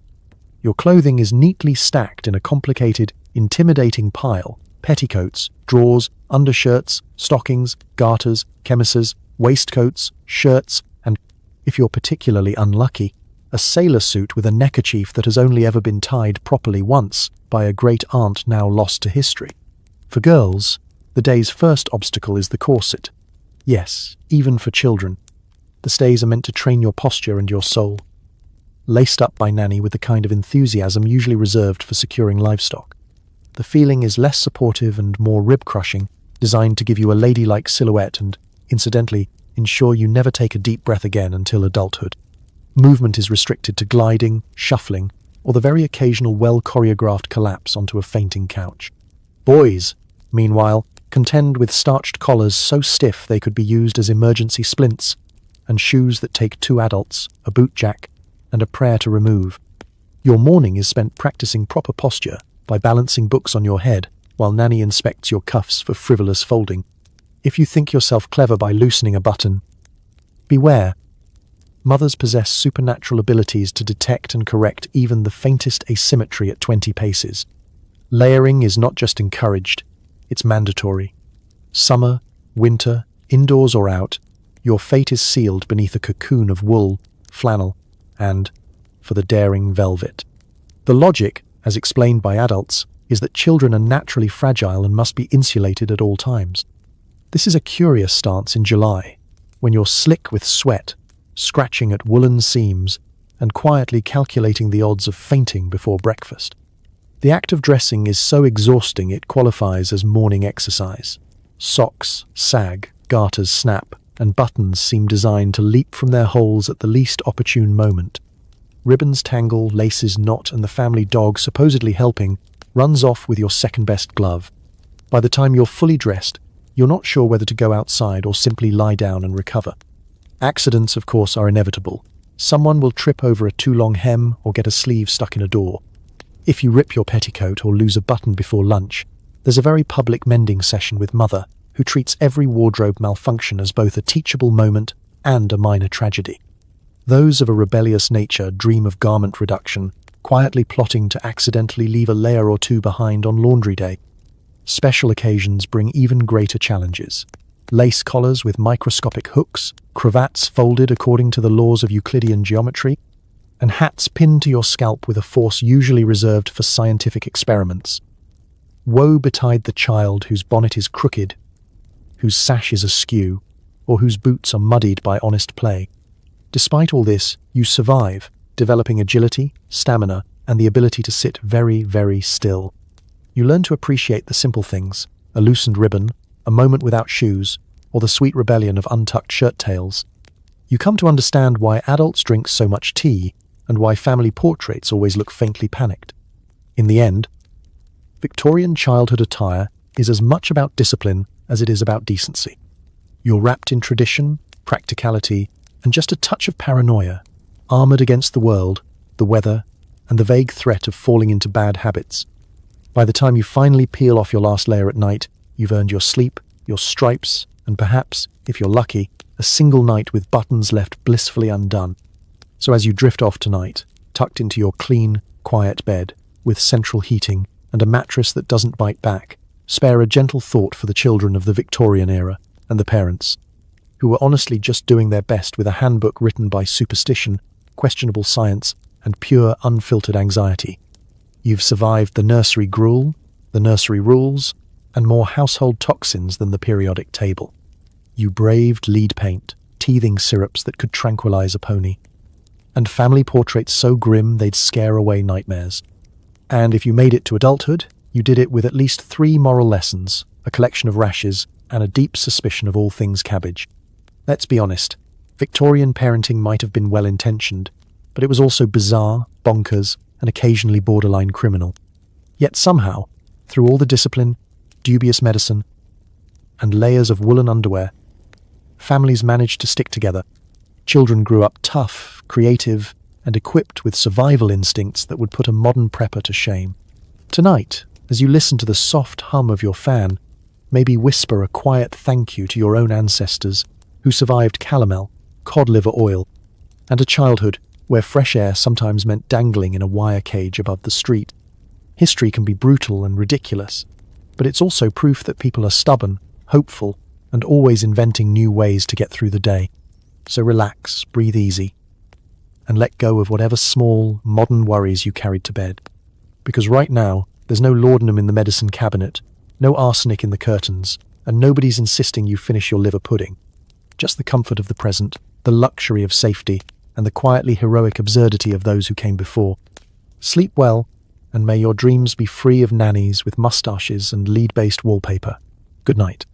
Your clothing is neatly stacked in a complicated, intimidating pile: petticoats, drawers, undershirts, stockings, garters, chemises, waistcoats, shirts, and, if you're particularly unlucky, a sailor suit with a neckerchief that has only ever been tied properly once by a great-aunt now lost to history. For girls, the day's first obstacle is the corset. Yes, even for children. The stays are meant to train your posture and your soul. Laced up by Nanny with the kind of enthusiasm usually reserved for securing livestock. The feeling is less supportive and more rib-crushing, designed to give you a ladylike silhouette and, incidentally, ensure you never take a deep breath again until adulthood. Movement is restricted to gliding, shuffling, or the very occasional well-choreographed collapse onto a fainting couch. Boys, meanwhile, contend with starched collars so stiff they could be used as emergency splints, and shoes that take 2 adults, a boot jack, and a prayer to remove. Your morning is spent practicing proper posture by balancing books on your head while Nanny inspects your cuffs for frivolous folding. If you think yourself clever by loosening a button, beware. Mothers possess supernatural abilities to detect and correct even the faintest asymmetry at 20 paces. Layering is not just encouraged, it's mandatory. Summer, winter, indoors or out, your fate is sealed beneath a cocoon of wool, flannel, and, for the daring, velvet. The logic, as explained by adults, is that children are naturally fragile and must be insulated at all times. This is a curious stance in July, when you're slick with sweat, scratching at woolen seams, and quietly calculating the odds of fainting before breakfast. The act of dressing is so exhausting it qualifies as morning exercise. Socks sag, garters snap, and buttons seem designed to leap from their holes at the least opportune moment. Ribbons tangle, laces knot, and the family dog, supposedly helping, runs off with your second-best glove. By the time you're fully dressed, you're not sure whether to go outside or simply lie down and recover. Accidents, of course, are inevitable. Someone will trip over a too long hem or get a sleeve stuck in a door. If you rip your petticoat or lose a button before lunch, there's a very public mending session with Mother, who treats every wardrobe malfunction as both a teachable moment and a minor tragedy. Those of a rebellious nature dream of garment reduction, quietly plotting to accidentally leave a layer or two behind on laundry day. Special occasions bring even greater challenges. Lace collars with microscopic hooks, cravats folded according to the laws of Euclidean geometry, and hats pinned to your scalp with a force usually reserved for scientific experiments. Woe betide the child whose bonnet is crooked, whose sash is askew, or whose boots are muddied by honest play. Despite all this, you survive, developing agility, stamina, and the ability to sit very, very still. You learn to appreciate the simple things, a loosened ribbon, a moment without shoes, or the sweet rebellion of untucked shirt tails. You come to understand why adults drink so much tea and why family portraits always look faintly panicked. In the end, Victorian childhood attire is as much about discipline as it is about decency. You're wrapped in tradition, practicality, and just a touch of paranoia, armored against the world, the weather, and the vague threat of falling into bad habits. By the time you finally peel off your last layer at night, you've earned your sleep, your stripes, and perhaps, if you're lucky, a single night with buttons left blissfully undone. So as you drift off tonight, tucked into your clean, quiet bed, with central heating and a mattress that doesn't bite back, spare a gentle thought for the children of the Victorian era and the parents, who were honestly just doing their best with a handbook written by superstition, questionable science, and pure, unfiltered anxiety. You've survived the nursery gruel, the nursery rules, and more household toxins than the periodic table. You braved lead paint, teething syrups that could tranquilize a pony, and family portraits so grim they'd scare away nightmares. And if you made it to adulthood, you did it with at least 3 moral lessons, a collection of rashes, and a deep suspicion of all things cabbage. Let's be honest, Victorian parenting might have been well-intentioned, but it was also bizarre, bonkers, and occasionally borderline criminal. Yet somehow, through all the discipline, dubious medicine, and layers of woolen underwear, families managed to stick together. Children grew up tough, creative, and equipped with survival instincts that would put a modern prepper to shame. Tonight, as you listen to the soft hum of your fan, maybe whisper a quiet thank you to your own ancestors who survived calomel, cod liver oil, and a childhood where fresh air sometimes meant dangling in a wire cage above the street. History can be brutal and ridiculous, but it's also proof that people are stubborn, hopeful, and always inventing new ways to get through the day. So relax, breathe easy, and let go of whatever small, modern worries you carried to bed. Because right now, there's no laudanum in the medicine cabinet, no arsenic in the curtains, and nobody's insisting you finish your liver pudding. Just the comfort of the present, the luxury of safety, and the quietly heroic absurdity of those who came before. Sleep well, and may your dreams be free of nannies with mustaches and lead-based wallpaper. Good night.